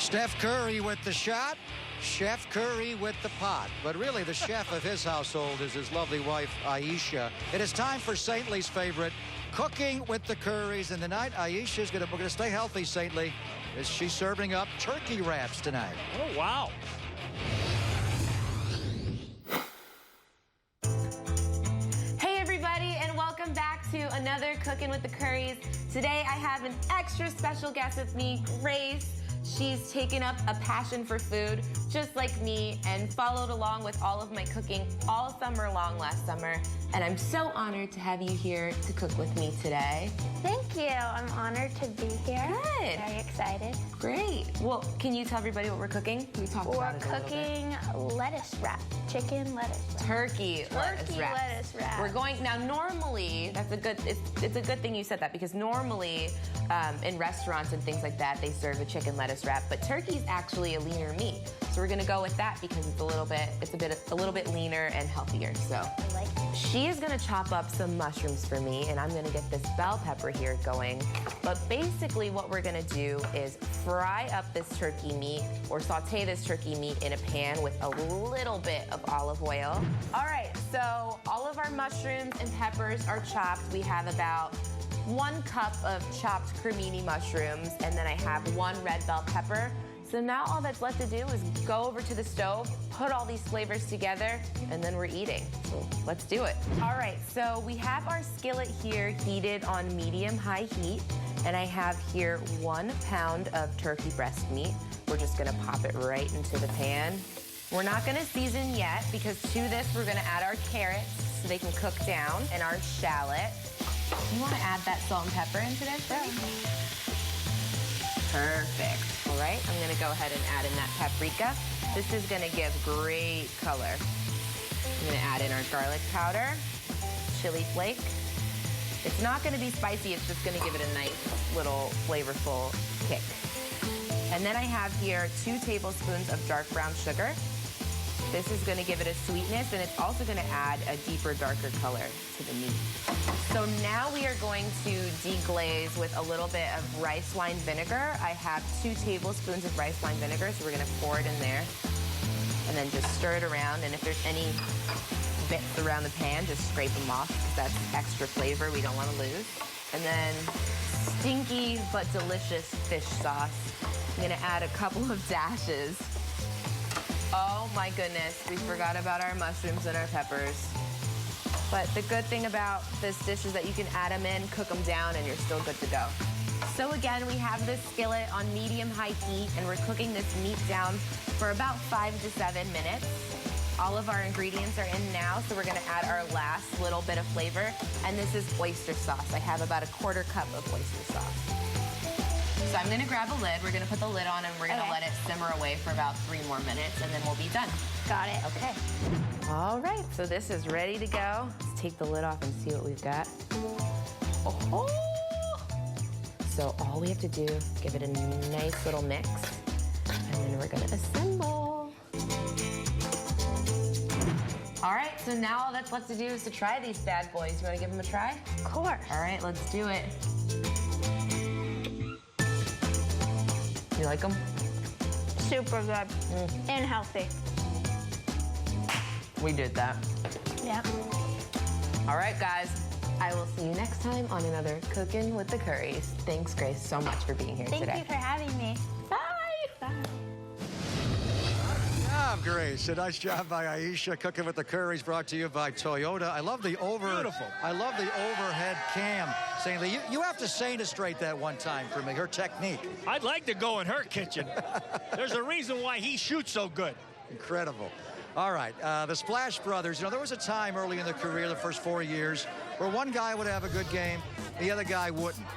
Steph Curry with the shot. Chef Curry with the pot. But really, the chef of his household is his lovely wife, Aisha. It is time for St. Lee's favorite, Cooking with the Currys. And tonight, Aisha's we're gonna stay healthy, St. Lee, as she's serving up turkey wraps tonight. Oh, wow. Hey, everybody, and welcome back to another Cooking with the Currys. Today, I have an extra special guest with me, Grace. She's taken up a passion for food, just like me, and followed along with all of my cooking all summer long last summer. And I'm so honored to have you here to cook with me today. Thank you. I'm honored to be here. Good. Very excited. Great. Well, can you tell everybody what we're cooking? We talked about it a little bit. We're cooking lettuce wrap, chicken lettuce wrap. Turkey lettuce wrap. lettuce wrap. We're going now. Normally, it's a good thing you said that, because normally in restaurants and things like that, they serve a chicken lettuce wrap, but turkey is actually a leaner meat. So we're gonna go with that because it's a little bit leaner and healthier. So I like it. she is gonna chop up some mushrooms for me, and I'm gonna get this bell pepper here going. But basically what we're gonna do is fry up this turkey meat, or saute this turkey meat in a pan with a little bit of olive oil. All right, so all of our mushrooms and peppers are chopped. We have about 1 cup of chopped cremini mushrooms, and then I have 1 red bell pepper. So now all that's left to do is go over to the stove, put all these flavors together, and then we're eating. So let's do it. All right, so we have our skillet here heated on medium-high heat, and I have here 1 pound of turkey breast meat. We're just gonna pop it right into the pan. We're not gonna season yet, because to this we're gonna add our carrots so they can cook down, and our shallot. You wanna add that salt and pepper into this? Perfect. All right, I'm gonna go ahead and add in that paprika. This is gonna give great color. I'm gonna add in our garlic powder, chili flake. It's not gonna be spicy, it's just gonna give it a nice little flavorful kick. And then I have here 2 tablespoons of dark brown sugar. This is gonna give it a sweetness, and it's also gonna add a deeper, darker color to the meat. So now we are going to deglaze with a little bit of rice wine vinegar. I have 2 tablespoons of rice wine vinegar, so we're gonna pour it in there. And then just stir it around, and if there's any bits around the pan, just scrape them off, because that's extra flavor we don't wanna lose. And then stinky but delicious fish sauce. I'm gonna add a couple of dashes. Oh my goodness, we forgot about our mushrooms and our peppers. But the good thing about this dish is that you can add them in, cook them down, and you're still good to go. So again, we have this skillet on medium-high heat, and we're cooking this meat down for about 5 to 7 minutes. All of our ingredients are in now, so we're gonna add our last little bit of flavor, and this is oyster sauce. I have about a 1/4 cup of oyster sauce. So I'm gonna grab a lid, we're gonna put the lid on, and we're gonna let it simmer away for about 3 more minutes, and then we'll be done. Got it. Okay. All right, so this is ready to go. Let's take the lid off and see what we've got. Oh. So all we have to do, give it a nice little mix, and then we're gonna assemble. All right, so now all that's left to do is to try these bad boys. You wanna give them a try? Of course. All right, let's do it. You like them? Super good and healthy. We did that. Yeah. All right, guys. I will see you next time on another Cooking with the Currys. Thanks, Grace, so much for being here today. Thank you for having me. Bye. Bye. Good job, Grace. A nice job by Aisha. Cooking with the Currys, brought to you by Toyota. I love the Beautiful. I love the overhead cam. St. Lee, you have to illustrate that one time for me, her technique. I'd like to go in her kitchen. There's a reason why he shoots so good. Incredible. All right, the Splash Brothers, there was a time early in their career, the first 4 years, where one guy would have a good game, the other guy wouldn't.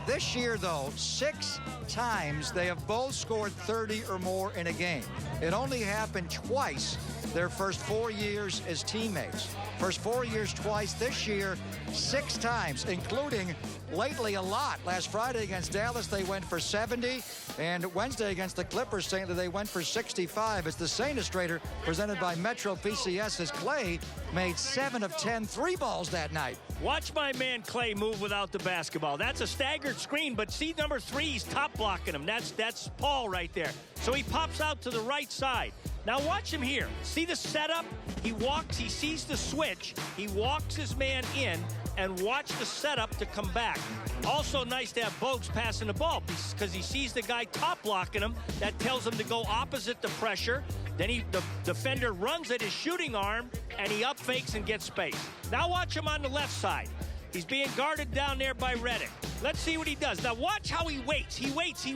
This year, though, 6 times they have both scored 30 or more in a game. It only happened twice their first 4 years as teammates. First 4 years twice. This year, 6 times, including lately a lot. Last Friday against Dallas, they went for 70, and Wednesday against the Clippers, saying that they went for 65. It's the St. Illustrator presented by Metro PCS, as Clay made 7 of 10 3 balls that night. Watch my man Clay move without the basketball. That's a staggered screen, but see number 3, he's top blocking him. That's Paul right there. So he pops out to the right side. Now watch him here. See the setup? He walks, he sees the switch, he walks his man in, and watch the setup to come back. Also nice to have Bogues passing the ball because he sees the guy top blocking him. That tells him to go opposite the pressure. Then the defender runs at his shooting arm, and he up fakes and gets space. Now watch him on the left side. He's being guarded down there by Redick. Let's see what he does. Now watch how he waits. He waits.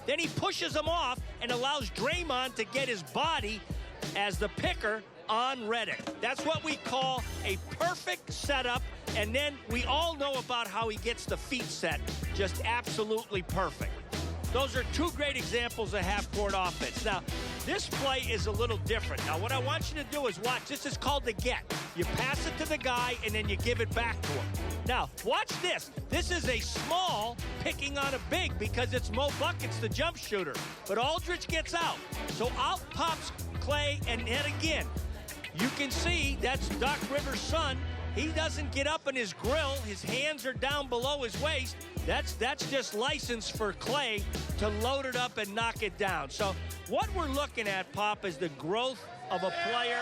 Then he pushes him off and allows Draymond to get his body as the picker on Redick. That's what we call a perfect setup. And then we all know about how he gets the feet set. Just absolutely perfect. Those are 2 great examples of half-court offense. Now, this play is a little different. Now, what I want you to do is watch. This is called the get. You pass it to the guy, and then you give it back to him. Now, watch this. This is a small picking on a big because it's Mo Buckets, the jump shooter. But Aldridge gets out. So out pops Clay, and then again. You can see that's Doc Rivers' son. He doesn't get up in his grill. His hands are down below his waist. That's just license for Clay to load it up and knock it down. So what we're looking at, Pop, is the growth of a player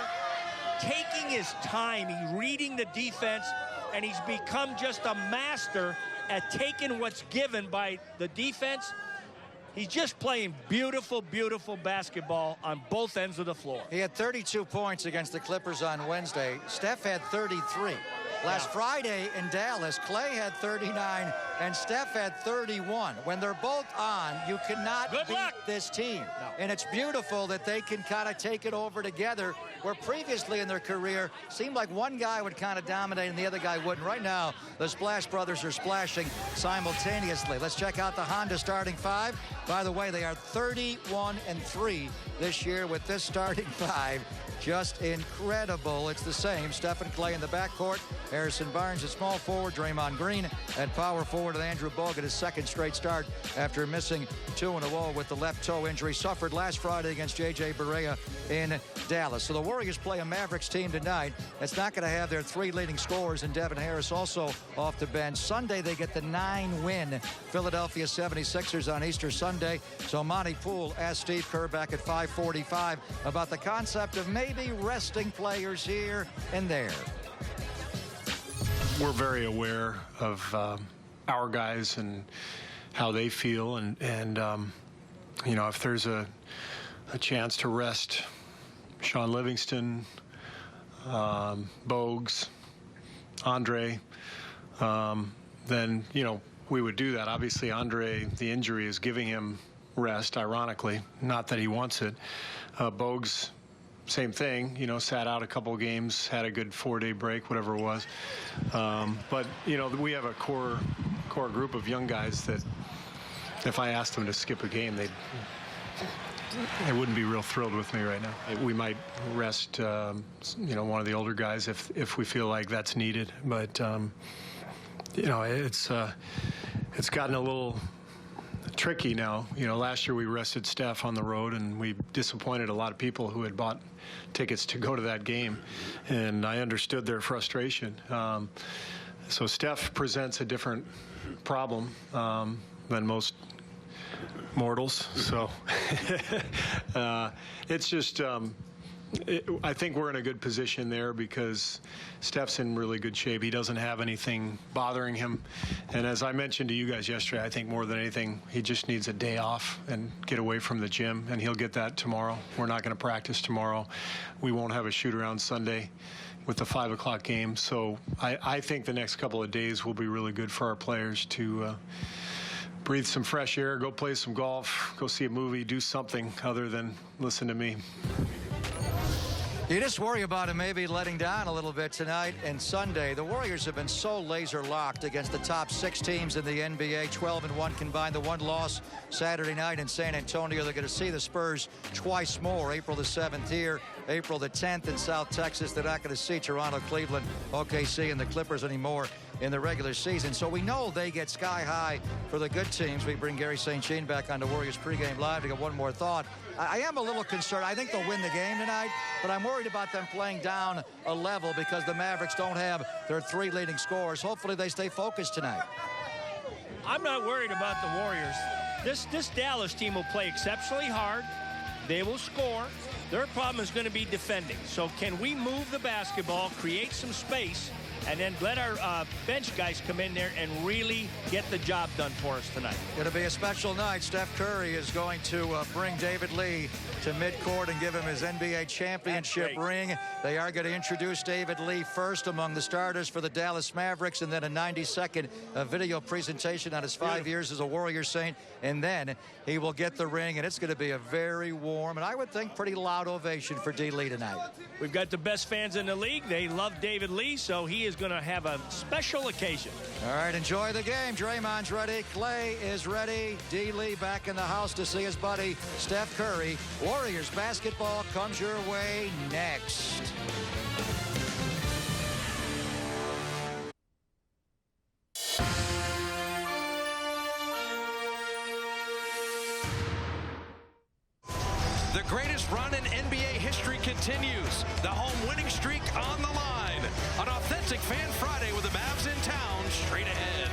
taking his time. He's reading the defense, and he's become just a master at taking what's given by the defense. He's just playing beautiful, beautiful basketball on both ends of the floor. He had 32 points against the Clippers on Wednesday. Steph had 33. Last Friday in Dallas, Clay had 39 and Steph had 31. When they're both on, you cannot beat this team. No. And it's beautiful that they can kind of take it over together, where previously in their career, seemed like one guy would kind of dominate and the other guy wouldn't. Right now, the Splash Brothers are splashing simultaneously. Let's check out the Honda starting 5. By the way, they are 31-3 this year with this starting 5. Just incredible. It's the same. Steph and Clay in the backcourt. Harrison Barnes at small forward. Draymond Green at power forward. And Andrew Bogut, his second straight start after missing 2 in a row with the left toe injury suffered last Friday against J.J. Barea in Dallas. So the Warriors play a Mavericks team tonight that's not going to have their 3 leading scorers, and Devin Harris also off the bench. Sunday, they get the 9-win Philadelphia 76ers on Easter Sunday. So Monty Poole asked Steve Kerr back at 5:45 about the concept of maybe resting players here and there. We're very aware of our guys and how they feel, and you know, if there's a chance to rest Sean Livingston, Bogues, Andre, then, you know, we would do that. Obviously, Andre, the injury is giving him rest, ironically. Not that he wants it. Bogues, same thing, you know, sat out a couple of games, had a good 4-day break, whatever it was. But, you know, we have a core group of young guys that if I asked them to skip a game, they wouldn't be real thrilled with me right now. We might rest, you know, one of the older guys if we feel like that's needed. But, you know, it's gotten a little tricky now. You know, last year we rested Steph on the road, and we disappointed a lot of people who had bought tickets to go to that game, and I understood their frustration. So Steph presents a different problem than most mortals. So it's just I think we're in a good position there because Steph's in really good shape. He doesn't have anything bothering him. And as I mentioned to you guys yesterday, I think more than anything, he just needs a day off and get away from the gym, and he'll get that tomorrow. We're not going to practice tomorrow. We won't have a shoot-around Sunday with the 5 o'clock game. So I think the next couple of days will be really good for our players to breathe some fresh air, go play some golf, go see a movie, do something other than listen to me. You just worry about him maybe letting down a little bit tonight and Sunday. The Warriors have been so laser locked against the top 6 teams in the NBA, 12-1 combined. The one loss Saturday night in San Antonio. They're going to see the Spurs twice more, April the 7th here April the 10th in South Texas. They're not going to see Toronto, Cleveland, OKC, and the Clippers anymore in the regular season. So we know they get sky high for the good teams. We bring Gary St. Jean back on the Warriors pregame live to get one more thought. I am a little concerned. I think they'll win the game tonight, but I'm worried about them playing down a level because the Mavericks don't have their 3 leading scorers. Hopefully they stay focused tonight. I'm not worried about the Warriors. This Dallas team will play exceptionally hard. They will score. Their problem is going to be defending. So can we move the basketball, create some space, and then let our bench guys come in there and really get the job done for us tonight? It'll be a special night. Steph Curry is going to bring David Lee to midcourt and give him his NBA championship ring. They are going to introduce David Lee first among the starters for the Dallas Mavericks, and then a 90-second video presentation on his 5 years as a Warrior Saint, and then he will get the ring, and it's going to be a very warm and I would think pretty loud ovation for D. Lee tonight. We've got the best fans in the league. They love David Lee, so he is going to have a special occasion. All right, enjoy the game. Draymond's ready. Clay is ready. D. Lee back in the house to see his buddy Steph Curry. Warriors basketball comes your way next. The greatest run in NBA history continues. The home winning streak on the line. An authentic Fan Friday with the Mavs in town straight ahead.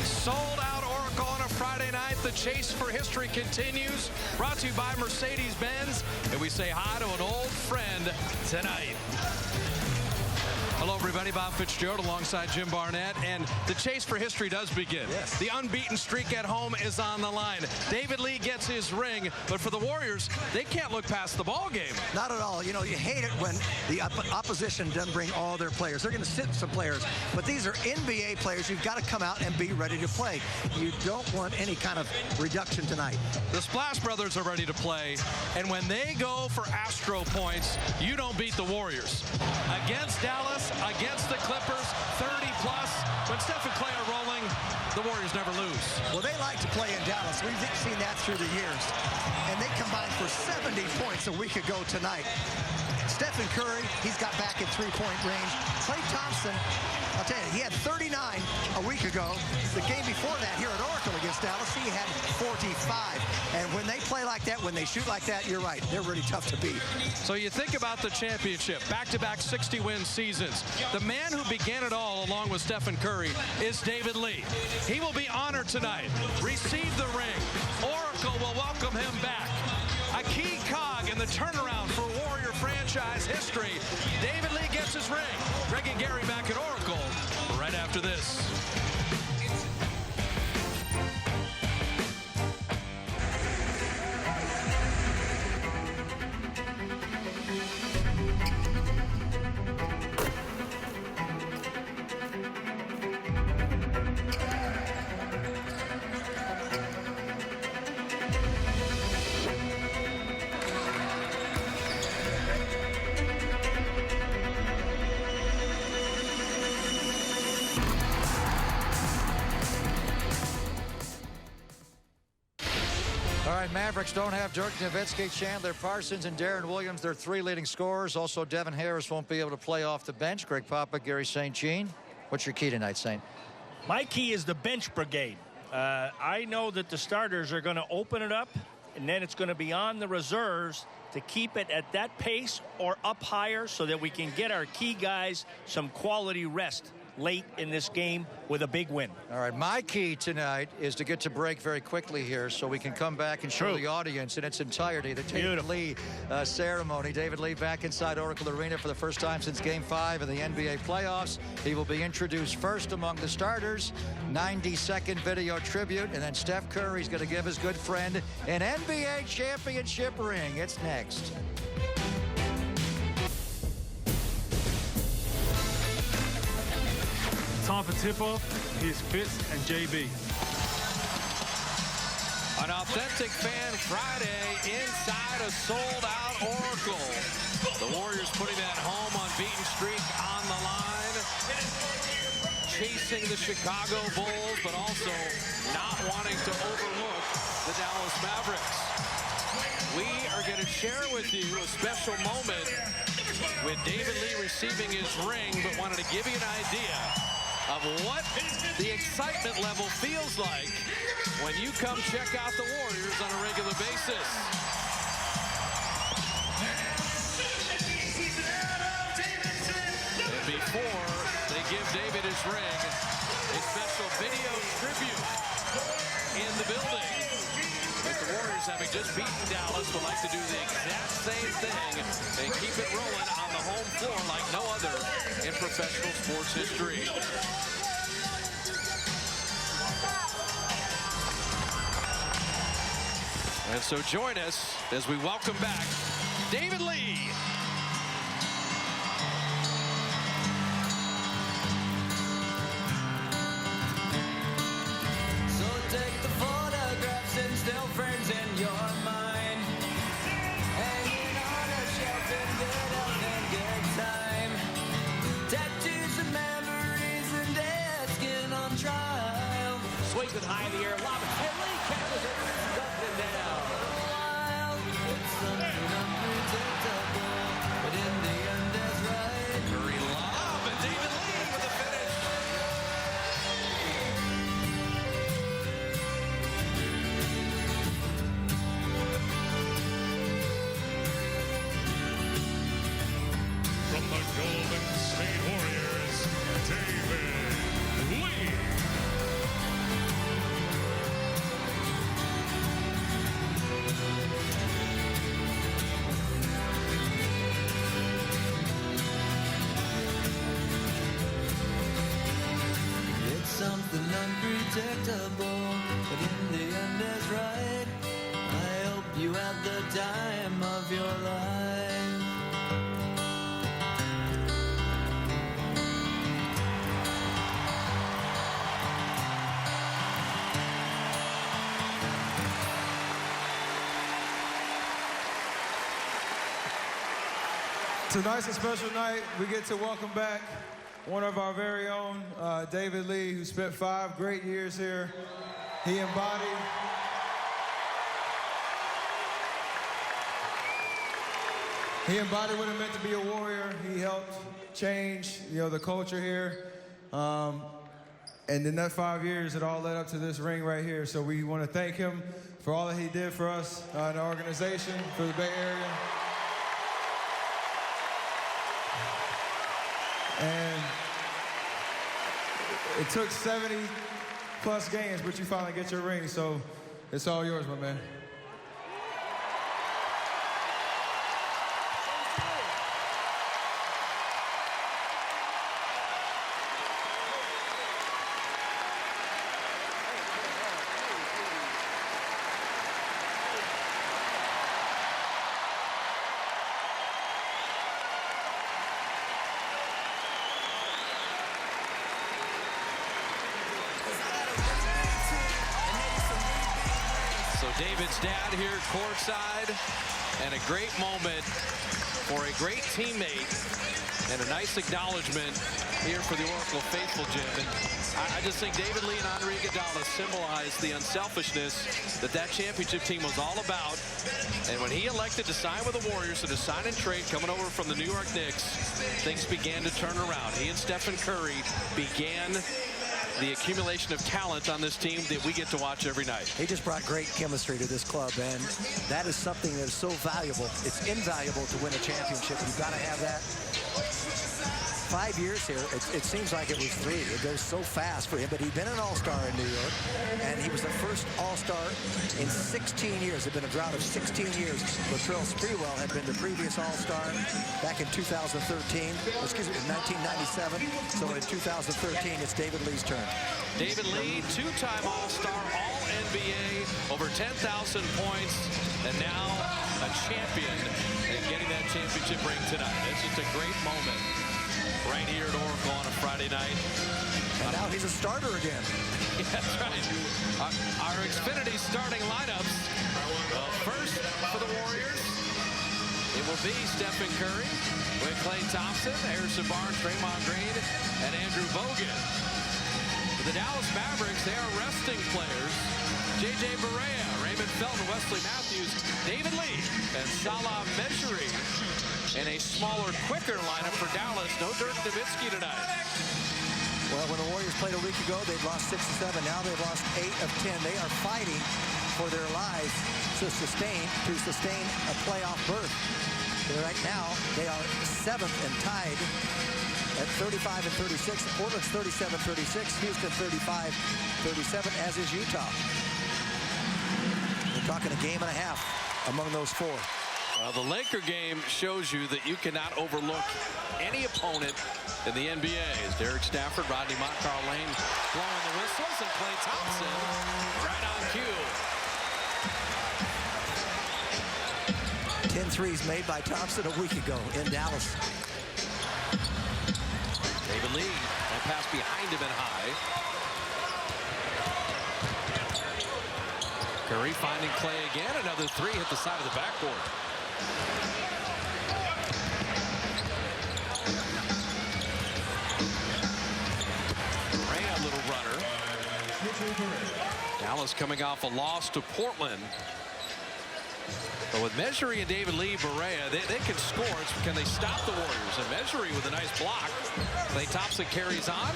Sold out Oracle on a Friday night. The chase for history continues. Brought to you by Mercedes-Benz. And we say hi to an old friend tonight. Hello, everybody. Bob Fitzgerald alongside Jim Barnett. And the chase for history does begin. Yes. The unbeaten streak at home is on the line. David Lee gets his ring. But for the Warriors, they can't look past the ball game. Not at all. You know, you hate it when the opposition doesn't bring all their players. They're going to sit some players. But these are NBA players. You've got to come out and be ready to play. You don't want any kind of reduction tonight. The Splash Brothers are ready to play. And when they go for Astro points, you don't beat the Warriors. Against Dallas, against the Clippers, 30-plus. When Steph and Clay are rolling, the Warriors never lose. Well, they like to play in Dallas. We've seen that through the years. And they combined for 70 points a week ago tonight. Stephen Curry, he's got back in three-point range. Klay Thompson, I'll tell you, he had 39 a week ago. The game before that here at Oracle against Dallas, he had 45. And when they play like that, when they shoot like that, you're right. They're really tough to beat. So you think about the championship, back-to-back 60-win seasons. The man who began it all, along with Stephen Curry, is David Lee. He will be honored tonight. Receive the ring. Oracle will welcome him back. A key cog in the turnaround for Warrior franchise history. David Lee gets his ring. Greg and Gary back at Oracle right after this. Mavericks don't have Dirk Nowitzki, Chandler Parsons, and Darren Williams. Their 3 leading scorers. Also, Devin Harris won't be able to play off the bench. Greg Papa, Gary St. Jean. What's your key tonight, Saint? My key is the bench brigade. I know that the starters are going to open it up, and then it's going to be on the reserves to keep it at that pace or up higher so that we can get our key guys some quality rest late in this game with a big win. All right, my key tonight is to get to break very quickly here so we can come back and show the audience in its entirety the David Lee ceremony. David Lee back inside Oracle Arena for the first time since Game 5 of the NBA playoffs. He will be introduced first among the starters. 90-second video tribute, and then Steph Curry's going to give his good friend an NBA championship ring. It's next. Time for tip-off. Here's Fitz and JB. An authentic fan Friday inside a sold-out Oracle. The Warriors putting that home unbeaten streak on the line. Chasing the Chicago Bulls, but also not wanting to overlook the Dallas Mavericks. We are going to share with you a special moment with David Lee receiving his ring, but wanted to give you an idea of what the excitement level feels like when you come check out the Warriors on a regular basis. And before they give David his ring, a special video tribute in the building. But the Warriors, having just beaten Dallas, would like to do the exact same thing and keep it rolling on the home floor like no other in professional sports history. And so join us as we welcome back David Lee. So take the photographs and still frames in your mind, hanging on a shelf in good health and good time. Tattoos and memories and dead skin on trial. Swings it high in the air, lob it. And Lee catches it, stuffs it down. Wild, it's something unpredictable, but in the end that's right. Curry lob and David Lee with the finish. From the Golden State Warriors, David Lee. It's something unpredictable, but in the end is right. I hope you had the time of your life. Tonight's a special night. We get to welcome back one of our very own, David Lee, who spent 5 great years here. He embodied what it meant to be a Warrior. He helped change, the culture here. And in that 5 years, it all led up to this ring right here. So we want to thank him for all that he did for us in the organization, for the Bay Area. And it took 70+ games, but you finally get your ring, so it's all yours, my man. David's dad here courtside, and a great moment for a great teammate and a nice acknowledgement here for the Oracle faithful, Jim. And I just think David Lee and Andre Iguodala symbolize the unselfishness that championship team was all about. And when he elected to sign with the Warriors, so to sign and trade coming over from the New York Knicks, things began to turn around. He and Stephen Curry began the accumulation of talent on this team that we get to watch every night. He just brought great chemistry to this club, and that is something that is so valuable. It's invaluable to win a championship. You've got to have that. 5 years here, it seems like it was 3. It goes so fast for him, but he'd been an All-Star in New York, and he was the first All-Star in 16 years. It had been a drought of 16 years. Latrell Sprewell had been the previous All-Star back in 2013, excuse me, in 1997. So in 2013, it's David Lee's turn. David Lee, 2-time All-Star, All-NBA, over 10,000 points, and now a champion and getting that championship ring tonight. It's just a great moment right here at Oracle on a Friday night. And now he's a starter again. Yeah, that's right. Our Xfinity starting lineups. Well, first for the Warriors, it will be Stephen Curry with Klay Thompson, Harrison Barnes, Draymond Green, and Andrew Bogut. For the Dallas Mavericks, they are resting players. J.J. Barea, Raymond Felton, Wesley Matthews, David Lee, and Salah Mejri. In a smaller, quicker lineup for Dallas. No Dirk Nowitzki tonight. Well, when the Warriors played a week ago, they'd lost 6 of 7. Now they've lost 8 of 10. They are fighting for their lives to sustain a playoff berth. And right now, they are 7th and tied at 35 and 36. Portland's 37-36. Houston 35-37, as is Utah. We're talking a game and a half among those 4. Well, the Laker game shows you that you cannot overlook any opponent in the NBA. As Derek Stafford, Rodney Mott, Carl Lane blowing the whistles, and Klay Thompson right on cue. 10 threes made by Thompson a week ago in Dallas. David Lee, that pass behind him and high. Curry finding Klay again. Another 3 hit the side of the backboard. Barea, a little runner. Dallas coming off a loss to Portland. But with Mejri and David Lee, Barea, they can score. Can they stop the Warriors? And Mejri with a nice block. Klay Thompson carries on.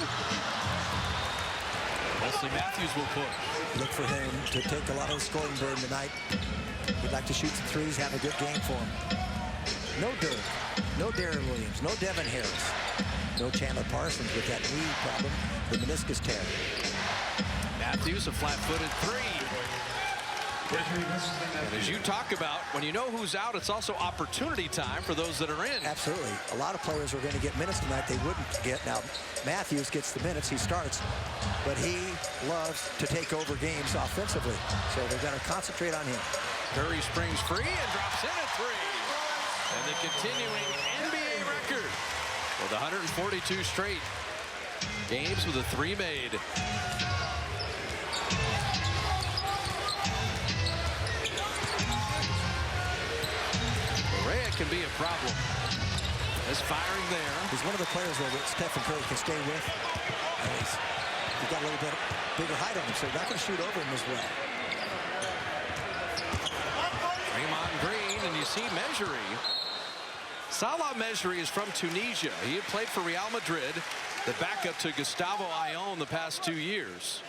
Wesley Matthews will push. Look for him to take a lot of the scoring burden tonight. He'd like to shoot some threes, have a good game for him. No Dirk, no Darren Williams, no Devin Harris, no Chandler Parsons with that knee problem, the meniscus tear. Matthews, a flat-footed 3. And as you talk about, when you know who's out, it's also opportunity time for those that are in. Absolutely. A lot of players are going to get minutes tonight they wouldn't get. Now, Matthews gets the minutes, he starts, but he loves to take over games offensively. So they're going to concentrate on him. Curry springs free and drops in a 3. And the continuing NBA record with 142 straight games with a 3 made. Barea can be a problem. This firing there. He's one of the players though that Stephen Curry can stay with. And he's got a little bit bigger height on him, so he's not going to shoot over him as well. Draymond Green, and you see Mejri. Salah Mejri is from Tunisia. He had played for Real Madrid, the backup to Gustavo Ayón the past 2 years.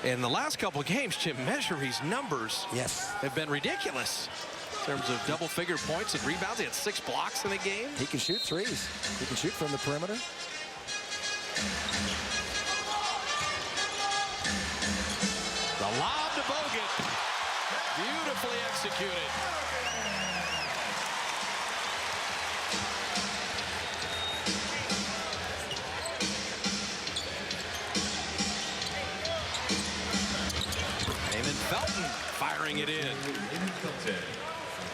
In the last couple of games, Jim, Mejri's numbers have been ridiculous. In terms of double-figure points and rebounds, he had 6 blocks in a game. He can shoot threes. He can shoot from the perimeter. The lob to Bogut. Beautifully executed. Raymond Felton firing it in.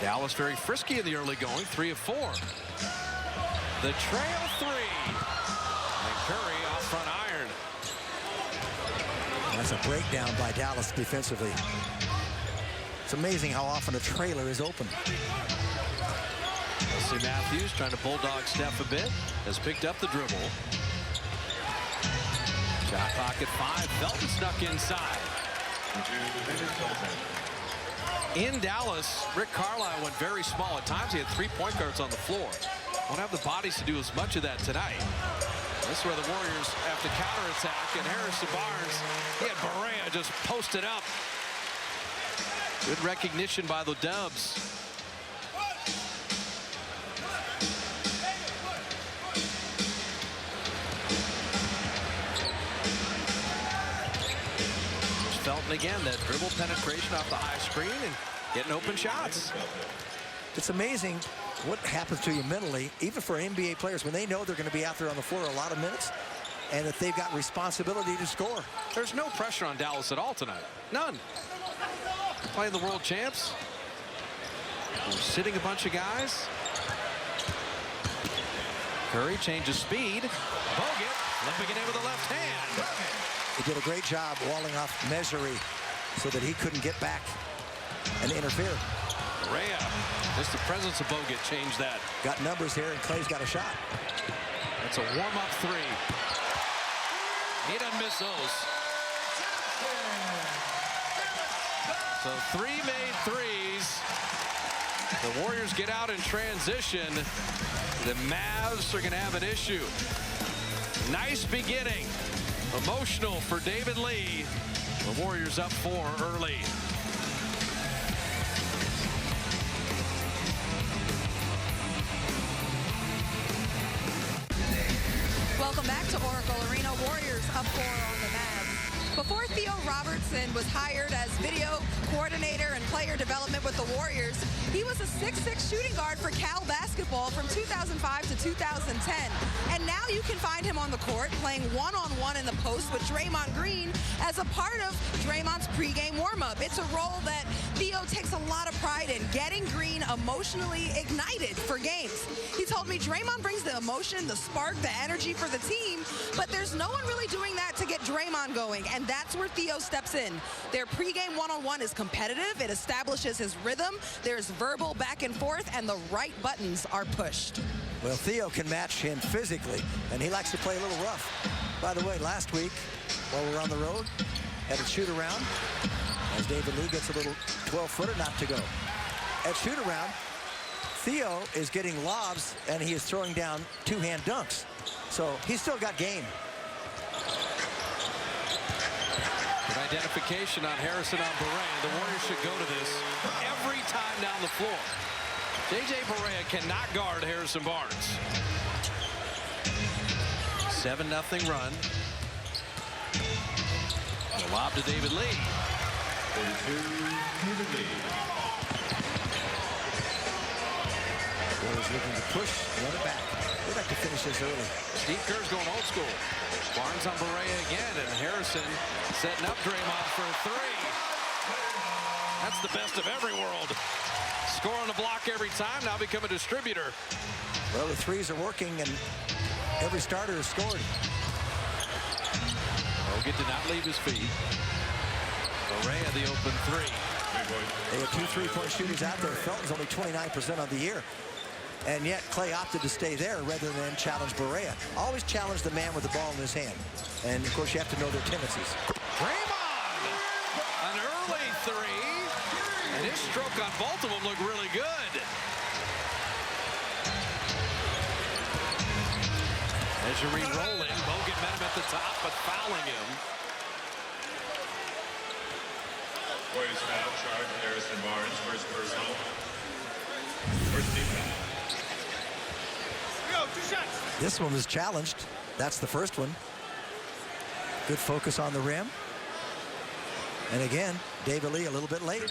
Dallas very frisky in the early going, 3 of 4. The trail 3. And Curry off front iron. That's a breakdown by Dallas defensively. It's amazing how often a trailer is open. Wesley Matthews trying to bulldog Steph a bit. Has picked up the dribble. Shot clock at 5. Felton snuck inside. In Dallas, Rick Carlisle went very small at times. He had 3 point guards on the floor. Won't have the bodies to do as much of that tonight. This is where the Warriors have to counterattack, and Harrison Barnes, he had Barea just posted up. Good recognition by the Dubs. There's Felton again, that dribble penetration off the high screen and getting open shots. It's amazing what happens to you mentally, even for NBA players, when they know they're going to be out there on the floor a lot of minutes and that they've got responsibility to score. There's no pressure on Dallas at all tonight. None. Playing the world champs. We're sitting a bunch of guys. Curry changes speed. Bogut Limping it in with the left hand. He did a great job walling off Measuri so that he couldn't get back and interfere. Barea, just the presence of Bogut changed that. Got numbers here, and Clay's got a shot. That's a warm-up three. He doesn't miss those. So 3 made threes. The Warriors get out in transition. The Mavs are going to have an issue. Nice beginning. Emotional for David Lee. The Warriors up 4 early. Welcome back to Oracle Arena. Warriors up 4 on the Mavs. Before Theo Robertson was hired as video coordinator and player development with the Warriors, he was a 6'6" shooting guard for Cal basketball from 2005 to 2010. And now you can find him on the court playing one-on-one in the post with Draymond Green as a part of Draymond's pregame warm-up. It's a role that Theo takes a lot of pride in, getting Green emotionally ignited for games. He told me Draymond brings the emotion, the spark, the energy for the team, but there's no one really doing that to get Draymond going, and that's where Theo steps in. Their pregame one-on-one is competitive. It establishes his rhythm. There's verbal back and forth, and the right buttons are pushed. Well, Theo can match him physically, and he likes to play a little rough. By the way, last week, while we were on the road, had a shoot-around, as David Lee gets a little 12-footer not to go. At shoot-around, Theo is getting lobs, and he is throwing down two-hand dunks. So he's still got game. Good identification on Harrison on Barea. The Warriors should go to this every time down the floor. J.J. Barea cannot guard Harrison Barnes. 7-0 run. The lob to David Lee. Warriors looking to push, run it back. They'd like to finish this early. Steve Kerr's going old school. Barnes on Barea again, and Harrison setting up Draymond for a three. That's the best of every world. Score on the block every time, now become a distributor. Well, the threes are working, and every starter has scored. Bogut did not leave his feet. Barea the open three. They had 2 3-point shooters out there. Felton's only 29% on the year. And yet Clay opted to stay there rather than challenge Barea. Always challenge the man with the ball in his hand. And, of course, you have to know their tendencies. Draymond! An early three. And his stroke on both of them looked really good. Measuri rolling. Bogut met him at the top, but fouling him. Warriors foul, charge Harrison Barnes, first personal. First team foul. This one was challenged. That's the first one. Good focus on the rim. And again, David Lee a little bit late.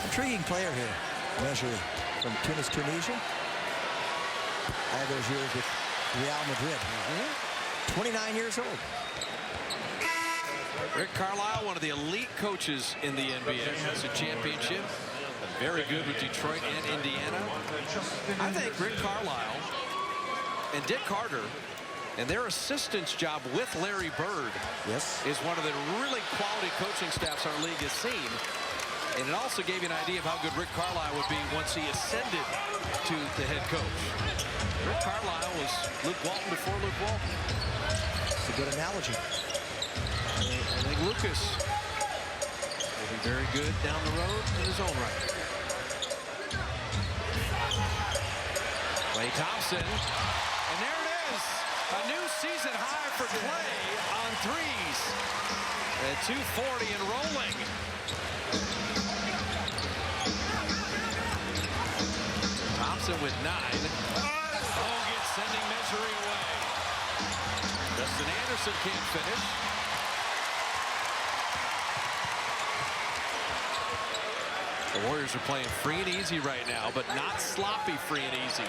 Intriguing player here. Measuri from Tunis, Tunisia. All those years with Real Madrid. 29 years old. Rick Carlisle, one of the elite coaches in the NBA. Has a championship. Very good with Detroit and Indiana. I think Rick Carlisle and Dick Carter and their assistant's job with Larry Bird is one of the really quality coaching staffs our league has seen. And it also gave you an idea of how good Rick Carlisle would be once he ascended to the head coach. Rick Carlisle was Luke Walton before Luke Walton. It's a good analogy. I think Lucas will be very good down the road in his own right. Klay Thompson, and there it is, a new season high for Klay on threes. At 240 and rolling. Thompson with 9. Bogut sending Measuri away. Justin Anderson can't finish. The Warriors are playing free and easy right now, but not sloppy free and easy.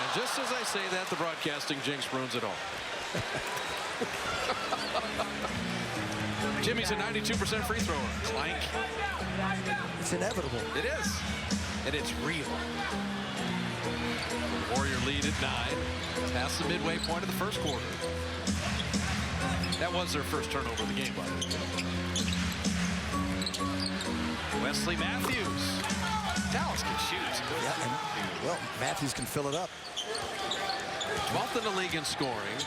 And just as I say that, the broadcasting jinx ruins it all. Jimmy's a 92% free thrower. Clank. It's inevitable. It is. And it's real. Warrior lead at 9. Past the midway point of the first quarter. That was their first turnover of the game, by the way. Wesley Matthews. Dallas can shoot. Yeah, and, well, Matthews can fill it up. 12th in the league in scoring.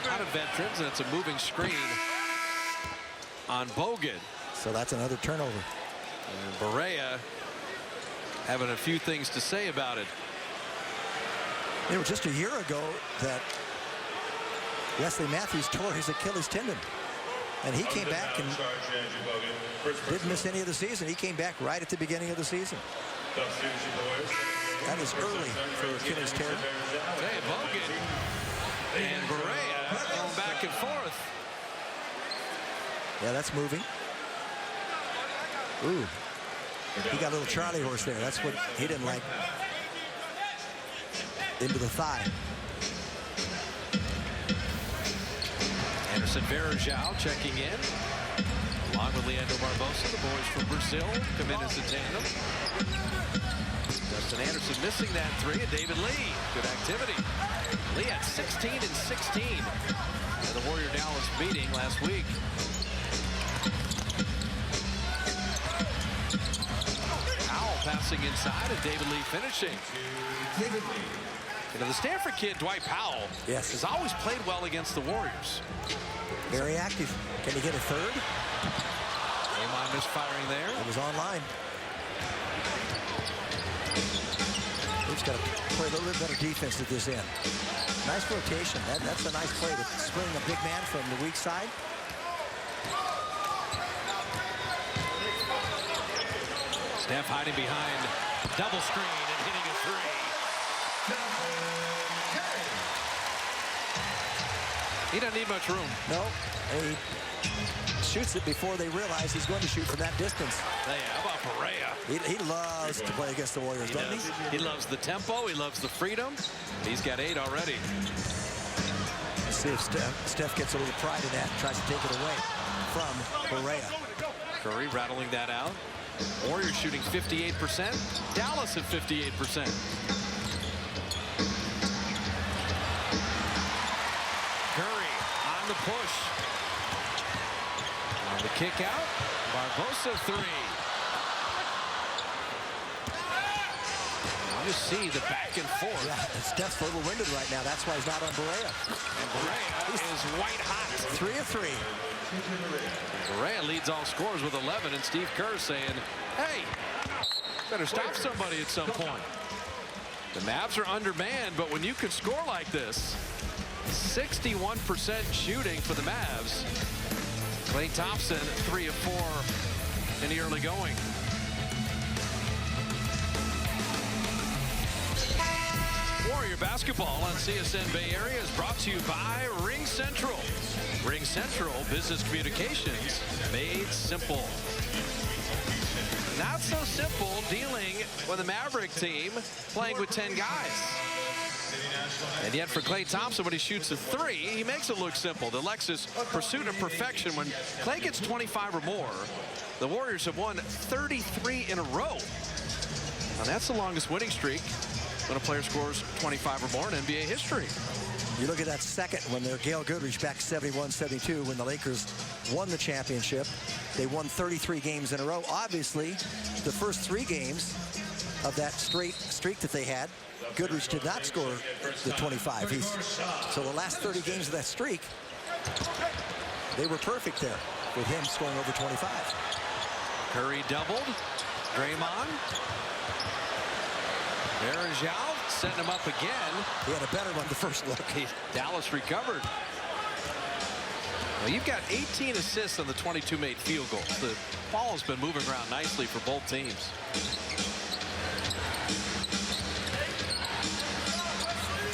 Out of veterans, and it's a moving screen on Bogut. So that's another turnover. And Barea having a few things to say about it. It was just a year ago that Wesley Matthews tore his Achilles tendon. And he came back and didn't miss any of the season. He came back right at the beginning of the season. That is early for Achilles tear. Hey, Bogut and Barea going back and forth. Yeah, that's moving. Ooh. He got a little Charlie horse there. That's what he didn't like. Into the thigh. Anderson Varejao checking in. Along with Leandro Barbosa, the boys from Brazil come in as a tandem. Justin Anderson missing that 3, and David Lee. Good activity. Lee had 16 and 16 in the Warrior Dallas meeting last week. Powell passing inside, and David Lee finishing. You know, the Stanford kid, Dwight Powell, yes, has always played well against the Warriors. Very active. Can he get a third? Draymond misfiring there. It was online. He's got to play a little bit better defense at this end. Nice rotation. That's a nice play to spring a big man from the weak side. Steph hiding behind double screen and hitting a 3. He doesn't need much room. No, he shoots it before they realize he's going to shoot from that distance. Hey, how about Barea? He loves to play against the Warriors, doesn't he? He loves the tempo. He loves the freedom. He's got 8 already. Let's see if Steph gets a little pride in that and tries to take it away from Barea. Curry rattling that out. Warriors shooting 58%. Dallas at 58%. Curry on the push. On the kick out. Barbosa 3. You see the back and forth. Yeah, Steph's a little winded right now. That's why he's not on Barea. And Barea is white hot. 3 of 3. Barea leads all scorers with 11, and Steve Kerr saying, hey, better stop somebody at some point. The Mavs are undermanned, but when you can score like this, 61% shooting for the Mavs. Klay Thompson, 3 of 4 in the early going. Warrior basketball on CSN Bay Area is brought to you by Ring Central. Ring Central Business Communications made simple. Not so simple dealing with a Maverick team playing with 10 guys. And yet for Klay Thompson, when he shoots a 3, he makes it look simple. The Lexus pursuit of perfection. When Klay gets 25 or more, the Warriors have won 33 in a row. And that's the longest winning streak when a player scores 25 or more in NBA history. You look at that second when they're Gail Goodrich back 71-72 when the Lakers won the championship. They won 33 games in a row. Obviously, the first 3 games of that straight streak that they had, Goodrich did not score the 25. So the last 30 games of that streak, they were perfect there with him scoring over 25. Curry doubled. Draymond. Varejao setting him up again. He had a better one the first look. Dallas recovered. Well, you've got 18 assists on the 22 made field goals. The ball has been moving around nicely for both teams.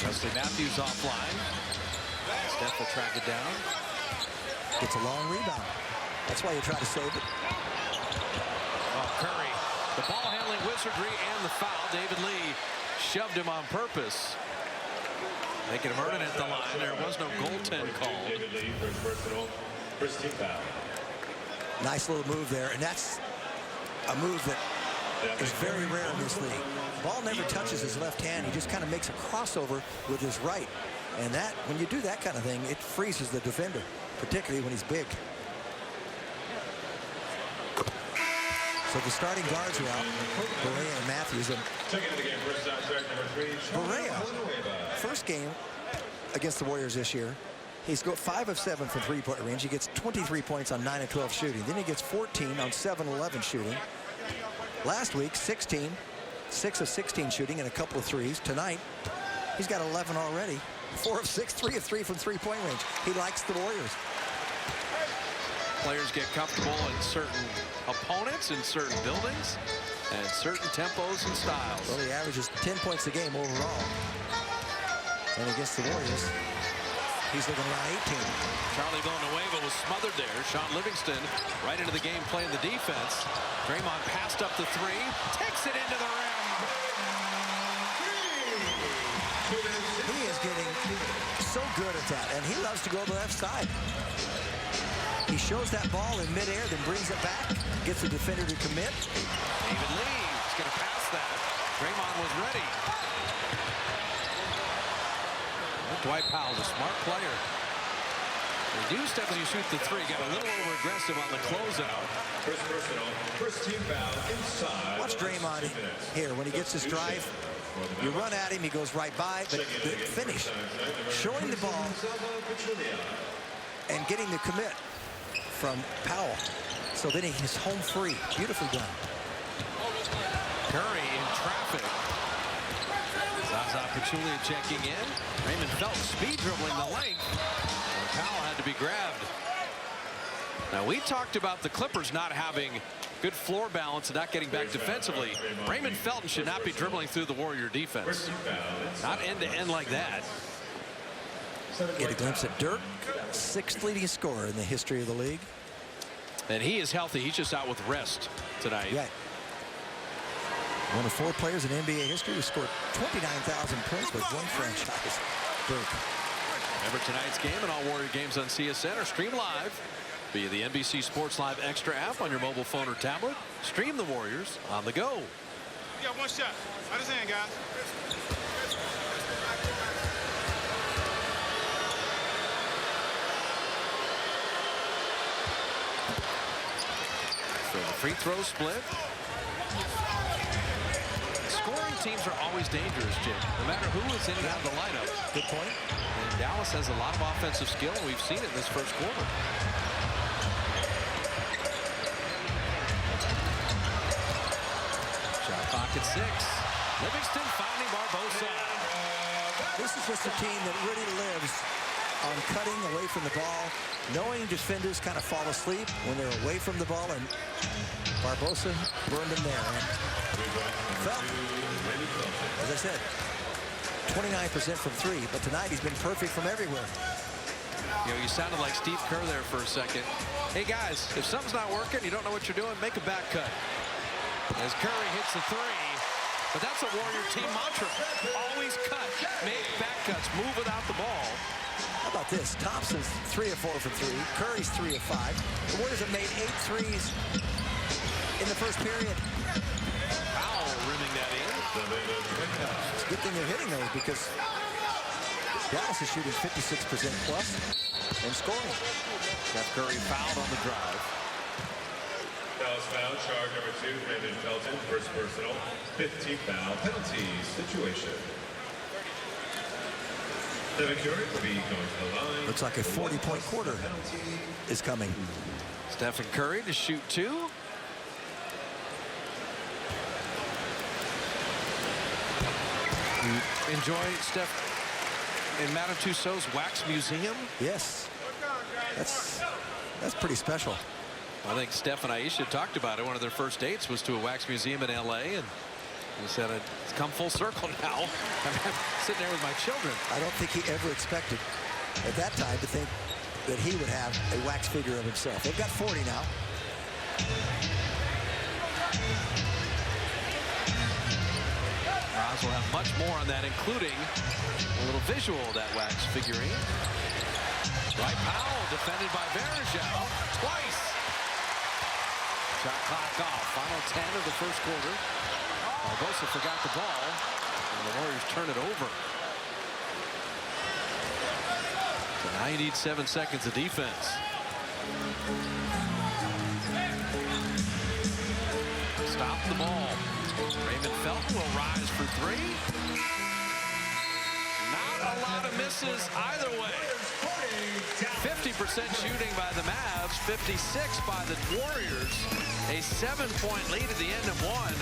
Wesley Matthews offline. Steph will track it down. Gets a long rebound. That's why you try to save it. Oh, Curry. The ball handling wizardry and the foul. David Lee shoved him on purpose. Making him earn it at the line. There was no goaltend called. David Lee for his personal first team foul. Nice little move there. And that's a move that is very rare in this league. Ball never touches his left hand. He just kind of makes a crossover with his right. And that, when you do that kind of thing, it freezes the defender, particularly when he's big. So the starting guards are out, Barea and Matthews. And Barea, first game against the Warriors this year, he's got 5 of 7 from three-point range. He gets 23 points on 9 of 12 shooting. Then he gets 14 on 7-11 shooting. Last week, 16, 6 of 16 shooting and a couple of threes. Tonight, he's got 11 already. 4 of 6, 3 of 3 from three-point range. He likes the Warriors. Players get comfortable in certain opponents, in certain buildings, and certain tempos and styles. Well, he averages 10 points a game overall. And against the Warriors, he's looking around 18. Charlie Villanueva was smothered there. Sean Livingston right into the game playing the defense. Draymond passed up the three, takes it into the rim. He is getting so good at that, and he loves to go to the left side. He shows that ball in midair, then brings it back, gets the defender to commit. David Lee is going to pass that. Draymond was ready. Dwight Powell's a smart player. They do step when you shoot the three. Got a little over-aggressive on the closeout. First personal, first team foul inside. Watch Draymond here. When he gets his drive, you run at him, he goes right by, but the finish, showing the ball and getting the commit from Powell. So then he's home free. Beautifully done. Curry in traffic. Zaza Pachulia checking in. Raymond Felton speed dribbling the length. And Powell had to be grabbed. Now, we talked about the Clippers not having good floor balance and not getting back defensively. Raymond Felton should not be dribbling through the Warrior defense. Not end-to-end like that. Get a glimpse at Dirk, 6th leading scorer in the history of the league. And he is healthy. He's just out with rest tonight. Yeah. One of 4 players in NBA history who scored 29,000 points with one franchise. Dirk. Remember tonight's game and all Warrior games on CSN are streamed live via the NBC Sports Live Extra app on your mobile phone or tablet. Stream the Warriors on the go. You got one shot. Understand, guys. So the free throw split. Scoring teams are always dangerous, Jim, no matter who is in and out of the lineup. Good point. And Dallas has a lot of offensive skill, and we've seen it in this first quarter. Shot clock at 6. Livingston finding Barbosa. This is just a team that really lives on cutting away from the ball, knowing defenders kind of fall asleep when they're away from the ball, and Barbosa burned him there. And Felton, as I said, 29% from 3, but tonight he's been perfect from everywhere. You know, you sounded like Steve Kerr there for a second. Hey, guys, if something's not working, you don't know what you're doing, make a back cut. As Curry hits the 3, but that's a Warrior team mantra. Always cut, make back cuts, move without the ball. How about this? Thompson's 3 of 4 from 3. Curry's 3 of 5. The Warriors have made 8 threes in the first period. Powell rimming that in. It's a good thing they're hitting those because Dallas is shooting 56% plus and scoring. Steph Curry fouled on the drive. Dallas foul, charge number 2, Raymond Felton, first personal, 5th team foul, penalty situation. Stephen Curry will be going to the line. Looks like a 40-point quarter is coming. Stephen Curry to shoot 2. You enjoy Steph in Madame Tussauds Wax Museum? Yes. That's pretty special. I think Steph and Aisha talked about it. One of their first dates was to a wax museum in LA, and he said it's come full circle now. I'm sitting there with my children. I don't think he ever expected at that time to think that he would have a wax figure of himself. They've got 40 now. Roz will have much more on that, including a little visual of that wax figurine. Dwight Powell defended by Varejao twice. Shot clock off. Final 10 of the first quarter. Barbosa forgot the ball, and the Warriors turn it over. So now you need 7 seconds of defense. Stop the ball. Raymond Felton will rise for three. Not a lot of misses either way. 50% shooting by the Mavs, 56 by the Warriors. A 7-point lead at the end of one.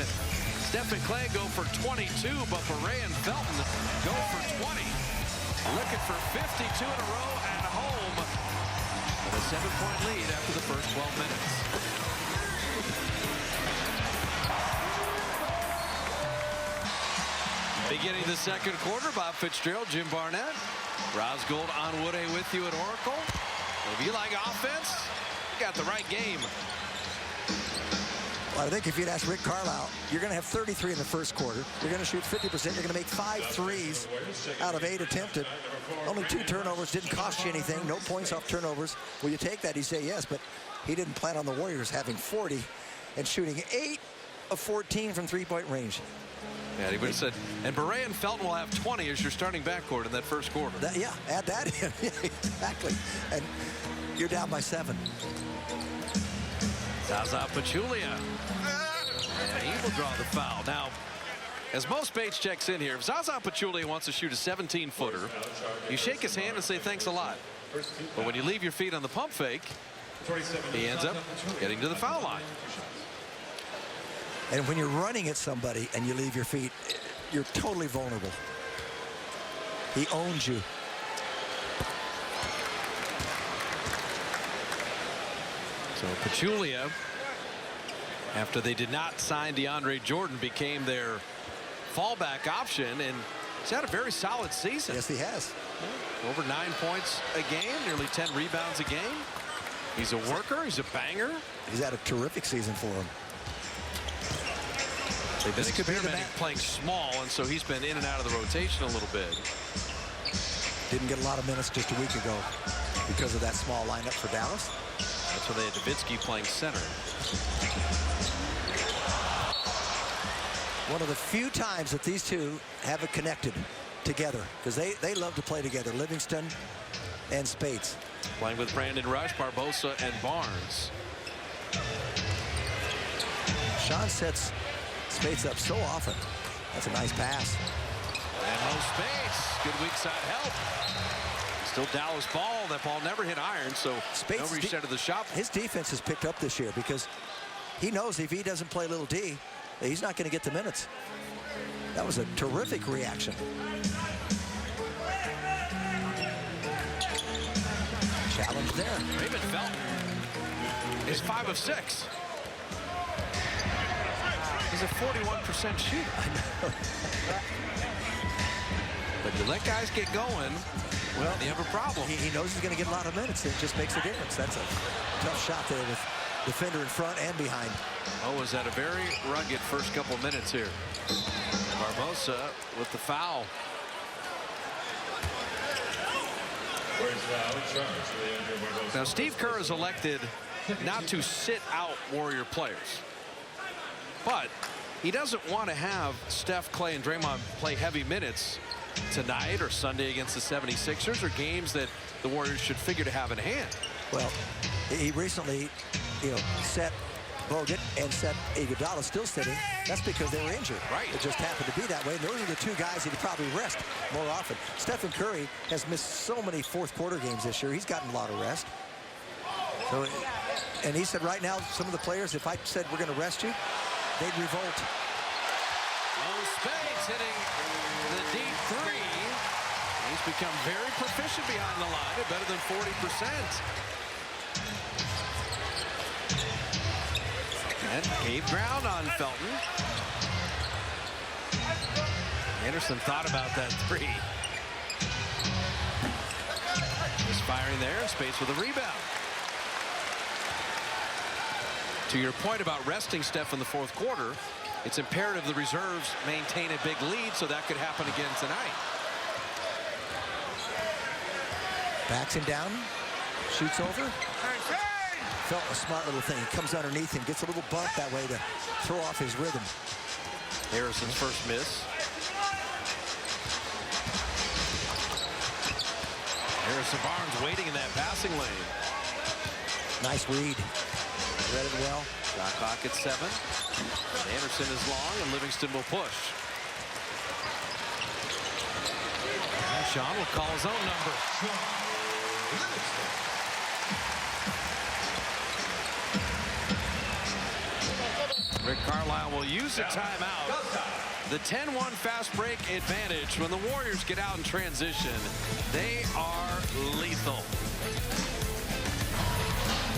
Steph and Clay go for 22, but Beret and Felton go for 20. Looking for 52 in a row at home. And a 7-point lead after the first 12 minutes. Beginning the second quarter, Bob Fitzgerald, Jim Barnett, Roz Gold on Woodhay with you at Oracle. If you like offense, you got the right game. Well, I think if you'd ask Rick Carlisle, you're going to have 33 in the first quarter. You're going to shoot 50%. You're going to make 5 threes out of 8 attempted. Only 2 turnovers. Didn't cost you anything. No points off turnovers. Will you take that? He'd say yes, but he didn't plan on the Warriors having 40 and shooting 8 of 14 from three-point range. Yeah, he would have said, and Beret and Felton will have 20 as your starting backcourt in that first quarter. Yeah, add that in. Yeah, exactly. And you're down by 7. Zaza Pachulia. And he will draw the foul. Now, as Mo Spates checks in here, if Zaza Pachulia wants to shoot a 17-footer, you shake his hand and say thanks a lot. But when you leave your feet on the pump fake, he ends up getting to the foul line. And when you're running at somebody and you leave your feet, you're totally vulnerable. He owns you. So Pachulia, after they did not sign DeAndre Jordan, became their fallback option, and he's had a very solid season. Yes, he has. Over 9 points a game, nearly 10 rebounds a game. He's a worker. He's a banger. He's had a terrific season for him. They've been experimenting playing small, and so he's been in and out of the rotation a little bit. Didn't get a lot of minutes just a week ago because of that small lineup for Dallas. That's where they had Nowitzki playing center. One of the few times that these two have it connected together, because they love to play together, Livingston and Spates. Playing with Brandon Rush, Barbosa, and Barnes. Sean sets Spates up so often. That's a nice pass. And Mo Spates, good weak side help. Still Dallas ball. That ball never hit iron, so Spates no reset of the shot. His defense has picked up this year because he knows if he doesn't play little D, he's not going to get the minutes. That was a terrific reaction. Challenge there. Raymond Felton is 5 of 6. He's a 41% shooter. I know. But you let guys get going, well, you have a problem. He knows he's going to get a lot of minutes. It just makes a difference. That's a tough shot there with defender in front and behind. Oh, was that a very rugged first couple minutes here. Barbosa with the foul. Now, Steve Kerr has elected not to sit out Warrior players. But he doesn't want to have Steph, Clay, and Draymond play heavy minutes tonight or Sunday against the 76ers, or games that the Warriors should figure to have in hand. Well, he recently, set Bogut and set Iguodala still sitting. That's because they were injured. Right. It just happened to be that way. And those are the two guys that he probably rest more often. Stephen Curry has missed so many fourth quarter games this year. He's gotten a lot of rest. So, and he said right now, some of the players, if I said we're going to rest you, they'd revolt. Mo Spates hitting the deep three. He's become very proficient behind the line, at better than 40%. And gave ground on Felton. Anderson thought about that three. Misfiring there, Spates with a rebound. To your point about resting Steph in the fourth quarter, it's imperative the reserves maintain a big lead, so that could happen again tonight. Backs him down, shoots over. Felt a smart little thing. He comes underneath him, gets a little bump that way to throw off his rhythm. Harrison's first miss. Harrison Barnes waiting in that passing lane. Nice read. Read it well. Shot clock at 7. Anderson is long, and Livingston will push. And Sean will call his own number. Rick Carlisle will use a timeout. The 10-1 fast break advantage. When the Warriors get out in transition, they are lethal.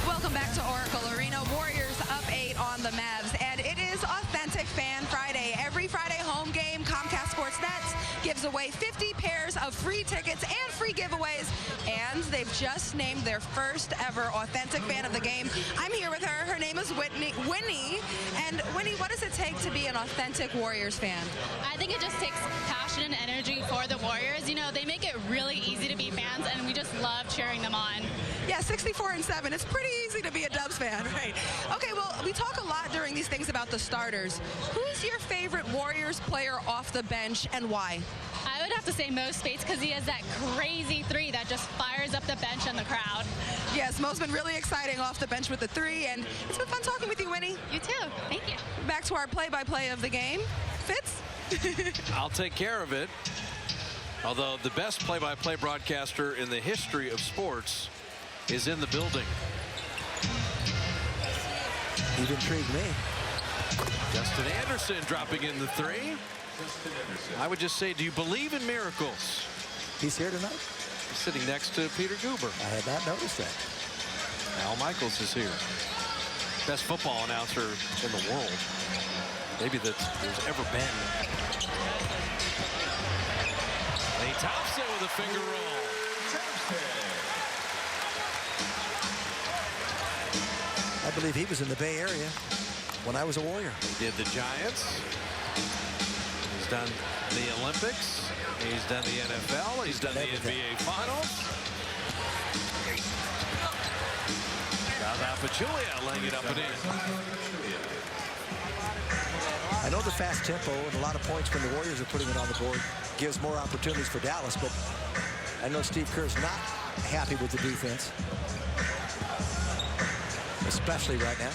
Welcome back to Oracle Arena. Warriors up 8 on the Mavs, and it is Authentic Fan Friday. Every Friday home game, Comcast Sports Nets gives away 50 pairs of free tickets and free giveaways, and they've just named their first ever Authentic Fan of the game. I'm here with her. Her name is Winnie. And Winnie, what does it take to be an authentic Warriors fan? I think it just takes passion and energy for the Warriors. You know, they make it really easy to be fans, and we just love cheering them on. Yeah, 64-7. It's pretty easy to be a Dubs fan, right? Okay, well, we talk a lot during these things about the starters. Who's your favorite Warriors player off the bench and why? I would have to say Mo Spates because he has that crazy three that just fires up the bench and the crowd. Yes, Mo's been really exciting off the bench with the three, and it's been fun talking with you, Winnie. You too. Thank you. Back to our play-by-play of the game. Fitz? I'll take care of it. Although the best play-by-play broadcaster in the history of sports is in the building. You've intrigued me. Justin Anderson dropping in the three. I would just say, do you believe in miracles? He's here tonight? He's sitting next to Peter Guber. I had not noticed that. Al Michaels is here. Best football announcer in the world. Maybe that there's ever been. Nate Thompson with a finger roll. I believe he was in the Bay Area when I was a Warrior. He did the Giants. He's done the Olympics. He's done the NFL. He's done the NBA Finals. Pachulia laying it up and in. I know the fast tempo and a lot of points when the Warriors are putting it on the board gives more opportunities for Dallas, but I know Steve Kerr's not happy with the defense, especially right now.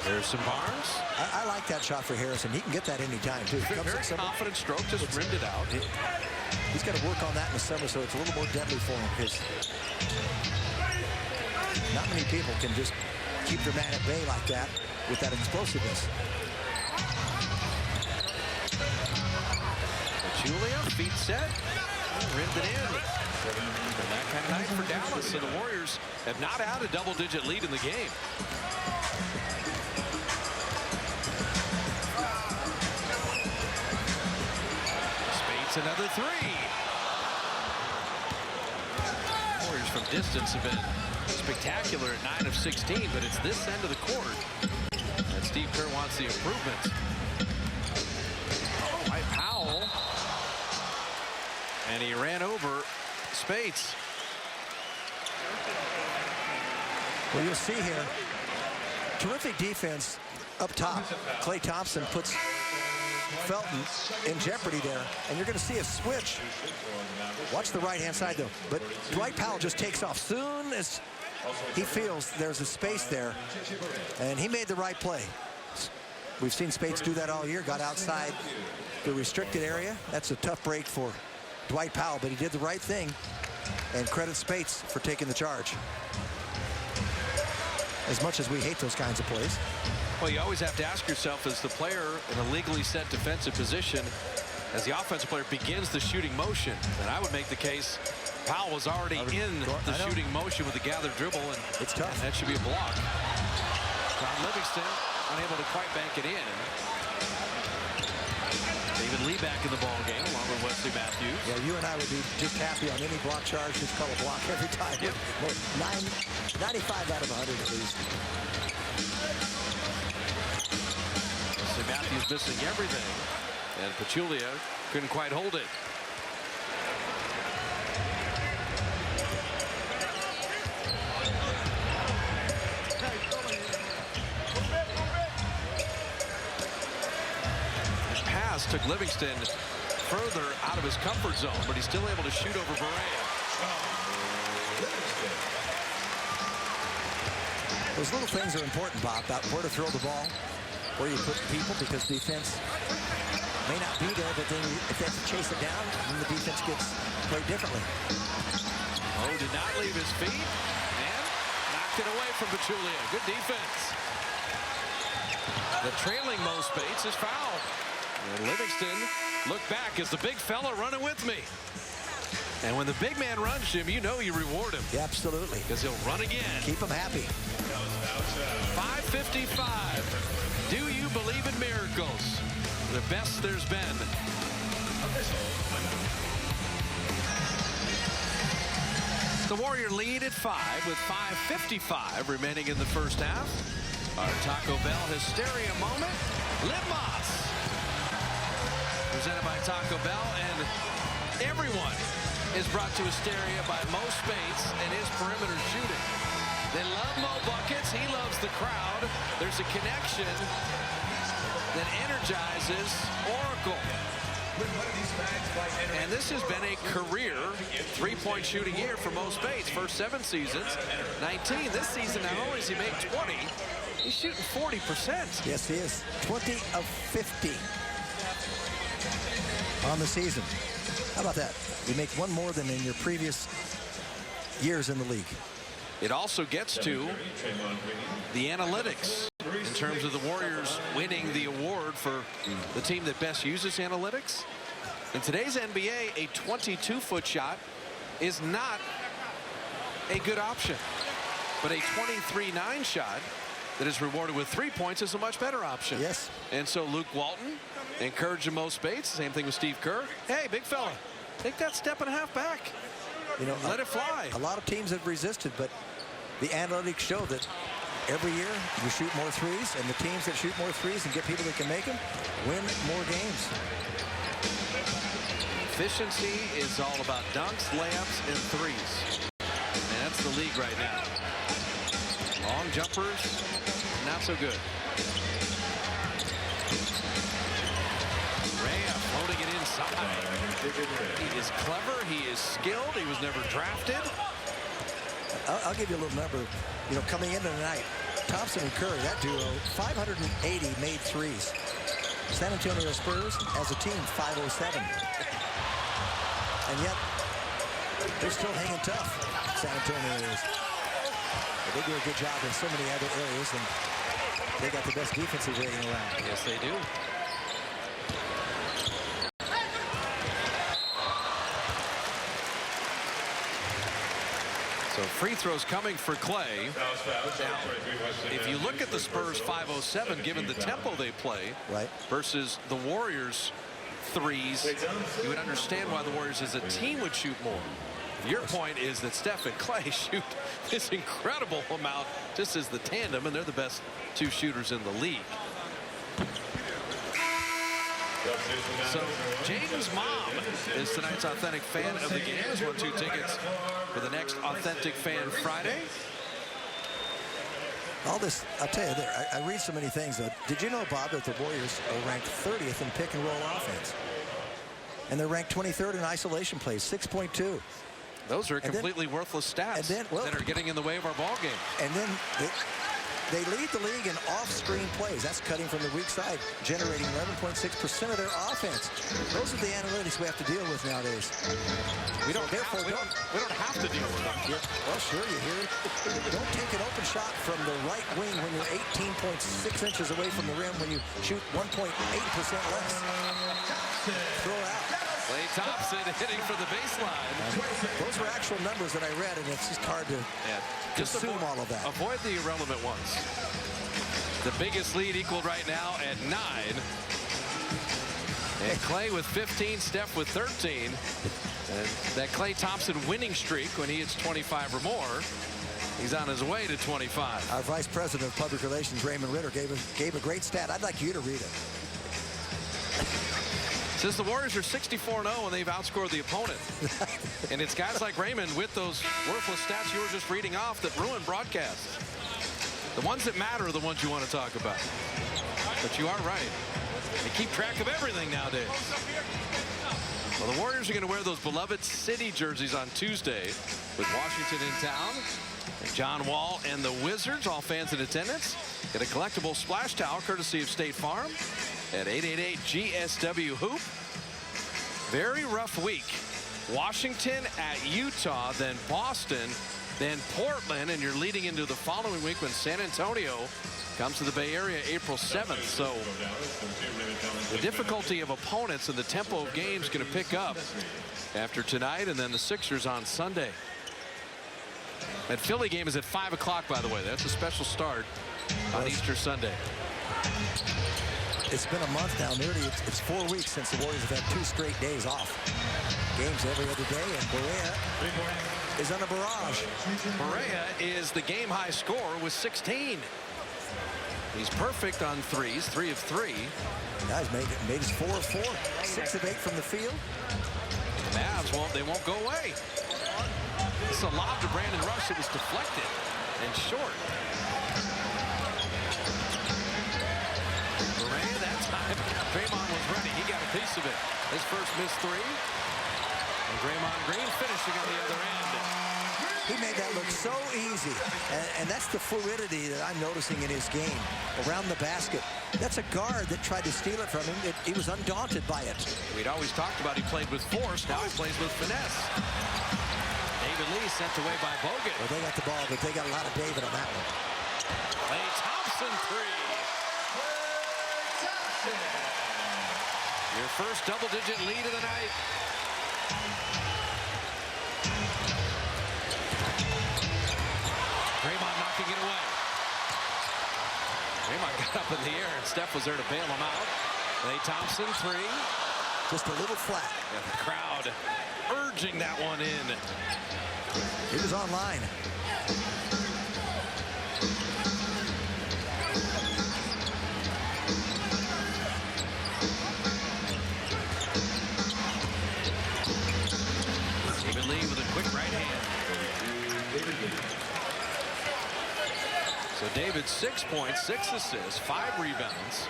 Harrison Barnes. I like that shot for Harrison. He can get that any time, too. Very confident stroke, just rimmed it out. He's got to work on that in the summer so it's a little more deadly for him, because not many people can just keep their man at bay like that with that explosiveness. Julia, feet set, rimmed it in. And that kind of night for Dallas, and the Warriors have not had a double-digit lead in the game. Spates another three. Warriors from distance have been spectacular at 9 of 16, but it's this end of the court that Steve Kerr wants the improvements. Dwight Powell, and he ran over Spates. Well, you'll see here, terrific defense up top. Klay Thompson puts Felton in jeopardy there, and you're going to see a switch. Watch the right-hand side, though. But Dwight Powell just takes off soon as he feels there's a space there, and he made the right play. We've seen Spates do that all year, got outside the restricted area. That's a tough break for Dwight Powell, but he did the right thing, and credit Spates for taking the charge. As much as we hate those kinds of plays. Well, you always have to ask yourself, as the player in a legally set defensive position, as the offensive player begins the shooting motion, and I would make the case Powell was already in the shooting motion with the gathered dribble, and it's tough. And that should be a block. John Livingston unable to quite bank it in. David Lee back in the ball game along with Wesley Matthews. Yeah, you and I would be just happy on any block charge, just call a block every time. Yep. 95 out of 100 at least. Wesley Matthews missing everything, and Pachulia couldn't quite hold it. loss took Livingston further out of his comfort zone, but he's still able to shoot over Berea. Those little things are important, Bob, about where to throw the ball, where you put people, because defense may not be there, but then if they have to chase it down, then the defense gets played differently. Oh, did not leave his feet, and knocked it away from Pachulia. Good defense. The trailing Mo Spates is fouled. And Livingston look back as the big fella running with me. And when the big man runs, Jim, you know you reward him. Yeah, absolutely. Because he'll run again. Keep him happy. 5:55. Do you believe in miracles? The best there's been. The Warrior lead at 5 with 5:55 remaining in the first half. Our Taco Bell hysteria moment. Liv Moss. Presented by Taco Bell, and everyone is brought to hysteria by Mo Spates and his perimeter shooting. They love Mo buckets. He loves the crowd. There's a connection that energizes Oracle. And this has been a career three-point shooting year for Mo Spates. First 7 seasons, 19. This season, not only has he made 20, he's shooting 40%. Yes, he is. 20 of 50 on the season. How about that? You make one more than in your previous years in the league. It also gets to the analytics in terms of the Warriors winning the award for the team that best uses analytics. In today's NBA, a 22-foot shot is not a good option. But a 23-9 shot that is rewarded with 3 points is a much better option. Yes. And so Luke Walton encouraging Mo Spates. Same thing with Steve Kerr. Hey, big fella, take that step and a half back. You know, let it fly. A lot of teams have resisted, but the analytics show that every year you shoot more threes, and the teams that shoot more threes and get people that can make them win more games. Efficiency is all about dunks, layups, and threes. And that's the league right now. Long jumpers, not so good. Rea floating it inside. He is clever. He is skilled. He was never drafted. I'll give you a little number. You know, coming into tonight, Thompson and Curry, that duo, 580 made threes. San Antonio Spurs, as a team, 507. And yet, they're still hanging tough, San Antonio is. But they do a good job in so many other areas, and they got the best defensive rating around. Yes, they do. So free throws coming for Clay. Now, if you look at the Spurs 507, given the tempo they play, right, versus the Warriors threes, you would understand why the Warriors as a team would shoot more. Your point is that Steph and Clay shoot this incredible amount just as the tandem, and they're the best 2 shooters in the league. So Jaden's mom is tonight's authentic fan of the game. Has won 2 tickets for the next Authentic Fan Friday. All this, I'll tell you, I read so many things. Did you know, Bob, that the Warriors are ranked 30th in pick and roll offense? And they're ranked 23rd in isolation plays, 6.2. Those are completely worthless stats that are getting in the way of our ball game. And then they lead the league in off-screen plays. That's cutting from the weak side, generating 11.6% of their offense. Those are the analytics we have to deal with nowadays. We don't have to deal with them. Yeah, well, sure, you hear it. Don't take an open shot from the right wing when you're 18.6 inches away from the rim when you shoot 1.8% less. Throw it out. Klay Thompson hitting for the baseline. Those were actual numbers that I read, and it's just hard to consume all of that. Avoid the irrelevant ones. The biggest lead equaled right now at 9. And Klay with 15, Steph with 13. And that Klay Thompson winning streak, when he hits 25 or more, he's on his way to 25. Our Vice President of Public Relations, Raymond Ritter, gave a great stat. I'd like you to read it. Says the Warriors are 64-0 and they've outscored the opponent. And it's guys like Raymond with those worthless stats you were just reading off that ruin broadcasts. The ones that matter are the ones you want to talk about. But you are right. They keep track of everything nowadays. Well, the Warriors are going to wear those beloved city jerseys on Tuesday with Washington in town. And John Wall and the Wizards, all fans in attendance, get a collectible splash towel courtesy of State Farm at 888-GSW-HOOP. Very rough week. Washington at Utah, then Boston, then Portland, and you're leading into the following week when San Antonio comes to the Bay Area April 7th. So the difficulty of opponents and the tempo of games going to pick up after tonight, and then the Sixers on Sunday. That Philly game is at 5 o'clock, by the way. That's a special start on Easter Sunday. It's been a month now, nearly. It's 4 weeks since the Warriors have had 2 straight days off. Games every other day, and Barea is on a barrage. Barea is the game-high scorer with 16. He's perfect on threes, 3 of 3. Guys made his 4 of 4, 6 of 8 from the field. The Mavs won't go away. This is a lob to Brandon Rush. It was deflected and short. Barea that time. Draymond was ready. He got a piece of it. His first missed 3. And Draymond Green finishing on the other end. He made that look so easy, and that's the fluidity that I'm noticing in his game around the basket. That's a guard that tried to steal it from him. He was undaunted by it. We'd always talked about he played with force. Now he plays with finesse. David Lee sent away by Bogut. Well, they got the ball, but they got a lot of David on that one. Klay Thompson 3. Your first double-digit lead of the night. Draymond knocking it away. Draymond got up in the air, and Steph was there to bail him out. Klay Thompson 3. Just a little flat. And the crowd urging that one in. He was online. David Lee with a quick right hand. So David, 6 points, 6 assists, 5 rebounds.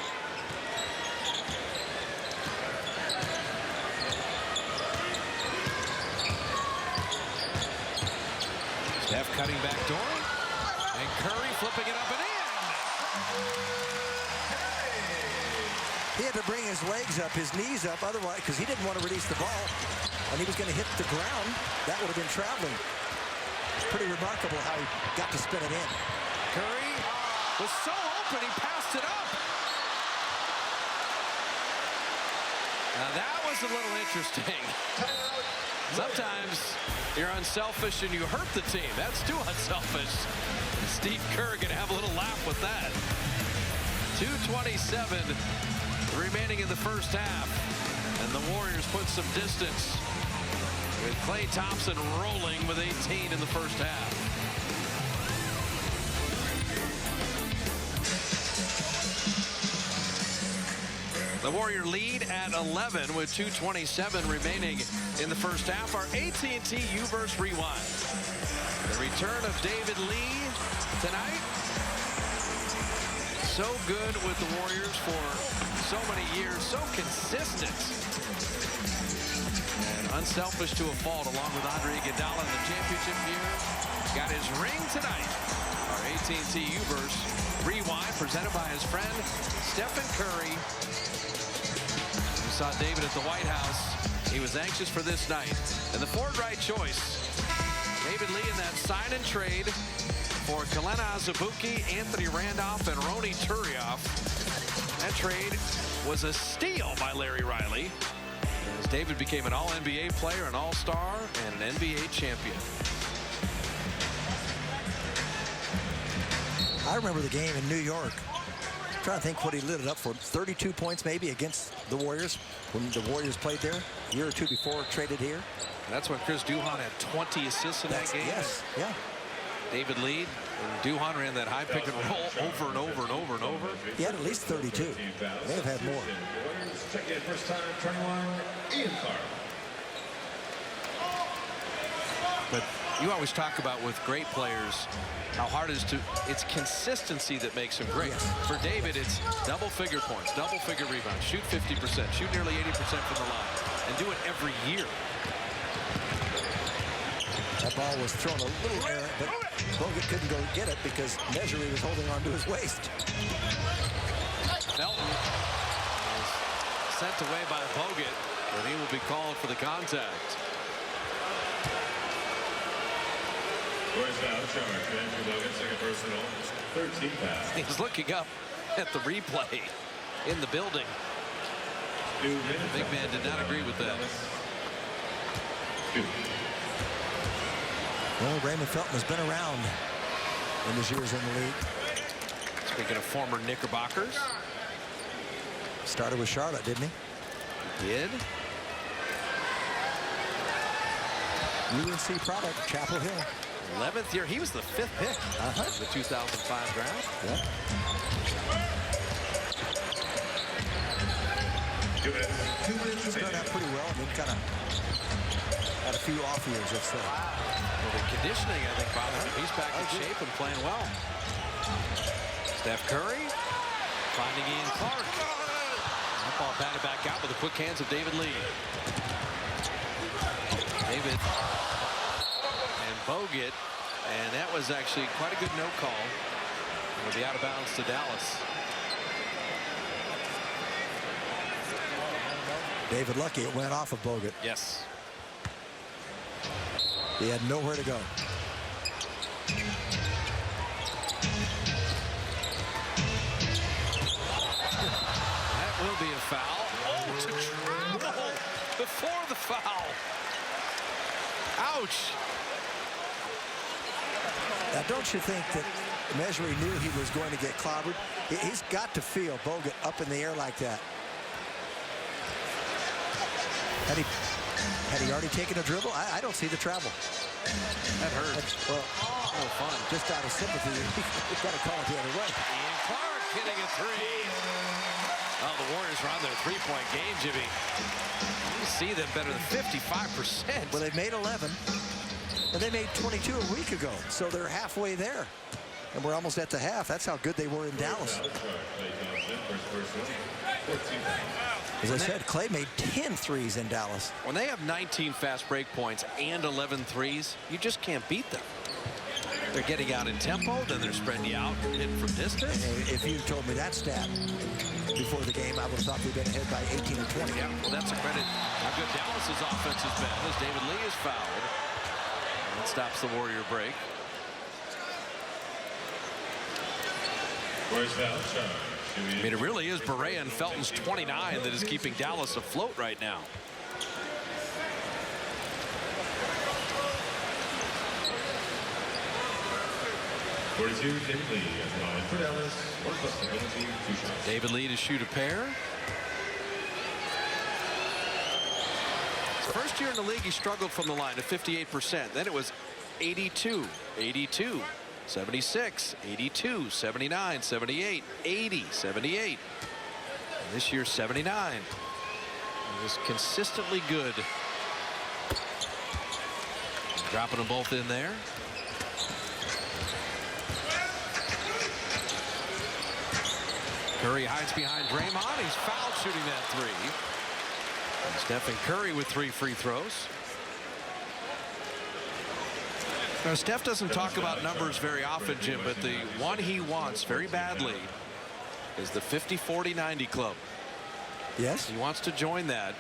Steph cutting back door, and Curry flipping it up and in. He had to bring his legs up, his knees up, otherwise, because he didn't want to release the ball, and he was going to hit the ground. That would have been traveling. Pretty remarkable how he got to spin it in. Curry was so open, he passed it up. Now that was a little interesting. Sometimes you're unselfish and you hurt the team. That's too unselfish. Steve Kerr gonna have a little laugh with that. 2:27 remaining in the first half, and the Warriors put some distance with Klay Thompson rolling with 18 in the first half. The Warrior lead at 11 with 2:27 remaining in the first half. Our AT&T U-verse rewind. The return of David Lee tonight. So good with the Warriors for so many years, so consistent. And unselfish to a fault, along with Andre Iguodala in the championship year. Got his ring tonight. Our AT&T U-verse rewind presented by his friend Stephen Curry. Saw David at the White House. He was anxious for this night. And the Ford right choice. David Lee in that sign and trade for Kelena Azubuike, Anthony Randolph, and Ronny Turiaf. That trade was a steal by Larry Riley, as David became an All-NBA player, an All-Star, and an NBA champion. I remember the game in New York. I'm trying to think what he lit it up for. 32 points maybe against the Warriors when the Warriors played there a year or two before, traded here. That's when Chris Duhon had 20 assists in that game. Yes, yeah. David Lee and Duhon ran that high pick and roll over and over and over and over. He had at least 32. May have had more. First time, 21, Ian Carr. But You always talk about with great players how hard it is to, it's consistency that makes them great. For David, it's double-figure points, double-figure rebounds, shoot 50%, shoot nearly 80% from the line, and do it every year. That ball was thrown a little errant, but Bogut couldn't go get it because Measury was holding on to his waist. Felton is sent away by Bogut, and he will be called for the contact. Forced foul charge. Andrew Bogut, second personal, 13 foul. He's looking up at the replay in the building. The big man did not agree with that. Well, Raymond Felton has been around in his years in the league. Speaking of former Knickerbockers. Started with Charlotte, didn't he? Did. UNC product, Chapel Hill. 11th year. He was the 5th pick of the 2005 draft. Yep. Started out pretty well and then kind of had a few off years, let's say. Well, the conditioning, I think, bothered him. He's back in shape and playing well. Steph Curry finding Ian Clark. That ball batted back out with the quick hands of David Lee. David and Bogut, and that was actually quite a good no call. It'll be out of bounds to Dallas. David lucky it went off of Bogut. Yes. He had nowhere to go. That will be a foul. Oh, to travel before the foul. Ouch. Now, don't you think that Measury knew he was going to get clobbered? He's got to feel Bogut up in the air like that. Had he already taken a dribble? I don't see the travel. That hurt. Well, no fun. Just out of sympathy, you've got to call it the other way. Ian Clark hitting a three. Oh, the Warriors are on their three-point game, Jimmy. You see them better than 55%. Well, they made 11, and they made 22 a week ago, so they're halfway there. And we're almost at the half. That's how good they were in Dallas. As I said, Clay made 10 threes in Dallas. When they have 19 fast break points and 11 threes, you just can't beat them. They're getting out in tempo, then they're spreading you out, hitting from distance. If you told me that stat before the game, I would have thought we'd been ahead by 18 or 20. Yeah, well, that's a credit how good Dallas's offense has been as David Lee is fouled. And stops the Warrior break. I mean, it really is Barea and Felton's 29 that is keeping Dallas afloat right now. David Lee to shoot a pair. His first year in the league, he struggled from the line to 58%. Then it was 82, 82. 76, 82, 79, 78, 80, 78. And this year, 79. He was consistently good. Dropping them both in there. Curry hides behind Draymond. He's fouled shooting that three. And Stephen Curry with 3 free throws. Now, Steph doesn't talk about numbers very often, Jim, but the one he wants very badly is the 50-40-90 club. Yes. He wants to join that.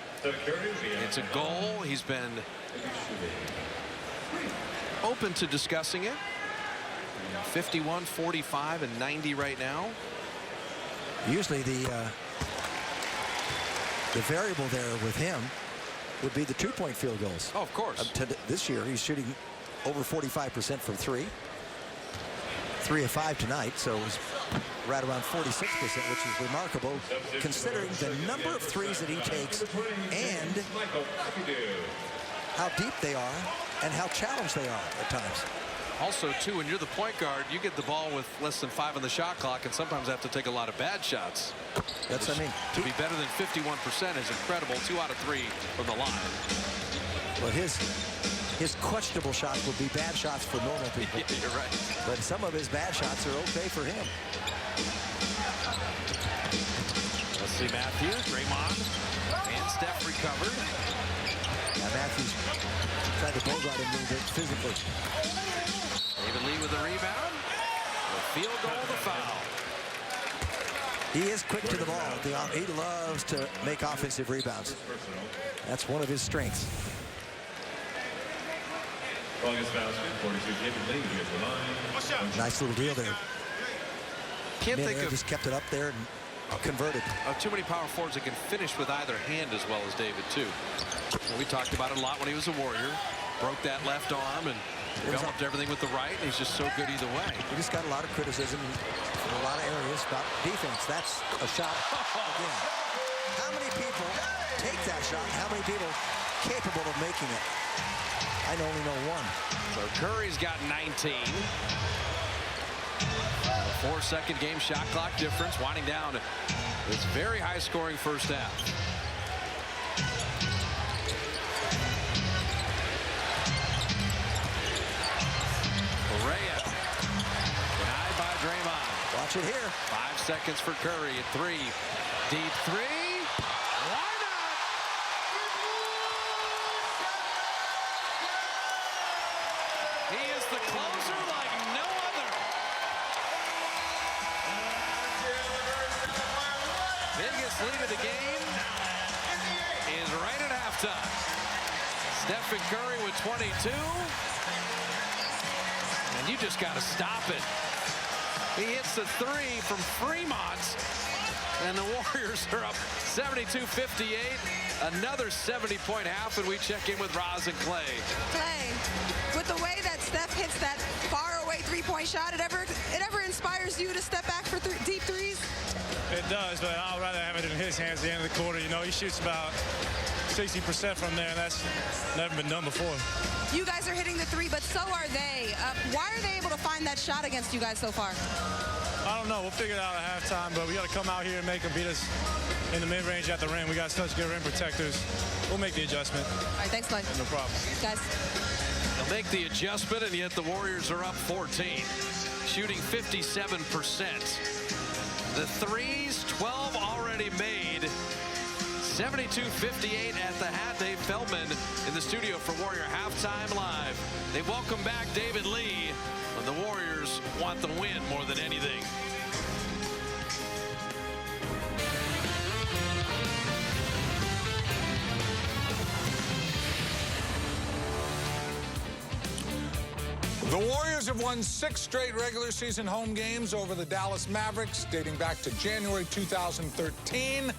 It's a goal. He's been open to discussing it. 51, 45, and 90 right now. Usually the variable there with him would be the 2-point field goals. Oh, of course. This year, he's shooting over 45% from 3. 3 of 5 tonight, so it was right around 46%, which is remarkable considering the number of threes that he takes and how deep they are and how challenged they are at times. Also, too, when you're the point guard, you get the ball with less than 5 on the shot clock and sometimes have to take a lot of bad shots. That's what I mean. To be better than 51% is incredible. 2 out of 3 from the line. Well, his his questionable shots would be bad shots for normal people. Yeah, you're right. But some of his bad shots are okay for him. Let's see Matthews, Draymond, and Steph recovered. Now Matthews tried to bogart him a little bit physically. David Lee with the rebound. The field goal, the foul. He is quick to the ball. He loves to make offensive rebounds. That's one of his strengths. August basket, 42, David Lee, here's the line. Nice little deal there. Can't think of just kept it up there and converted. too many power forwards that can finish with either hand as well as David, too. And we talked about it a lot when he was a Warrior. Broke that left arm and developed everything with the right. And he's just so good either way. He just got a lot of criticism in a lot of areas about defense. That's a shot again. How many people take that shot? How many people capable of making it? I only know one. So Curry's got 19. A 4-second game shot clock difference, winding down this very high-scoring first half. Correa denied by Draymond. Watch it here. 5 seconds for Curry at 3. Deep three. Why not? He is the closer like no other. Biggest lead of the game is right at halftime. Stephen Curry with 22. And you just got to stop it. He hits the 3 from Fremont. And the Warriors are up 72-58. Another 70-point half, and we check in with Roz and Clay. Clay, with the way that Steph hits that far-away three-point shot, it ever inspires you to step back for deep threes? It does, but I'd rather have it in his hands at the end of the quarter. You know, he shoots about 60% from there, and that's never been done before. You guys are hitting the 3, but so are they. Why are they able to find that shot against you guys so far? I don't know. We'll figure it out at halftime, but we got to come out here and make them beat us in the mid-range at the rim. We got such good rim protectors. We'll make the adjustment. All right, thanks, Clay. No problem. Guys. They'll make the adjustment, and yet the Warriors are up 14, shooting 57%. The threes, 12 already made. 72-58 at the hat. Dave Feldman in the studio for Warrior Halftime Live. They welcome back David Lee when the Warriors want the win more than anything. The Warriors have won 6 straight regular season home games over the Dallas Mavericks, dating back to January 2013.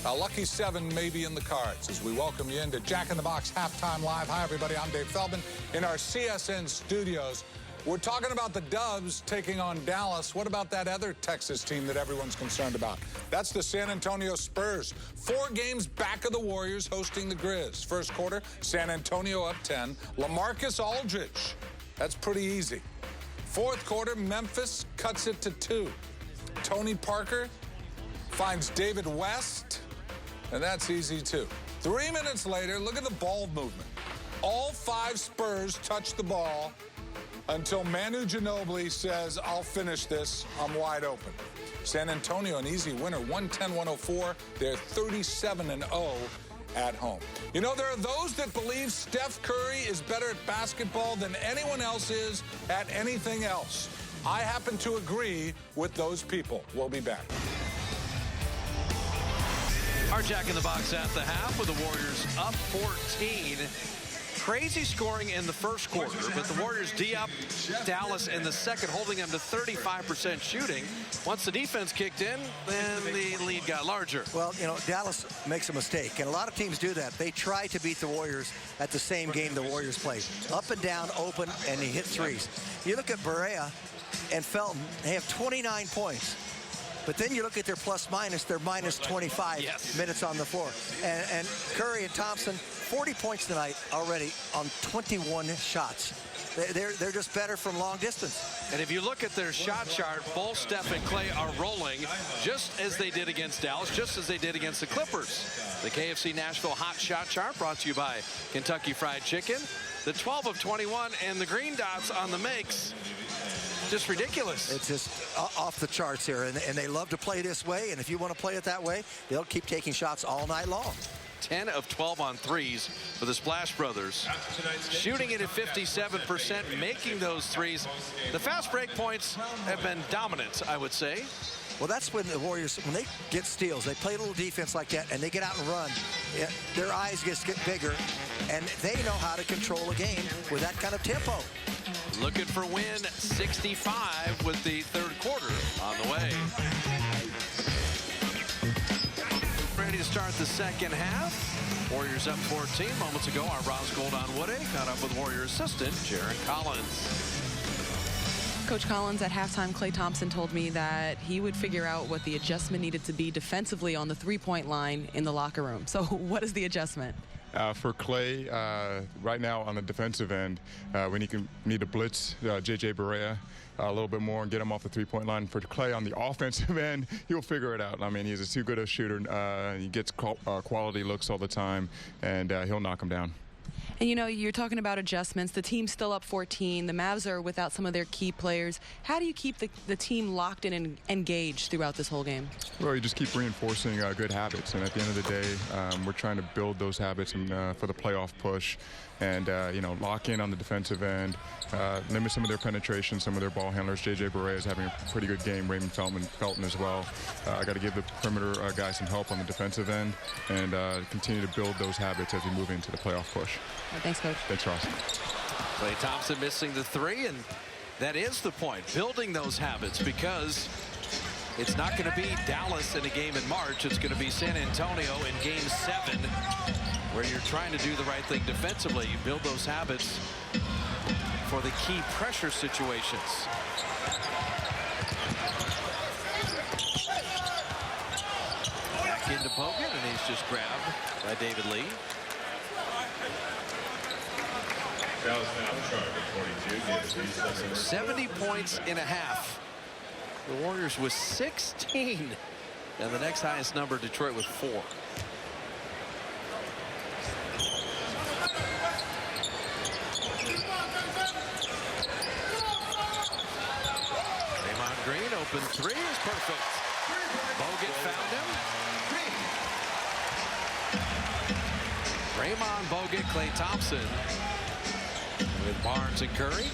A lucky 7 may be in the cards as we welcome you into Jack in the Box Halftime Live. Hi, everybody. I'm Dave Feldman in our CSN studios. We're talking about the Dubs taking on Dallas. What about that other Texas team that everyone's concerned about? That's the San Antonio Spurs. 4 games back of the Warriors hosting the Grizz. First quarter, San Antonio up 10. LaMarcus Aldridge. That's pretty easy. Fourth quarter, Memphis cuts it to 2. Tony Parker finds David West. And that's easy, too. 3 minutes later, look at the ball movement. All 5 Spurs touch the ball until Manu Ginobili says, I'll finish this. I'm wide open. San Antonio, an easy winner, 110-104. They're 37-0 at home. You know, there are those that believe Steph Curry is better at basketball than anyone else is at anything else. I happen to agree with those people. We'll be back. Our Jack in the Box at the half with the Warriors up 14. Crazy scoring in the first quarter, but the Warriors D-up Dallas in the second, holding them to 35% shooting. Once the defense kicked in, then the lead got larger. Well, you know, Dallas makes a mistake, and a lot of teams do that. They try to beat the Warriors at the same game the Warriors play. Up and down, open, and they hit threes. You look at Barea and Felton, they have 29 points. But then you look at their plus-minus, they're minus 25 minutes on the floor. And Curry and Thompson, 40 points tonight already on 21 shots. They're just better from long distance. And if you look at their shot chart, both Steph and Clay are rolling just as they did against Dallas, just as they did against the Clippers. The KFC Nashville Hot Shot Chart brought to you by Kentucky Fried Chicken. The 12 of 21 and the green dots on the makes. Just ridiculous. It's just off the charts here, and they love to play this way, and if you want to play it that way, they'll keep taking shots all night long. 10 of 12 on threes for the Splash Brothers. Shooting it at 57%, making those threes. The fast break points have been dominant, I would say. Well, that's when the Warriors, when they get steals, they play a little defense like that, and they get out and run. Their eyes just get bigger, and they know how to control a game with that kind of tempo. Looking for win 65 with the third quarter on the way. Ready to start the second half. Warriors up 14. Moments ago, our Roz Goldon-Woode caught up with Warrior assistant Jarrett Collins. Coach Collins, at halftime, Klay Thompson told me that he would figure out what the adjustment needed to be defensively on the three-point line in the locker room. So what is the adjustment? For Klay, right now on the defensive end, we need to blitz J.J. Barea a little bit more and get him off the three-point line. For Klay on the offensive end, he'll figure it out. I mean, he's too good a shooter. He gets quality looks all the time, and he'll knock him down. And, you know, you're talking about adjustments. The team's still up 14. The Mavs are without some of their key players. How do you keep the team locked in and engaged throughout this whole game? Well, you just keep reinforcing good habits. And at the end of the day, we're trying to build those habits for the playoff push. And, you know, lock in on the defensive end, limit some of their penetration, some of their ball handlers. J.J. Barea is having a pretty good game. Raymond Felton as well. I got to give the perimeter guys some help on the defensive end and continue to build those habits as we move into the playoff push. Well, thanks, Coach. Thanks, Ross. Klay Thompson missing the three, and that is the point, building those habits, because it's not going to be Dallas in a game in March. It's going to be San Antonio in Game 7, where you're trying to do the right thing defensively. You build those habits for the key pressure situations. Back into Bogut, and he's just grabbed by David Lee. Dallas now charged 42. 70 points in a half. The Warriors with 16. And the next highest number, Detroit with 4. Draymond Green, open three is perfect. Bogut found him. Draymond, Bogut, Klay Thompson with Barnes and Curry.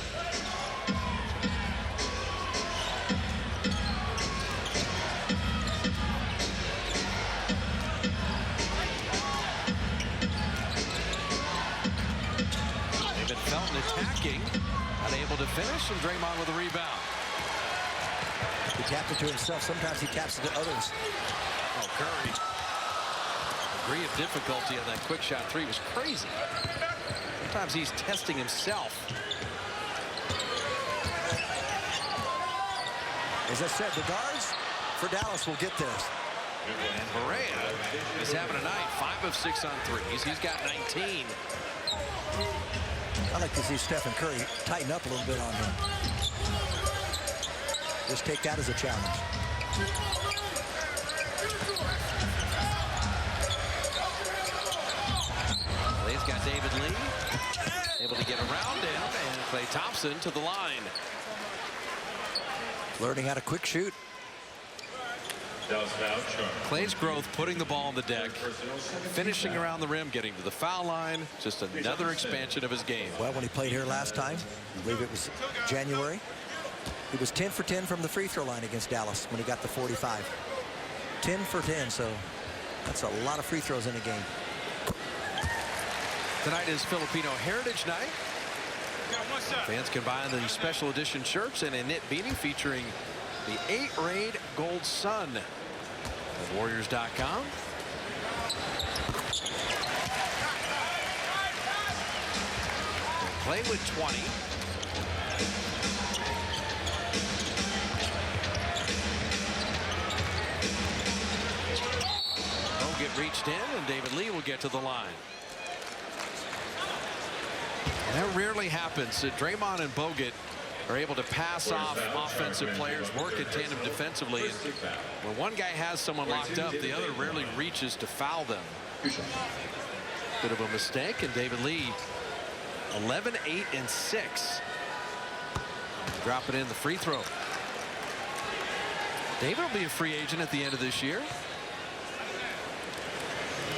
David Felton attacking, unable to finish, and Draymond with a rebound. He tapped it to himself. Sometimes he taps it to others. Oh, Curry. The degree of difficulty on that quick shot three was crazy. Sometimes he's testing himself. As I said, the guards for Dallas will get theirs. And Barea is having a night. 5 of 6 on threes. He's got 19. I like to see Stephen Curry tighten up a little bit on him. Just take that as a challenge. Clay's got David Lee. Able to get around him, and Klay Thompson to the line. Learning how to quick shoot. Clay's growth, putting the ball on the deck, finishing around the rim, getting to the foul line. Just another expansion of his game. Well, when he played here last time, I believe it was January, he was 10 for 10 from the free throw line against Dallas when he got the 45. 10 for 10, so that's a lot of free throws in a game. Tonight is Filipino Heritage Night. Fans can buy the special edition shirts and a knit beanie featuring the 8-raid gold sun at Warriors.com. Klay with 20. Bogut reached in, and David Lee will get to the line. And that rarely happens. Draymond and Bogut are able to pass off offensive players, work in tandem defensively. And when one guy has someone locked up, the other rarely reaches to foul them. Bit of a mistake, and David Lee 11, 8, and 6. Drop it in the free throw. David will be a free agent at the end of this year.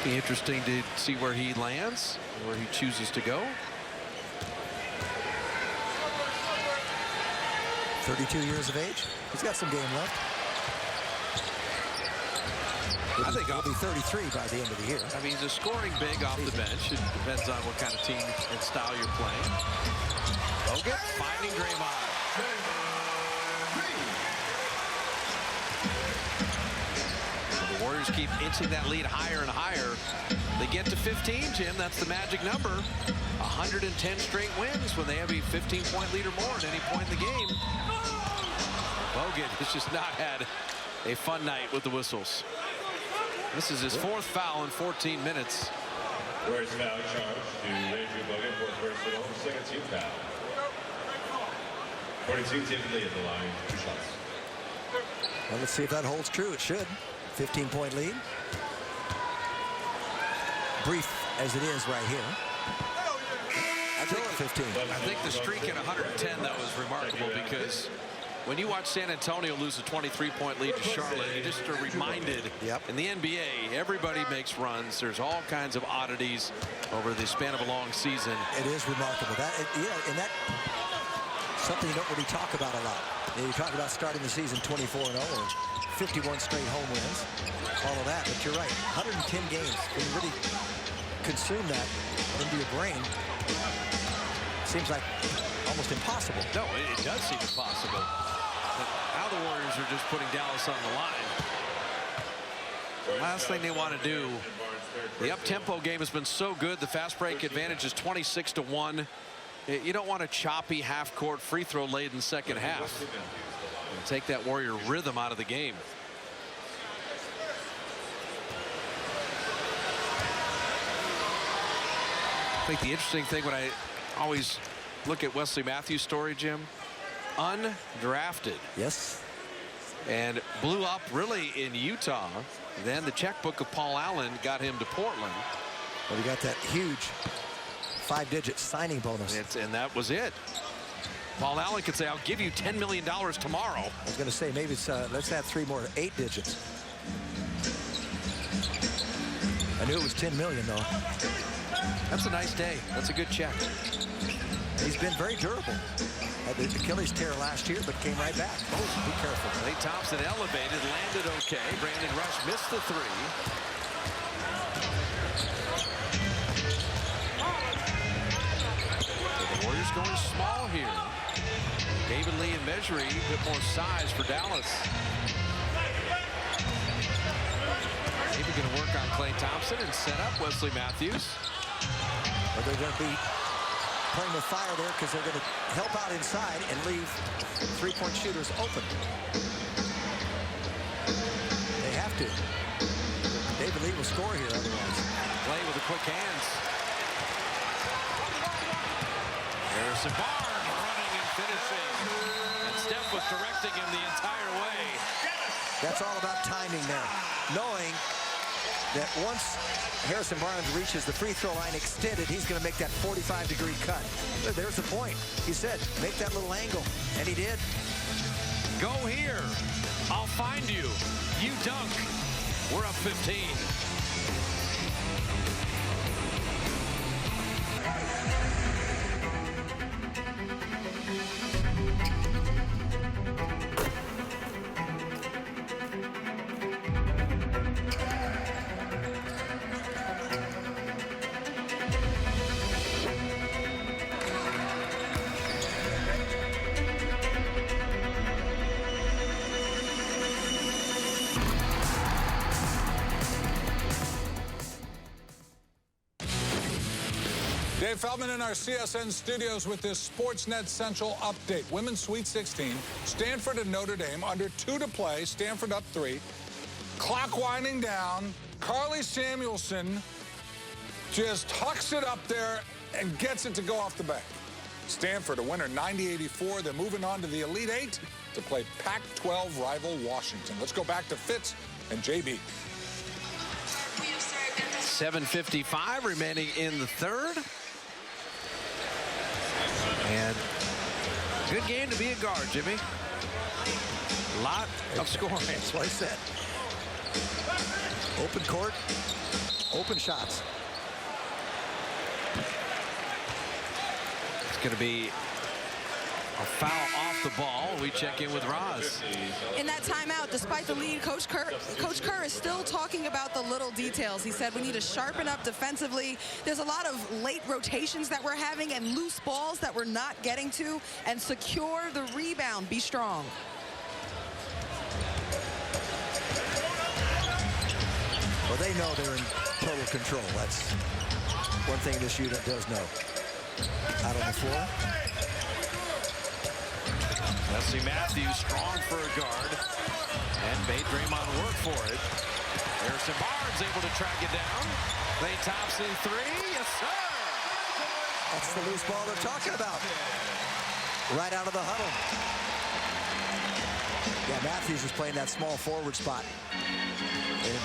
Be interesting to see where he lands, where he chooses to go. 32 years of age. He's got some game left. I think I'll be 33 by the end of the year. I mean, he's scoring big off the bench. It depends on what kind of team and style you're playing. Bogut finding Draymond. So the Warriors keep inching that lead higher and higher. They get to 15, Jim. That's the magic number. 110 straight wins when they have a 15-point lead or more at any point in the game. Bogut has just not had a fun night with the whistles. This is his 4th foul in 14 minutes. Warriors foul charge to Andrew Bogut, 4th personal, 2nd team foul. 42 typically at the line, 2 shots. Well, let's see if that holds true. It should. 15-point lead. Brief as it is right here. I think the streak at 110, though, is remarkable because when you watch San Antonio lose a 23-point lead to Charlotte, you just are reminded in the NBA, everybody makes runs. There's all kinds of oddities over the span of a long season. It is remarkable. And that something you don't really talk about a lot. You talk about starting the season 24-0 or 51 straight home wins, all of that. But you're right, 110 games. When you really consume that into your brain, seems like almost impossible. No, it does seem impossible. But now the Warriors are just putting Dallas on the line. The last thing they want to do, the up-tempo game has been so good. The fast break advantage is 26-1. You don't want a choppy half-court free throw laden second half. And take that Warrior rhythm out of the game. I think the interesting thing when I always look at Wesley Matthews' story, Jim, undrafted. Yes. And blew up really in Utah. Then the checkbook of Paul Allen got him to Portland. Well, he got that huge 5-digit signing bonus. And that was it. Paul Allen could say, I'll give you $10 million tomorrow. I was going to say, maybe it's, let's add 3 more 8 digits. I knew it was $10 million, though. That's a nice day. That's a good check. He's been very durable. Had the Achilles tear last year, but came right back. Oh, be careful. Klay Thompson elevated, landed okay. Brandon Rush missed the 3. The Warriors going small here. David Lee and Mejri, a bit more size for Dallas. Maybe going to work on Klay Thompson and set up Wesley Matthews. But they're going to be playing with fire there because they're going to help out inside and leave 3-point shooters open. They have to. David Lee will score here otherwise. Klay with the quick hands. Harrison Barnes running and finishing. And Steph was directing him the entire way. That's all about timing there. Knowing that once Harrison Barnes reaches the free throw line extended, he's going to make that 45-degree cut. There's the point. He said, make that little angle, and he did. Go here. I'll find you. You dunk. We're up 15. Dave Feldman in our CSN studios with this Sportsnet Central update. Women's Sweet 16, Stanford and Notre Dame under 2 to play. Stanford up 3. Clock winding down. Carly Samuelson just hucks it up there and gets it to go off the bank. Stanford a winner 90-84. They're moving on to the Elite 8 to play Pac-12 rival Washington. Let's go back to Fitz and JB. 7:55 remaining in the third. Good game to be a guard, Jimmy. Lot of scoring. That's what I said. Open court, open shots. It's going to be a foul off the ball. We check in with Roz. In that timeout, despite the lead, Coach Kerr is still talking about the little details. He said we need to sharpen up defensively. There's a lot of late rotations that we're having and loose balls that we're not getting to, and secure the rebound. Be strong. Well, they know they're in total control. That's one thing this unit does know. Out on the floor. Wesley Matthews strong for a guard and made Draymond work for it. Harrison Barnes able to track it down. Klay Thompson three. Yes, sir. That's the loose ball they're talking about. Right out of the huddle. Yeah, Matthews is playing that small forward spot. And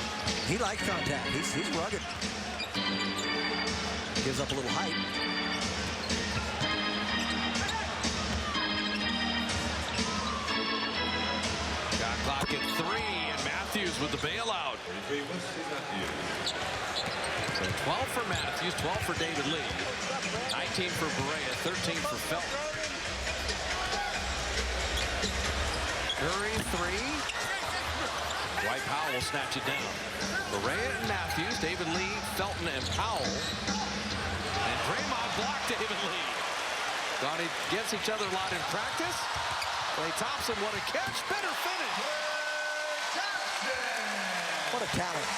he likes contact. He's rugged. Gives up a little height. Shot clock at 3, and Matthews with the bailout. So 12 for Matthews, 12 for David Lee, 19 for Barea, 13 for Felton. Curry 3. Dwight Powell will snatch it down. Barea and Matthews, David Lee, Felton, and Powell. And Draymond blocked David Lee. Gone against each other a lot in practice. Klay Thompson, what a catch. Better finish. What a talent.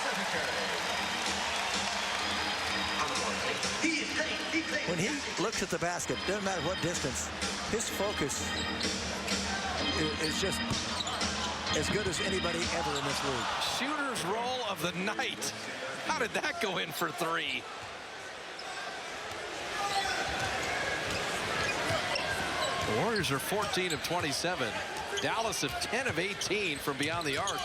When he looks at the basket, doesn't matter what distance, his focus is just as good as anybody ever in this league. Shooter's roll of the night. How did that go in for 3? The Warriors are 14 of 27. Dallas of 10 of 18 from beyond the arc.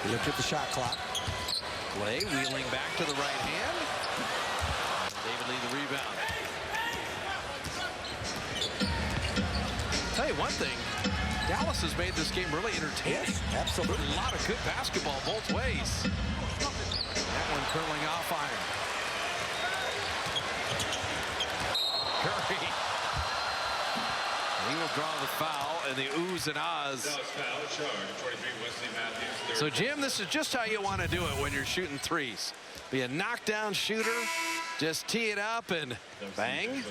He looked at the shot clock. Klay wheeling back to the right hand. David Lee the rebound. Tell you one thing, Dallas has made this game really entertaining. Yes, absolutely. A lot of good basketball both ways. That one curling off iron. Curry. He will draw the foul and the oohs and ahs. So, Jim, this is just how you want to do it when you're shooting threes. Be a knockdown shooter, just tee it up and bang.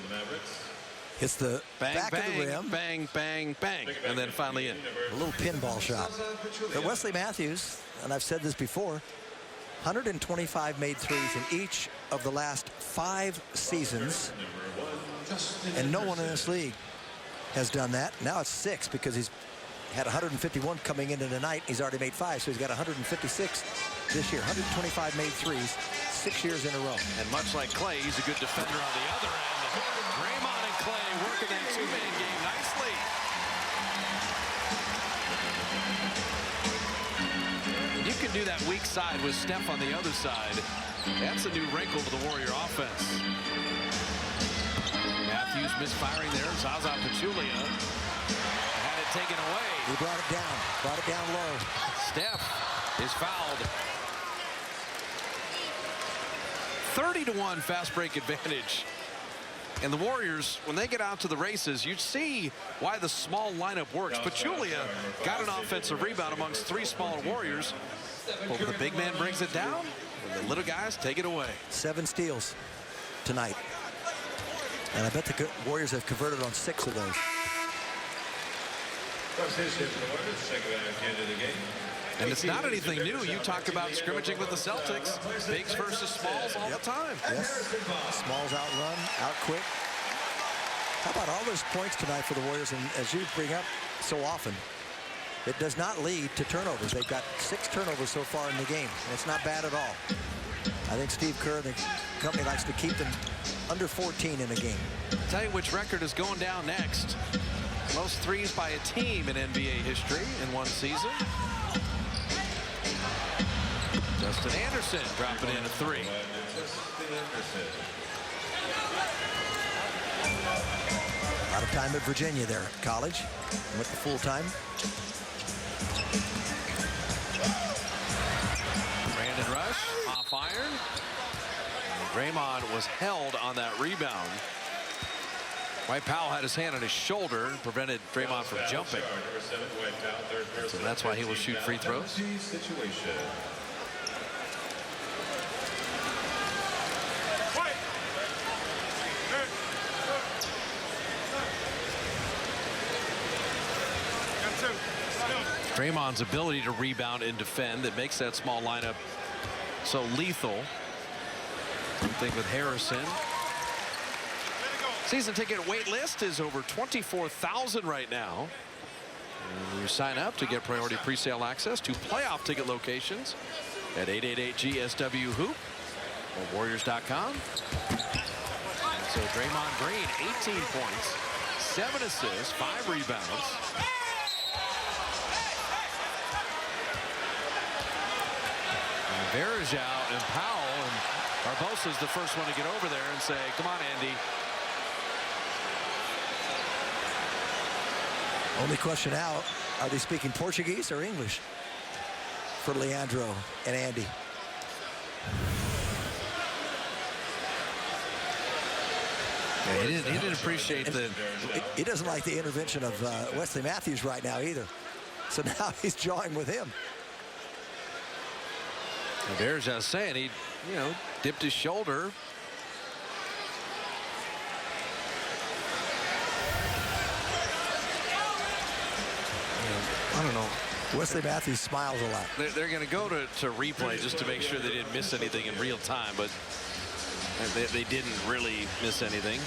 It's the bang, back bang, of the rim. Bang, bang, bang, and then finally in. A little pinball shot. But Wesley Matthews, and I've said this before, 125 made threes in each of the last 5 seasons. And no one in this league has done that. Now it's 6 because he's had 151 coming into tonight. He's already made 5, so he's got 156 this year. 125 made threes, 6 years in a row. And much like Klay, he's a good defender on the other end. Draymond and Klay working that two-man game nicely. And you can do that weak side with Steph on the other side. That's a new wrinkle to the Warrior offense. Matthews misfiring there. Zaza Pachulia had it taken away. He brought it down low. Steph is fouled. 30-1 fast break advantage. And the Warriors, when they get out to the races, you see why the small lineup works. Pachulia got an offensive rebound amongst 3 smaller Warriors. But the big man brings it down, and the little guys take it away. 7 steals tonight. And I bet the Warriors have converted on 6 of those. And it's not anything new. You talk about scrimmaging with the Celtics. Bigs versus smalls all the time. Yes. Smalls outrun, out quick. How about all those points tonight for the Warriors? And as you bring up so often, it does not lead to turnovers. They've got 6 turnovers so far in the game. And it's not bad at all. I think Steve Kerr and the company likes to keep them under 14 in a game. Tell you which record is going down next. Most threes by a team in NBA history in one season. Justin Anderson dropping in a 3. A lot of time at Virginia there, college. Went to full time. Brandon Rush off iron. Draymond was held on that rebound. Dwight Powell had his hand on his shoulder and prevented Draymond from jumping. So that's why he will shoot free throws. Draymond's ability to rebound and defend that makes that small lineup so lethal. Same thing with Harrison. Season ticket wait list is over 24,000 right now. And you sign up to get priority presale access to playoff ticket locations at 888-GSW-HOOP or Warriors.com. So Draymond Green, 18 points, 7 assists, 5 rebounds. Varejao and Powell, and Barbosa's the first one to get over there and say, come on, Andy. Only question now, are they speaking Portuguese or English for Leandro and Andy? Yeah, he didn't appreciate the... He doesn't like the intervention of Wesley Matthews right now either. So now he's jawing with him. Varejao saying he, dipped his shoulder. I don't know. Wesley Matthews smiles a lot. They're going to go to replay just to make sure they didn't miss anything in real time, but they didn't really miss anything.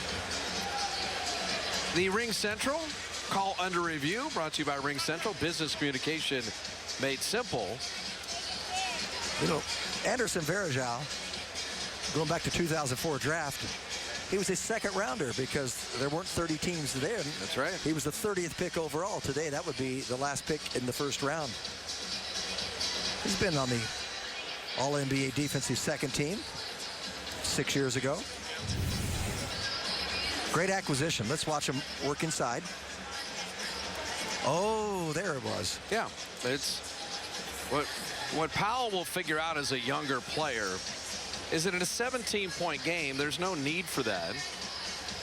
The Ring Central call under review brought to you by Ring Central. Business communication made simple. Anderson Varejao, going back to 2004 draft, he was a second rounder because there weren't 30 teams then. That's right. He was the 30th pick overall. Today, that would be the last pick in the first round. He's been on the All-NBA defensive second team 6 years ago. Great acquisition. Let's watch him work inside. Oh, there it was. Yeah, it's what Powell will figure out as a younger player is that in a 17-point game, there's no need for that.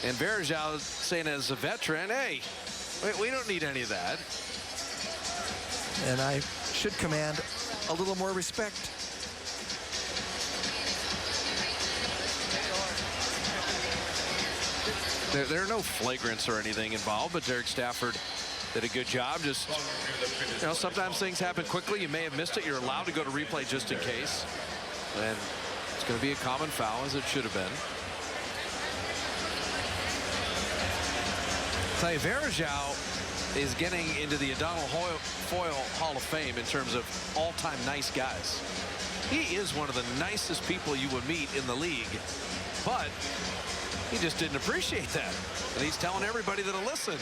And Varejao is saying as a veteran, hey, we don't need any of that. And I should command a little more respect. There are no flagrants or anything involved, but Derek Stafford did a good job. Just, sometimes things happen quickly. You may have missed it. You're allowed to go to replay just in case. And it's going to be a common foul, as it should have been. Tell you, Varejao is getting into the Adonal Foyle Hall of Fame in terms of all-time nice guys. He is one of the nicest people you would meet in the league, but he just didn't appreciate that. And he's telling everybody that'll listen,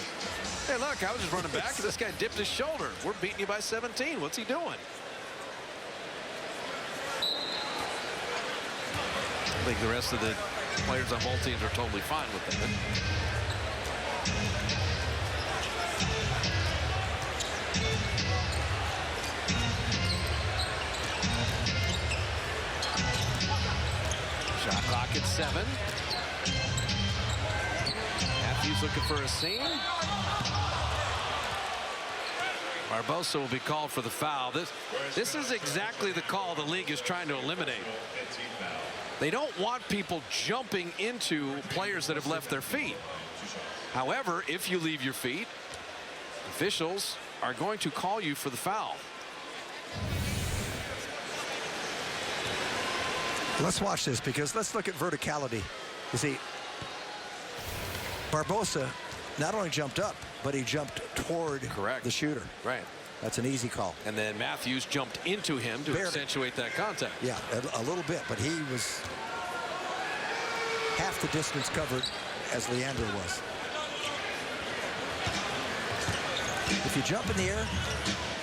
hey, look, I was just running back, and this guy dipped his shoulder. We're beating you by 17. What's he doing? I think the rest of the players on both teams are totally fine with that. Shot clock at 7. Matthews looking for a seam. Barbosa will be called for the foul. This is exactly the call the league is trying to eliminate. They don't want people jumping into players that have left their feet. However, if you leave your feet, officials are going to call you for the foul. Let's watch this, because let's look at verticality. You see, Barbosa not only jumped up, but he jumped toward the shooter. Right. That's an easy call. And then Matthews jumped into him to accentuate that contact. Yeah, a little bit, but he was half the distance covered as Leandro was. If you jump in the air,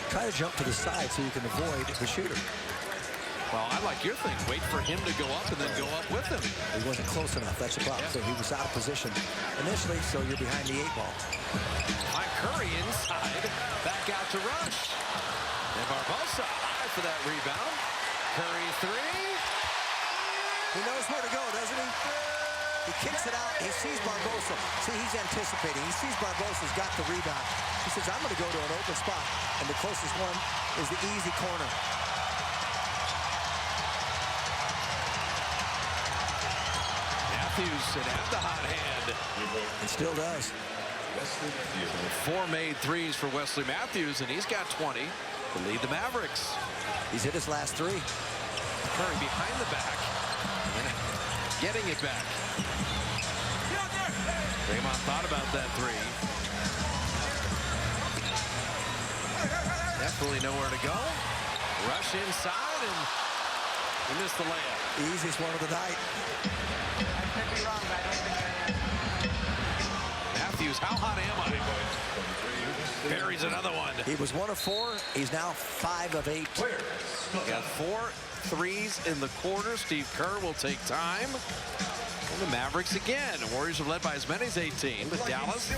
try to jump to the side so you can avoid the shooter. Well, I like your thing. Wait for him to go up and then go up with him. wasn't close enough. That's the problem. So he was out of position initially, so you're behind the 8 ball. By Curry inside. Back out to Rush. And Barbosa high for that rebound. Curry 3. He knows where to go, doesn't he? He kicks it out. He sees Barbosa. See, he's anticipating. He sees Barbosa's got the rebound. He says, I'm going to go to an open spot. And the closest one is the easy corner. Matthews and have the hot hand. It still does. 4 made threes for Wesley Matthews, and he's got 20 to lead the Mavericks. He's hit his last 3. Curry behind the back. And getting it back. Draymond thought about that 3. Definitely nowhere to go. Rush inside, and he missed the layup. The easiest one of the night. Matthews, how hot am I? Buries another one. He was 1 of 4. He's now 5 of 8. Got 4 threes in the quarter. Steve Kerr will take time. And the Mavericks again. The Warriors are led by as many as 18, but Dallas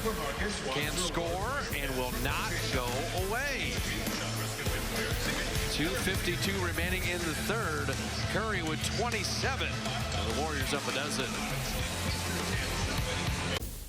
can score and will not go away. 2:52 remaining in the third. Curry with 27. And the Warriors up a dozen.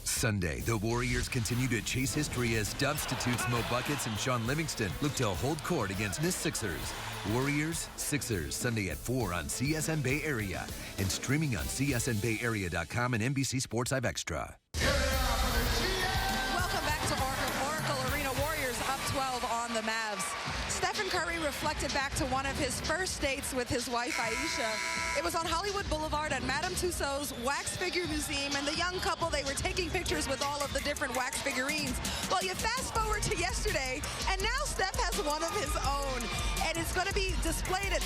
Sunday, the Warriors continue to chase history as substitutes Mo Buckets and Sean Livingston look to hold court against the Sixers. Warriors-Sixers, Sunday at 4 on CSN Bay Area and streaming on csnbayarea.com and NBC Sports 5 Extra. Welcome back to Oracle Arena. Warriors up 12 on the Mavs. Stephen Curry reflected back to one of his first dates with his wife, Aisha. It was on Hollywood Boulevard at Madame Tussauds Wax Figure Museum, and the young couple, they were taking pictures with all of the different wax figurines. Well, you fast forward to yesterday, and now Steph has one of his own, and it's going to be displayed in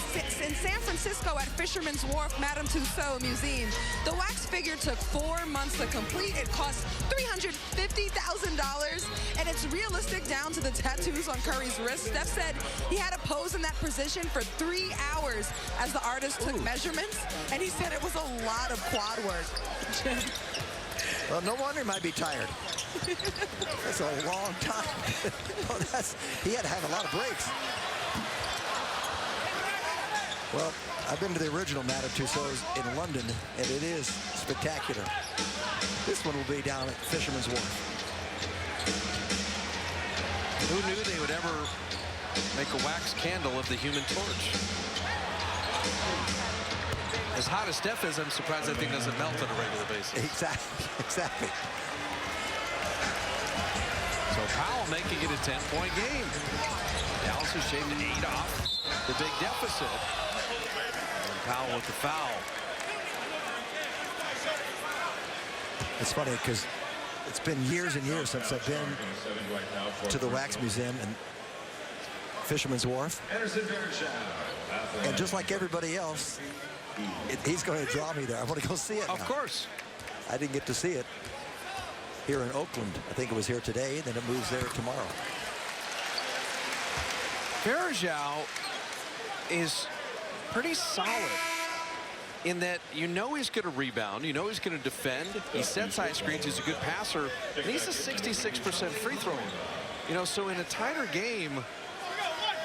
San Francisco at Fisherman's Wharf Madame Tussauds Museum. The wax figure took 4 months to complete. It cost $350,000, and it's realistic down to the tattoos on Curry's wrist. Steph said he had to pose in that position for 3 hours as the artist took measurements, and he said it was a lot of quad work. Well, no wonder he might be tired. That's a long time. Well, he had to have a lot of breaks. Well, I've been to the original Madame Tussauds in London, and it is spectacular. This one will be down at Fisherman's Wharf. Who knew they would ever make a wax candle of the Human Torch? As hot as Steph is, I'm surprised that thing doesn't melt on a regular basis. Exactly. So Powell making it a 10-point game. Dallas is shaved 8 off the big deficit. And Powell with the foul. It's funny because it's been years and years since I've been to the Wax Museum in Fisherman's Wharf. And just like everybody else, he's going to draw me there. I want to go see it now. Of course. I didn't get to see it here in Oakland. I think it was here today, then it moves there tomorrow. Varejao is pretty solid in that you know he's going to rebound, you know he's going to defend, he sets high screens, he's a good passer, and he's a 66% free thrower. You know, so in a tighter game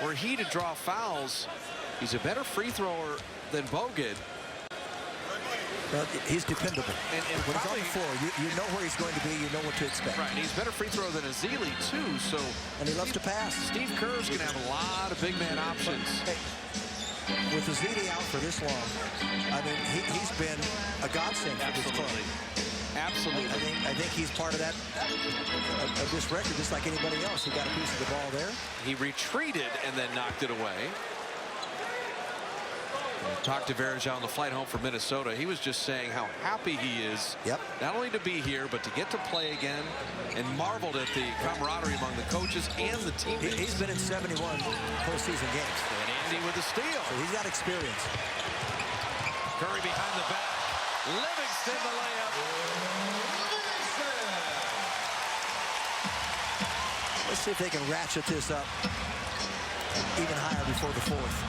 where he to draw fouls, he's a better free thrower than Bogut. Well, he's dependable. And when he's on the floor, you know where he's going to be, you know what to expect. Right, and he's a better free thrower than Ezeli, too, so... And he loves to pass. Steve Kerr's going to have a lot of big man options. Hey, with Ezeli out for this long, I mean, he's been a godsend for this club. Absolutely. I think he's part of that, of this record, just like anybody else. He got a piece of the ball there. He retreated and then knocked it away. Talked to Varejao on the flight home from Minnesota. He was just saying how happy he is, not only to be here, but to get to play again, and marveled at the camaraderie among the coaches and the teammates. He's been in 71 postseason games. And Andy with the steal. So he's got experience. Curry behind the back. Livingston the layup. Let's see if they can ratchet this up even higher before the fourth.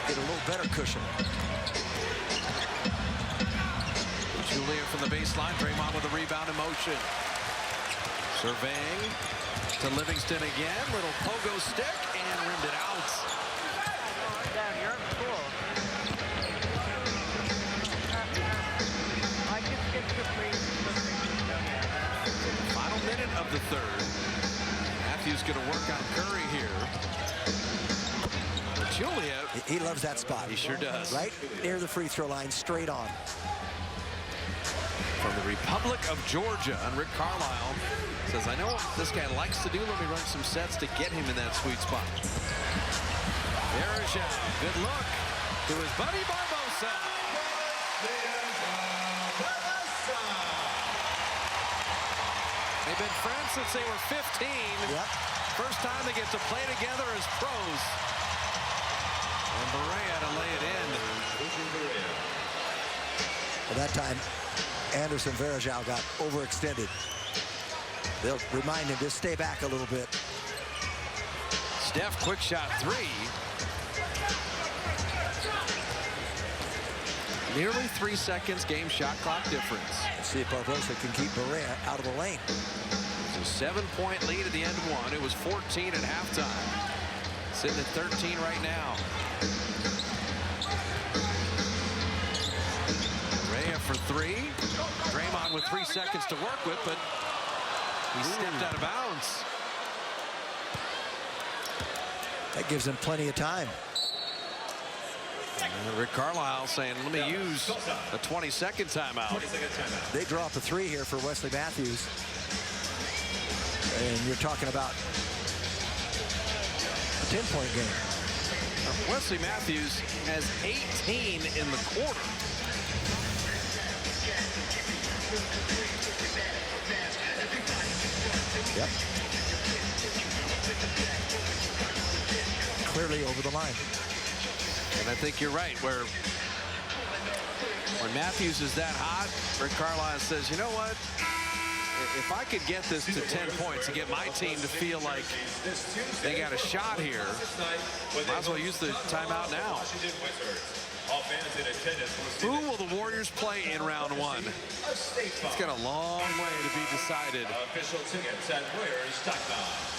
Get a little better cushion. Pachulia from the baseline. Draymond with a rebound in motion. Surveying to Livingston again. Little pogo stick and rimmed it out. You're in school. Final minute of the third. Matthews going to work on Curry here. Pachulia. He loves that spot. He sure does. Right near the free throw line, straight on. From the Republic of Georgia, and Rick Carlisle says, I know what this guy likes to do. Let me run some sets to get him in that sweet spot. Verajao, good look to his buddy Barbosa. They've been friends since they were 15. Yep. First time they get to play together as pros. And Barea to lay it in. Well, that time, Anderson Varejao got overextended. They'll remind him to stay back a little bit. Steph, quick shot three. Nearly 3 seconds game shot clock difference. Let's see if Barbosa can keep Barea out of the lane. It's a 7-point lead at the end of one. It was 14 at halftime. Sitting at 13 right now. Rhea for three. Draymond with 3 seconds to work with, but he stepped out of bounds. That gives him plenty of time. Rick Carlisle saying, let me use a 20-second timeout. They draw up a three here for Wesley Matthews. And you're talking about a 10-point game. Wesley Matthews has 18 in the quarter. Yep. Clearly over the line. And I think you're right, where when Matthews is that hot, Rick Carlisle says, you know what? If I could get this to 10 points and get my team to feel like they got a shot here, might as well use the timeout now. Who will the Warriors play in round one? It's got a long way to be decided. Official tickets at Warriors.com.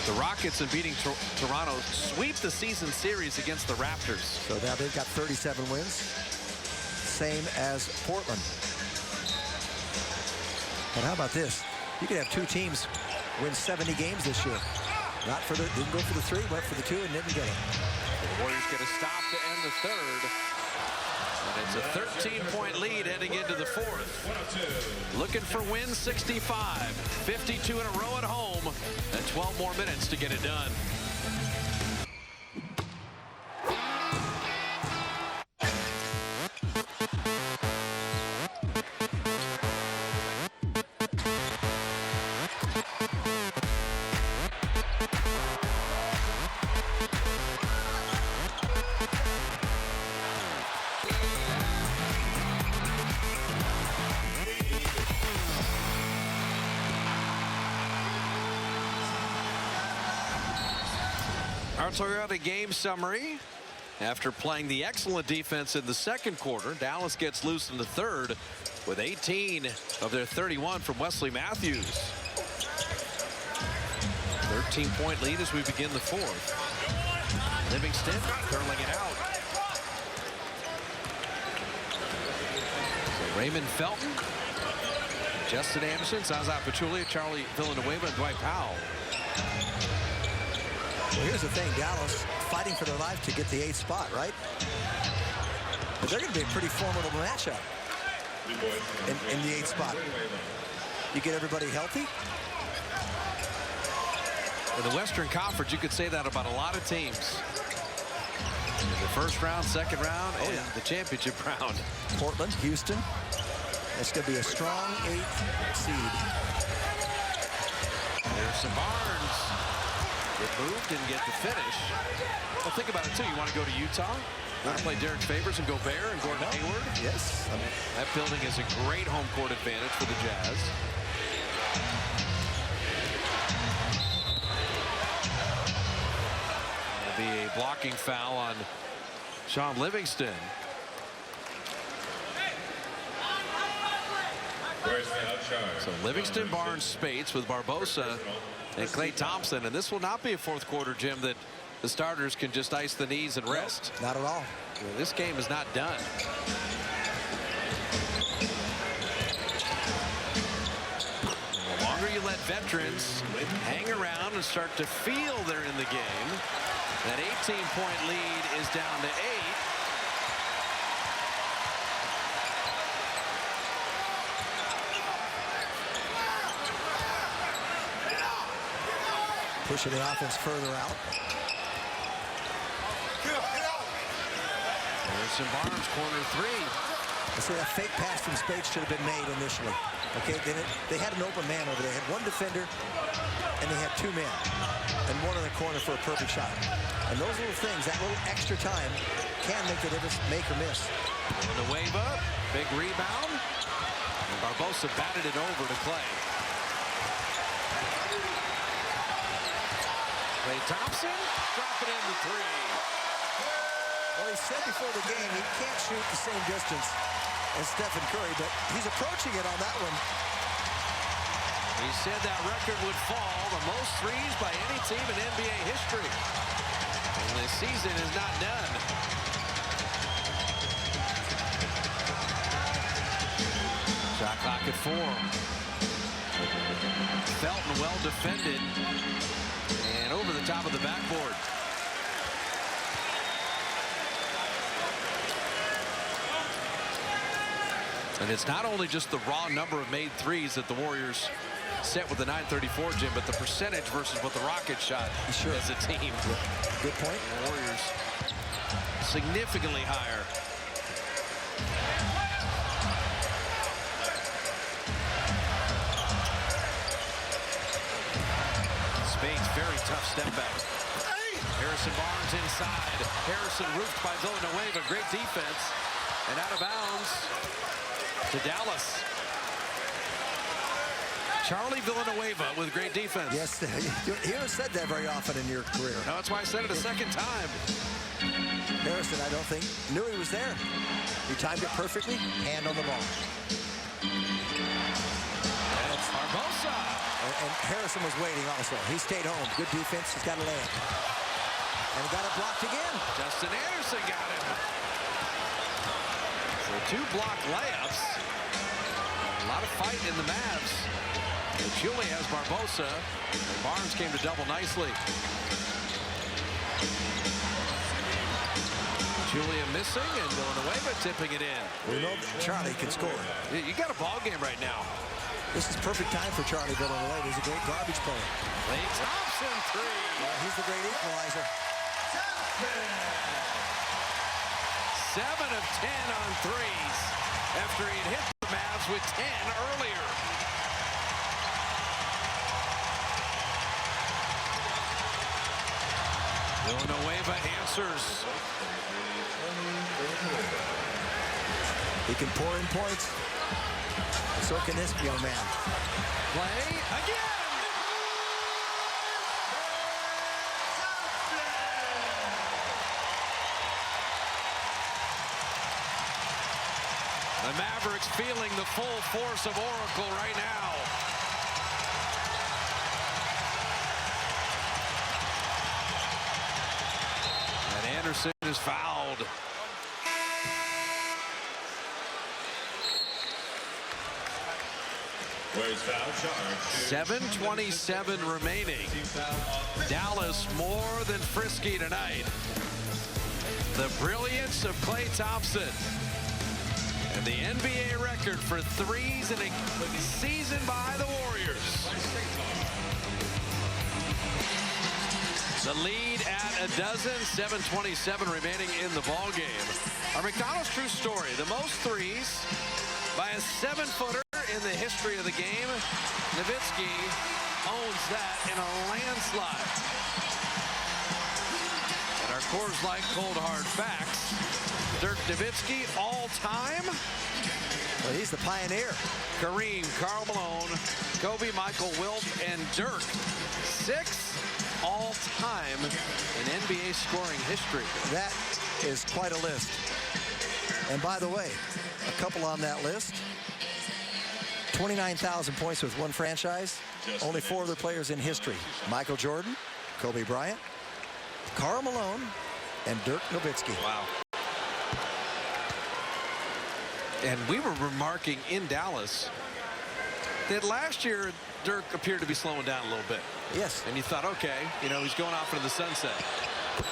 The Rockets, in beating Toronto, sweep the season series against the Raptors. So now they've got 37 wins, same as Portland. But how about this? You could have two teams win 70 games this year. Not for the, didn't go for the three, went for the two and didn't get it. The Warriors get a stop to end the third. And it's a 13-point lead heading into the fourth. Looking for win 65. 52 in a row at home. And 12 more minutes to get it done. Our Toyota game summary. After playing the excellent defense in the second quarter, Dallas gets loose in the third with 18 of their 31 from Wesley Matthews. 13-point lead as we begin the fourth. Livingston curling it out. So Raymond Felton, Justin Anderson, Zaza Pachulia, Charlie Villanueva, and Dwight Powell. Well, here's the thing, Dallas fighting for their life to get the 8th spot, right? But they're going to be a pretty formidable matchup in the 8th spot. You get everybody healthy. In the Western Conference, you could say that about a lot of teams. In the first round, second round, and the championship round. Portland, Houston. That's going to be a strong 8th seed. There's some Barnes. It moved, didn't get the finish. Well, think about it, too. You want to go to Utah? You want to play Derek Favors and Gobert and Gordon Hayward? Yes. That building is a great home court advantage for the Jazz. There'll be a blocking foul on Sean Livingston. Where's foul charge? So Livingston, Barnes, Spates with Barbosa and Klay Thompson. And this will not be a fourth quarter, Jim, that the starters can just ice the knees and rest. Not at all. This game is not done. The longer you let veterans hang around and start to feel they're in the game, that 18-point lead is down to 8. Pushing the offense further out. Harrison Barnes, corner 3. So that fake pass from Spates should have been made initially. Okay, they had an open man over there. They had one defender, and they had 2 men, and one in the corner for a perfect shot. And those little things, that little extra time, can make the difference, make or miss. Villanueva, big rebound, and Barbosa batted it over to Klay. Klay Thompson, drop it in the 3. Well, he said before the game he can't shoot the same distance as Stephen Curry, but he's approaching it on that one. He said that record would fall, the most threes by any team in NBA history. And the season is not done. Shot clock at 4. Felton well defended. And over the top of the backboard. And it's not only just the raw number of made threes that the Warriors set with the 934, Jim, but the percentage versus what the Rockets shot as a team. Good point. The Warriors significantly higher. Spates, very tough step back. Harrison Barnes inside. Harrison roofed by Villanueva. Great defense. And out of bounds to Dallas. Charlie Villanueva with great defense. Yes, you haven't said that very often in your career. No, that's why I said it a second time. Harrison, I don't think, knew he was there. He timed it perfectly. Hand on the ball. That's Barbosa. And Harrison was waiting also. He stayed home. Good defense. He's got a layup. And he got it blocked again. Justin Anderson got it. So 2 block layups. A lot of fight in the Mavs. Julie has Barbosa. Barnes came to double nicely. Julia missing and Villanueva tipping it in. We know Charlie can score. You got a ball game right now. This is perfect time for Charlie Villanueva. He's a great garbage player. Klay Thompson 3. He's the great equalizer. 7 of 10 on threes after he had hit the Mavs with 10 earlier. Villanueva answers. He can pour in points. So can this young man. Klay again. The Mavericks feeling the full force of Oracle right now. And Anderson is fouled. Where's foul charge? 7:27 remaining. Dallas more than frisky tonight. The brilliance of Klay Thompson. And the NBA record for threes in a season by the Warriors. The lead at a dozen, 7:27 remaining in the ball game. Our McDonald's true story, the most threes by a 7-footer in the history of the game. Nowitzki owns that in a landslide. And our Coors Light Cold Hard Facts. Dirk Nowitzki all time. Well, he's the pioneer. Kareem, Karl Malone, Kobe, Michael, Wilt, and Dirk. 6 all time in NBA scoring history. That is quite a list. And by the way, a couple on that list. 29,000 points with one franchise. Only 4 other players in history. Michael Jordan, Kobe Bryant, Karl Malone, and Dirk Nowitzki. Wow. And we were remarking in Dallas that last year Dirk appeared to be slowing down a little bit. Yes. And you thought, okay, you know, he's going off into the sunset.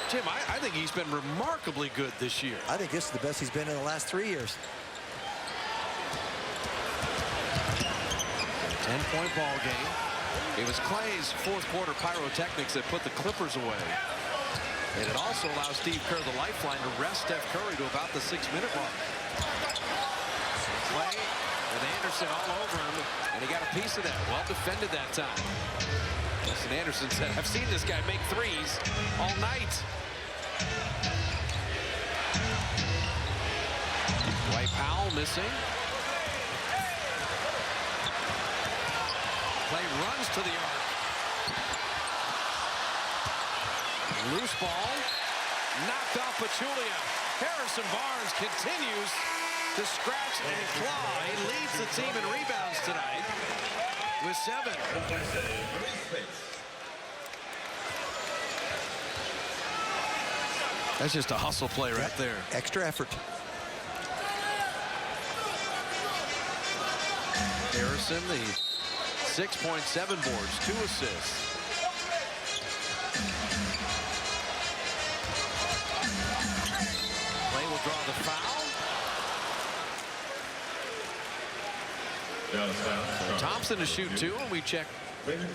Jim, I think he's been remarkably good this year. I think this is the best he's been in the last 3 years. 10-point ball game. It was Clay's fourth quarter pyrotechnics that put the Clippers away. And it also allows Steve Kerr, the lifeline, to rest Steph Curry to about the 6-minute mark. Clay with Anderson all over him, and he got a piece of that. Well defended that time. Listen, Anderson said, I've seen this guy make threes all night. Dwight Powell missing. Clay runs to the arc. Loose ball. Knocked off Pachulia. Harrison Barnes continues to scratch and claw. He leads the team in rebounds tonight with 7. That's just a hustle play right there. Extra effort. Harrison, the 6.7 boards, 2 assists. Clay will draw the foul. Thompson to shoot 2, and we check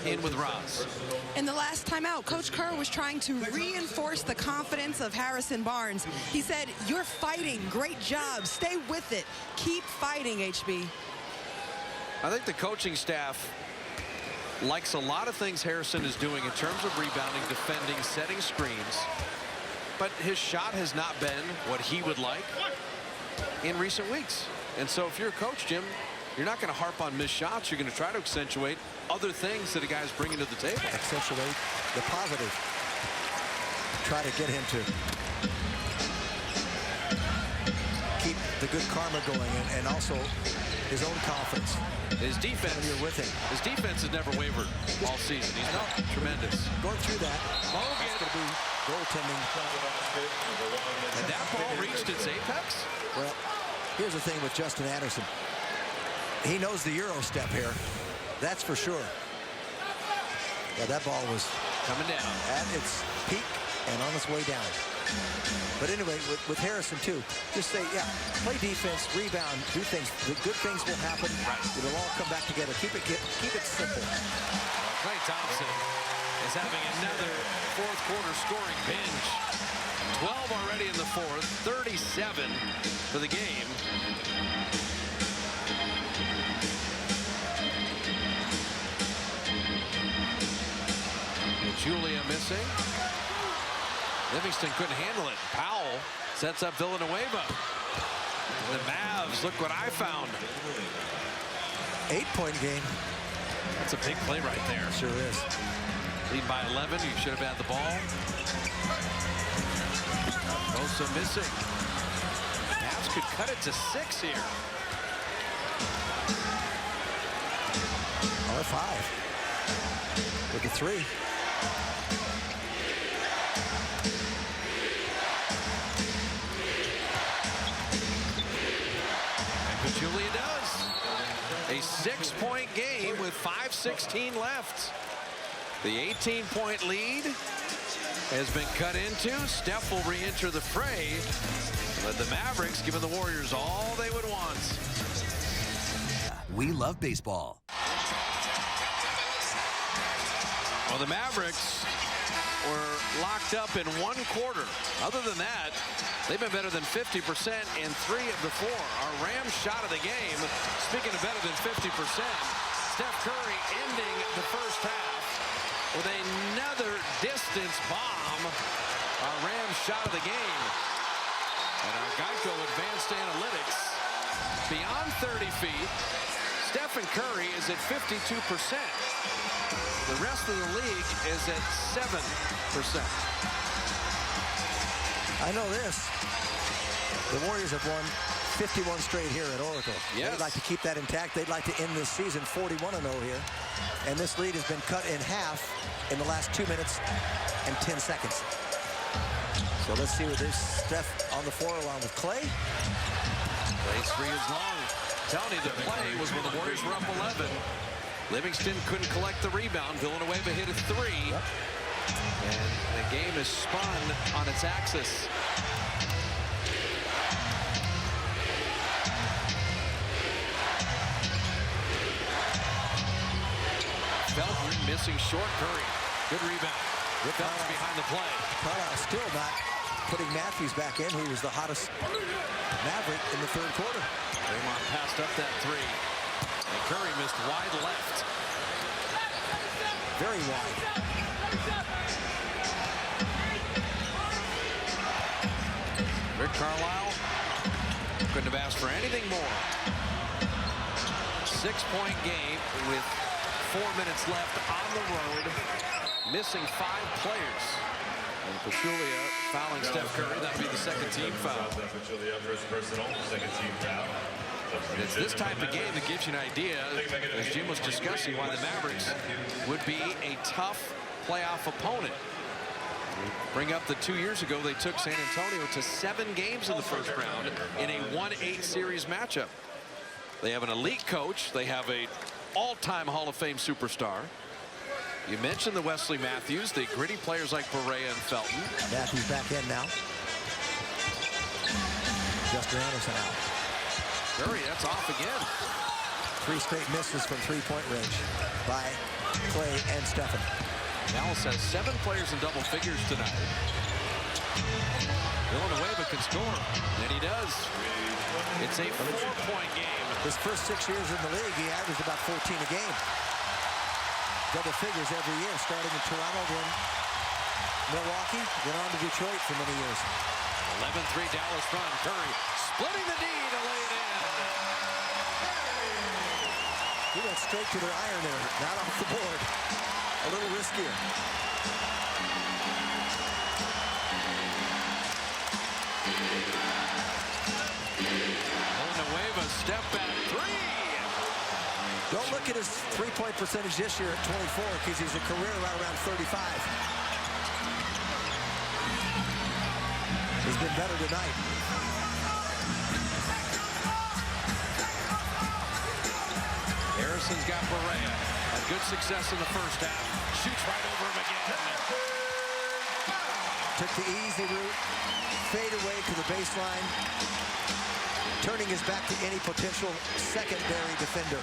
in with Roz. In the last timeout, Coach Kerr was trying to reinforce the confidence of Harrison Barnes. He said, you're fighting. Great job. Stay with it. Keep fighting, HB. I think the coaching staff likes a lot of things Harrison is doing in terms of rebounding, defending, setting screens. But his shot has not been what he would like in recent weeks. And so if you're a coach, Jim, you're not going to harp on missed shots. You're going to try to accentuate other things that a guy's bringing to the table. Accentuate the positive. Try to get him to keep the good karma going and also his own confidence. His defense, when you're with him. His defense has never wavered all season. He's been tremendous. Going through that, that's going to be goaltending. And that ball reached its apex? Well, here's the thing with Justin Anderson. He knows the Euro step here. That's for sure. Yeah, that ball was coming down at its peak and on its way down. But anyway, with Harrison too, just say, yeah, play defense, rebound, do things. The good things will happen. Right. It'll all come back together. Keep it simple. Klay Thompson is having another fourth quarter scoring binge. 12 already in the fourth, 37 for the game. Julia missing. Livingston couldn't handle it. Powell sets up Villanueva. And the Mavs, look what I found. 8-point game. That's a big play right there. Sure is. Lead by 11. You should have had the ball. Bosa missing. Mavs could cut it to 6 here. R5 with the 3. Julia does. A 6-point game with 5:16 left. The 18-point lead has been cut into. Steph will re-enter the fray. But the Mavericks giving the Warriors all they would want. We love baseball. Well, the Mavericks were locked up in 1 quarter. Other than that, they've been better than 50% in 3 of the 4. Our Rams shot of the game, speaking of better than 50%, Steph Curry ending the first half with another distance bomb. Our Rams shot of the game. And our Geico Advanced Analytics, beyond 30 feet, Stephen Curry is at 52%. The rest of the league is at 7%. I know this. The Warriors have won 51 straight here at Oracle. Yes. They'd like to keep that intact. They'd like to end this season 41-0 here. And this lead has been cut in half in the last 2 minutes and 10 seconds. So let's see what this Steph on the floor along with Clay. Clay's three is long. Telling you the play was when the Warriors were up 11. Livingston couldn't collect the rebound. Villanueva hit a three. Yep. And the game is spun on its axis. Felton missing short. Curry. Good rebound. Felton behind the play. Carlisle still not putting Matthews back in. He was the hottest Maverick in the third quarter. Draymond passed up that three. And Curry missed wide left. Very wide. Rick Carlisle couldn't have asked for anything more. 6-point game with 4 minutes left on the road. Missing 5 players. And Pachulia fouling Steph Curry. That'll be the second team foul. Pachulia, first personal, second team foul. It's this type of game that gives you an idea, as Jim was discussing, why the Mavericks would be a tough playoff opponent. Bring up the 2 years ago, they took San Antonio to 7 games in the first round in a 1-8 series matchup. They have an elite coach. They have a all-time Hall of Fame superstar. You mentioned the Wesley Matthews, the gritty players like Barea and Felton. Matthews back in now. Justin Anderson out. Curry, that's off again. 3 straight misses from 3-point range by Clay and Stephen. Dallas has 7 players in double figures tonight. Villanueva can score, and he does. It's a 4-point game. His first 6 years in the league, he averaged about 14 a game. Double figures every year, starting in Toronto, then Milwaukee, then on to Detroit for many years. 11-3 Dallas run. Curry splitting the D to lay it in. He went straight to their iron there, not off the board. A little riskier. Villanueva step back three. Don't look at his three-point percentage this year at 24 because he's a career right around 35. He's been better tonight. Harrison's got Barea. Had good success in the first half. Shoots right over him again. Took the easy route. Fade away to the baseline. Turning his back to any potential secondary defender.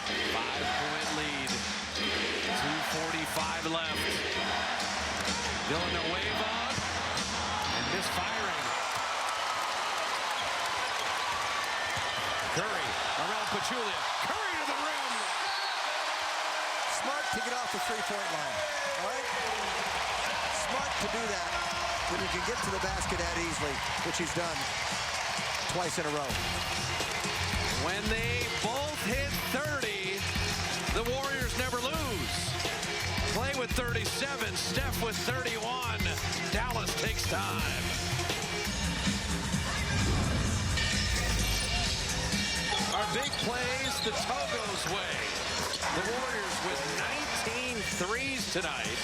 5-point lead. 2:45 left. Villanueva. And misfiring. Curry around Pachulia. Curry to the rim. Smart to get off the three-point line. All right? Smart to do that when you can get to the basket that easily, which he's done twice in a row. When they both hit 30, the Warriors never lose. Clay with 37, Steph with 31. Dallas takes time. Our big plays the Togo's way. The Warriors with 19 threes tonight.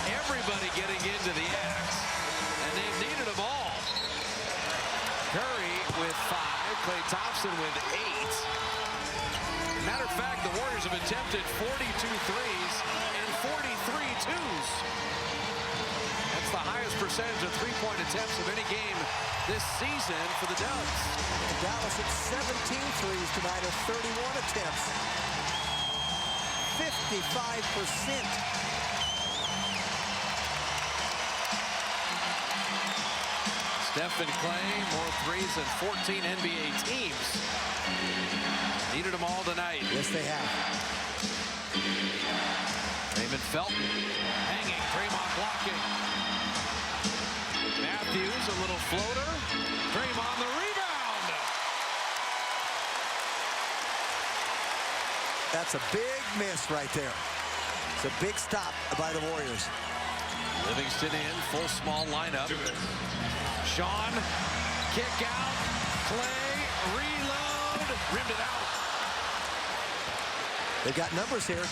Everybody getting into the act, and they've needed them all. Curry with 5, Klay Thompson with 8. Matter of fact, the Warriors have attempted 42 threes and 43 twos. That's the highest percentage of three-point attempts of any game this season for the Dubs. Dallas at 17 threes tonight of 31 attempts. 55%. Steph and Clay, more threes than 14 NBA teams. Needed them all tonight. Yes, they have. Raymond Felton hanging, Draymond blocking. Matthews, a little floater. Draymond the rebound. That's a big miss right there. It's a big stop by the Warriors. Livingston in, full small lineup. Sean, kick out, Clay, rimmed it out. They've got numbers here.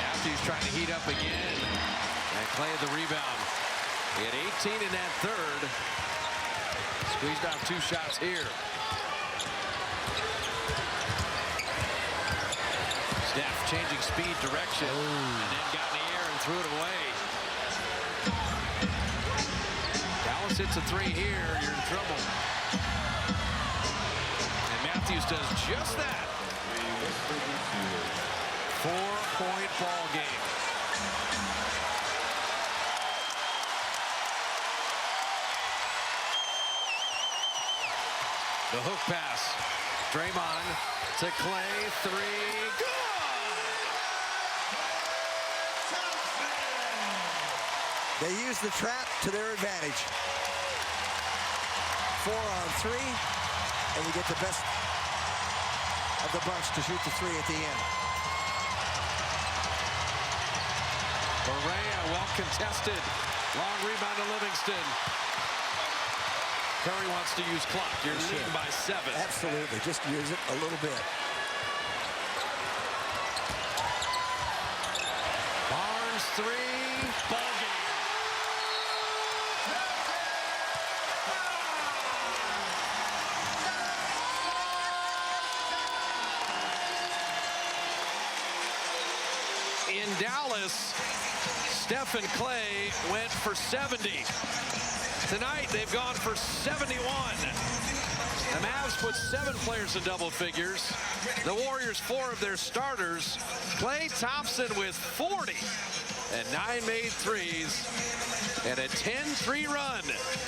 Matthews trying to heat up again. And Clay had the rebound. He had 18 in that third. Squeezed out 2 shots here. Steph changing speed, direction, and then got in the air and threw it away. Dallas hits a 3 here, you're in trouble. And Matthews does just that. 4-point ball game. The hook pass. Draymond to Clay. 3. Good! They use the trap to their advantage. 4 on 3, and you get the best of the bunch to shoot the 3 at the end. Barea, well contested. Long rebound to Livingston. Curry wants to use clock. You're leading by 7. Absolutely. Just use it a little bit. Barnes 3. Ball game. In Dallas, Steph and Clay went for 70. Tonight, they've gone for 71. The Mavs put 7 players in double figures. The Warriors, 4 of their starters. Klay Thompson with 40 and 9 made threes. And a 10-3 run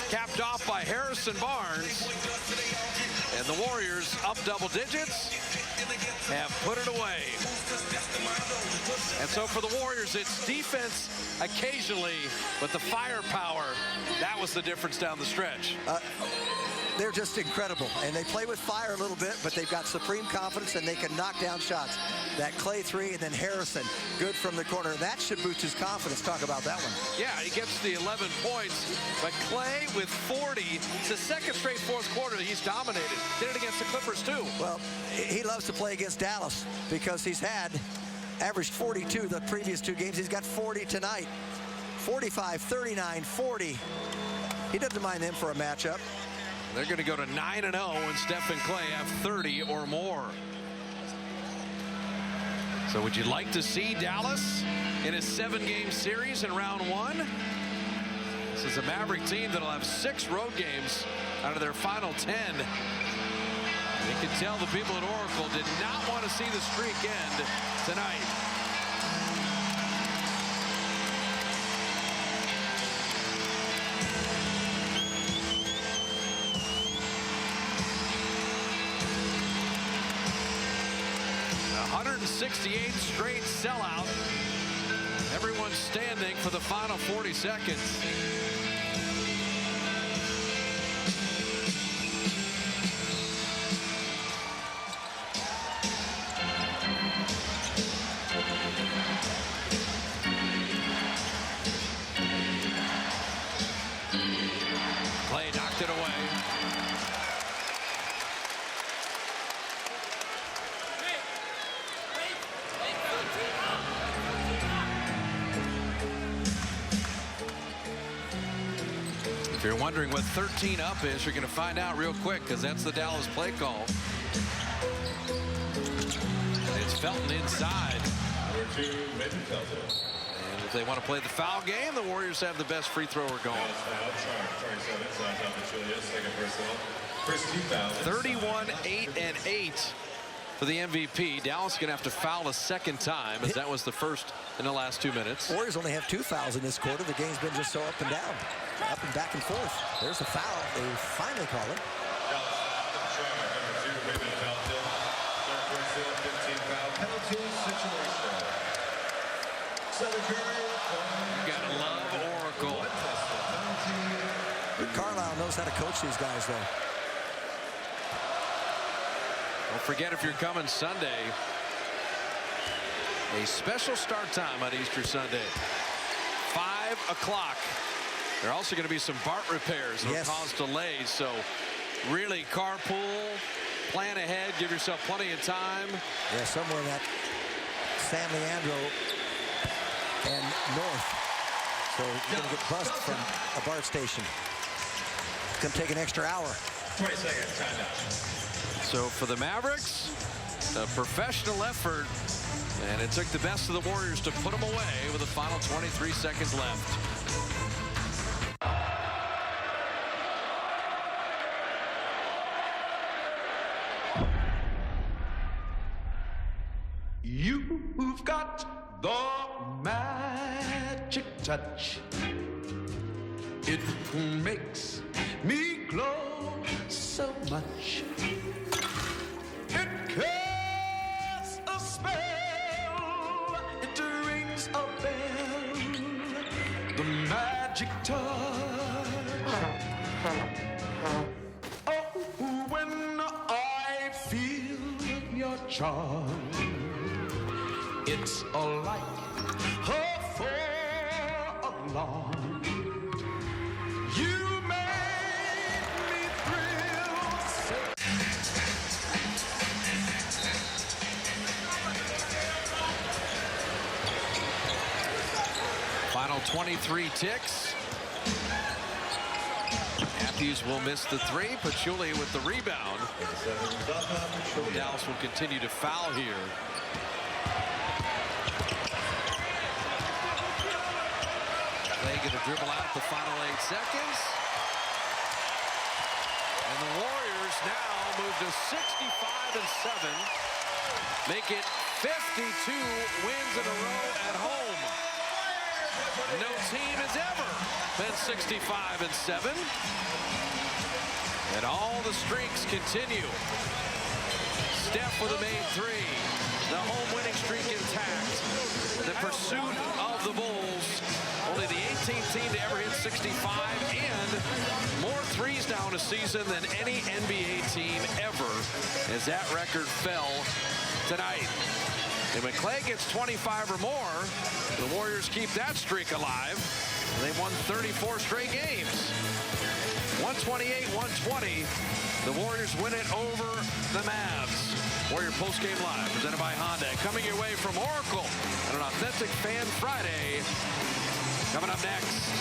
capped off by Harrison Barnes. And the Warriors, up double digits, have put it away. And so for the Warriors, it's defense occasionally, but the firepower, that was the difference down the stretch. They're just incredible, and they play with fire a little bit, but they've got supreme confidence, and they can knock down shots. That Clay 3, and then Harrison, good from the corner. That should boost his confidence. Talk about that one. Yeah, he gets the 11 points, but Clay with 40. It's the second straight fourth quarter that he's dominated. Did it against the Clippers, too. Well, he loves to play against Dallas because he's averaged 42 the previous 2 games. He's got 40 tonight. 45, 39, 40. He doesn't mind them for a matchup. They're going to go to 9-0 when Steph and Clay have 30 or more. So would you like to see Dallas in a 7-game series in round 1? This is a Maverick team that'll have 6 road games out of their final 10. You can tell the people at Oracle did not want to see the streak end tonight. The 168th straight sellout. Everyone's standing for the final 40 seconds. Clay knocked it away. If you're wondering what 13 up is, you're going to find out real quick, because that's the Dallas play call. It's Felton inside. Number 2, Mitchell Felton. And if they want to play the foul game, the Warriors have the best free thrower going. 31, 8, and 8 for the MVP. Dallas going to have to foul a second time, as that was the first in the last 2 minutes. Warriors only have 2 fouls in this quarter. The game's been just so up and down, up and back and forth. There's a foul. They finally call it. You gotta love Oracle. Rick Carlisle knows how to coach these guys, though. Don't forget, if you're coming Sunday, a special start time on Easter Sunday. 5 o'clock There are also going to be some BART repairs that will cause delays. So really carpool, plan ahead, give yourself plenty of time. Yeah, somewhere in that San Leandro and north. So you're going to get bussed from a BART station. It's going to take an extra hour. 20 seconds, timeout. So for the Mavericks, a professional effort, and it took the best of the Warriors to put them away with the final 23 seconds left. You've got the magic touch. It makes me glow so much. It casts a spell. It rings a bell. The magic touch. Oh, when I feel your charm, it's like a full alarm. You make me thrill. Final 23 ticks. Matthews will miss the three. Paciuli with the rebound. Dallas will continue to foul here. They going to dribble out the final 8 seconds. And the Warriors now move to 65-7. Make it 52 wins in a row at home. No team has ever been 65-7. And all the streaks continue. Steph with a made three. The home winning streak intact. The pursuit of the Bulls. Only the 18th team to ever hit 65 and more threes now in a season than any NBA team ever, as that record fell tonight. And when Clay gets 25 or more, the Warriors keep that streak alive. They've won 34 straight games. 128-120. The Warriors win it over the Mavs. Warrior postgame live, presented by Honda. Coming your way from Oracle on an Authentic Fan Friday. Coming up next.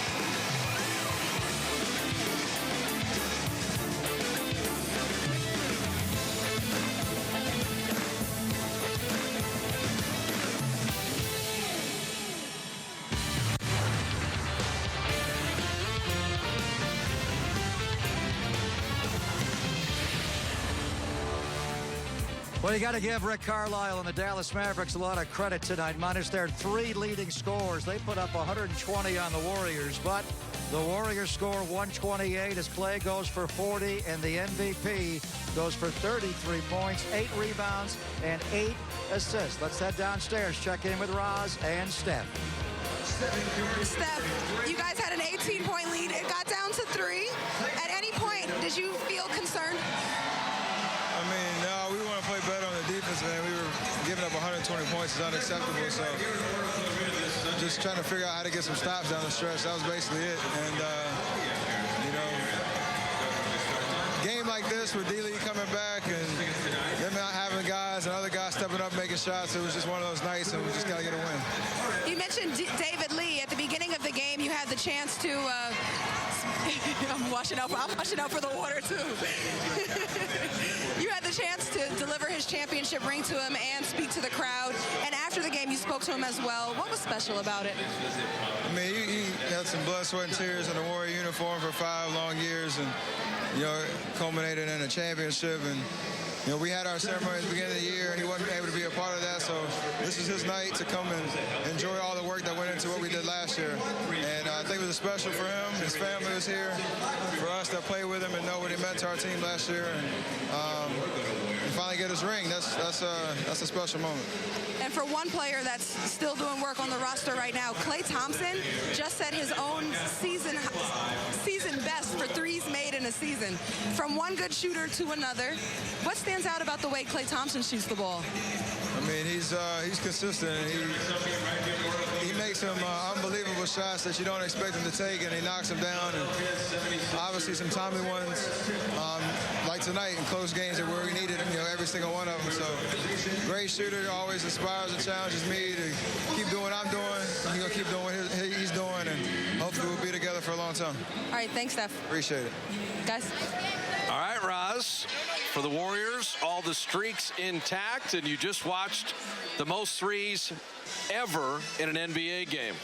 Well, you got to give Rick Carlisle and the Dallas Mavericks a lot of credit tonight. Minus their three leading scores. They put up 120 on the Warriors, but the Warriors score 128 as Clay goes for 40, and the MVP goes for 33 points, 8 rebounds, and 8 assists. Let's head downstairs, check in with Roz and Steph. Steph, you guys had an 18-point lead. It got down to 3. At any point, did you feel concerned? I mean, no, we want to play better on the defense, man. We were giving up 120 points. It's unacceptable. So just trying to figure out how to get some stops down the stretch. That was basically it. And, you know, game like this with D-League coming back and them not having guys and other guys stepping up making shots, it was just one of those nights, and we just got to get a win. You mentioned David Lee. At the beginning of the game, you had the chance to I'm washing out for the water, too. You had the chance to deliver his championship ring to him and speak to the crowd. And after the game, you spoke to him as well. What was special about it? I mean, he had some blood, sweat, and tears in the Warrior uniform for 5 long years, and, you know, culminated in a championship. And, you know, we had our ceremony at the beginning of the year, and he wasn't able to be a part of that. So this is his night to come and enjoy all the work that went into what we did last year. And I think it was special for him. His family was here, for us that played with him and know what he meant to our team last year. And finally get his ring. That's a special moment. And for one player that's still doing work on the roster right now, Klay Thompson just set his own season best for threes made in a season. From one good shooter to another. What stands out about the way Klay Thompson shoots the ball? I mean, he's consistent. He makes some unbelievable shots that you don't expect him to take, and he knocks them down. And obviously some timely ones, like tonight in close games that where we needed, every single one of them. So great shooter, always inspires and challenges me to keep doing what I'm doing. He's gonna keep doing what he's doing, and hopefully we'll be together for a long time. All right, thanks, Steph. Appreciate it. Guys. All right, Roz, for the Warriors, all the streaks intact, and you just watched the most threes ever in an NBA game.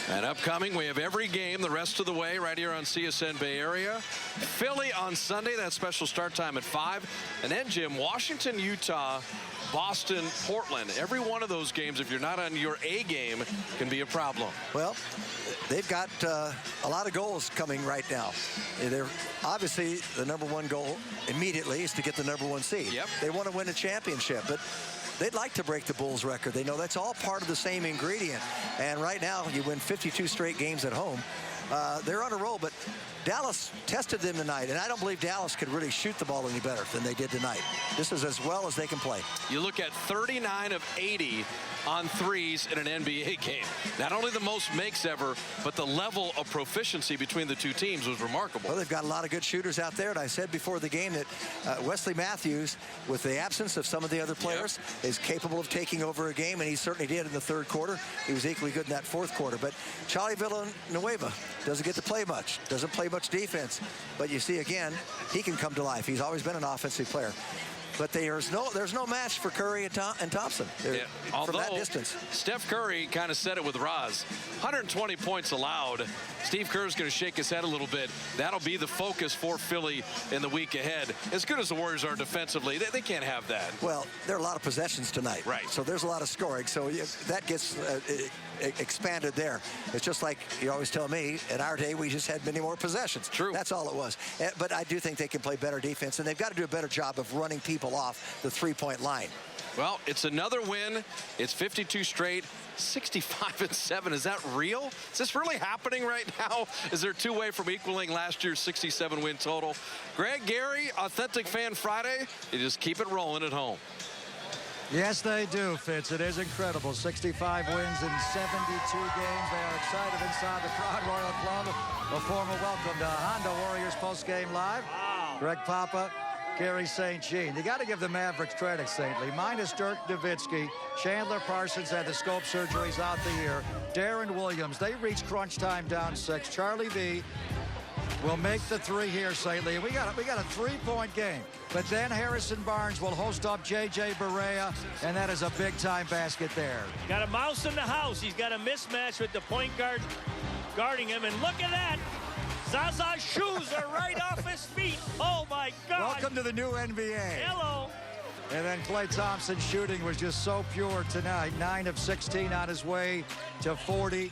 And upcoming, we have every game the rest of the way right here on CSN Bay Area. Philly on Sunday, that special start time at 5. And then, Jim, Washington, Utah, Boston, Portland. Every one of those games, if you're not on your A game, can be a problem. Well, they've got a lot of goals coming right now. They're obviously the #1 goal immediately is to get the #1 seed. Yep. They want to win a championship, but they'd like to break the Bulls record. They know that's all part of the same ingredient. And right now, you win 52 straight games at home. They're on a roll, but Dallas tested them tonight, and I don't believe Dallas could really shoot the ball any better than they did tonight. This is as well as they can play. You look at 39 of 80 on threes in an NBA game. Not only the most makes ever, but the level of proficiency between the two teams was remarkable. Well, they've got a lot of good shooters out there, and I said before the game that Wesley Matthews, with the absence of some of the other players, is capable of taking over a game, and he certainly did in the third quarter. He was equally good in that fourth quarter. But Charlie Villanueva doesn't get to play much, doesn't play much defense. But you see, again, he can come to life. He's always been an offensive player. But there's no match for Curry and Thompson from that distance. Steph Curry kind of said it with Roz. 120 points allowed. Steve Kerr's going to shake his head a little bit. That'll be the focus for Philly in the week ahead. As good as the Warriors are defensively, they can't have that. Well, there are a lot of possessions tonight. Right. So there's a lot of scoring. So that gets expanded there. It's just like you always tell me, in our day, we just had many more possessions. True. That's all it was. But I do think they can play better defense, and they've got to do a better job of running people off the three-point line. Well, it's another win. It's 52 straight, 65-7. Is that real? Is this really happening right now? Is there two-way from equaling last year's 67-win total? Greg, Gary, Authentic Fan Friday. You just keep it rolling at home. Yes, they do, Fitz. It is incredible. 65 wins in 72 games. They are excited inside the Crowd Royal Club. A formal welcome to Honda Warriors postgame live. Wow. Greg Papa, Gary St. Jean. You got to give the Mavericks credit, Saintly. Minus Dirk Nowitzki, Chandler Parsons had the scope surgeries out the year. Darren Williams, they reached crunch time down 6. Charlie V will make the 3 here, Saintly. We got a 3-point game. But then Harrison Barnes will host up J.J. Barea, and that is a big-time basket there. Got a mouse in the house. He's got a mismatch with the point guard guarding him, and look at that. Zaza's shoes are right off his feet. Oh, my God. Welcome to the new NBA. Hello. And then Klay Thompson's shooting was just so pure tonight. 9 of 16 on his way to 40.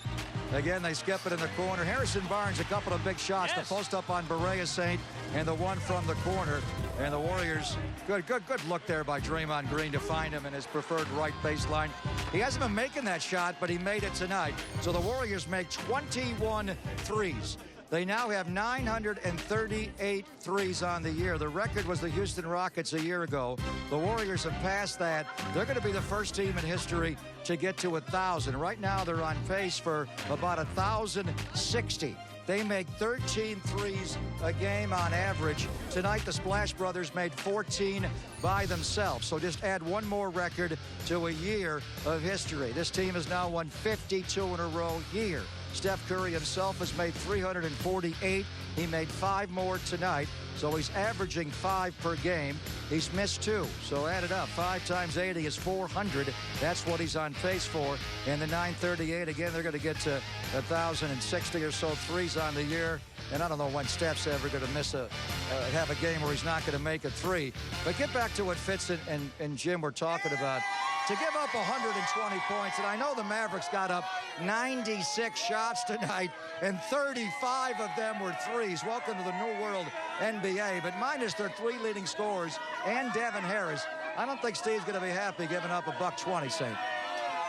Again, they skip it in the corner. Harrison Barnes, a couple of big shots. Yes. The post up on Barea Saint, and the one from the corner. And the Warriors, good look there by Draymond Green to find him in his preferred right baseline. He hasn't been making that shot, but he made it tonight. So the Warriors make 21 threes. They now have 938 threes on the year. The record was the Houston Rockets a year ago. The Warriors have passed that. They're going to be the first team in history to get to 1,000. Right now, they're on pace for about 1,060. They make 13 threes a game on average. Tonight, the Splash Brothers made 14 by themselves. So just add one more record to a year of history. This team has now won 52 in a row here. Steph Curry himself has made 348. He made 5 more tonight, so he's averaging 5 per game. He's missed 2, so add it up. 5 times 80 is 400. That's what he's on pace for. And the 938, again, they're going to get to 1,060 or so threes on the year. And I don't know when Steph's ever going to miss have a game where he's not going to make a 3. But get back to what Fitz and Jim were talking about. To give up 120 points, and I know the Mavericks got up 96 shots tonight, and 35 of them were threes. Welcome to the new world NBA, but minus their 3 leading scorers and Devin Harris, I don't think Steve's going to be happy giving up $120, Saint.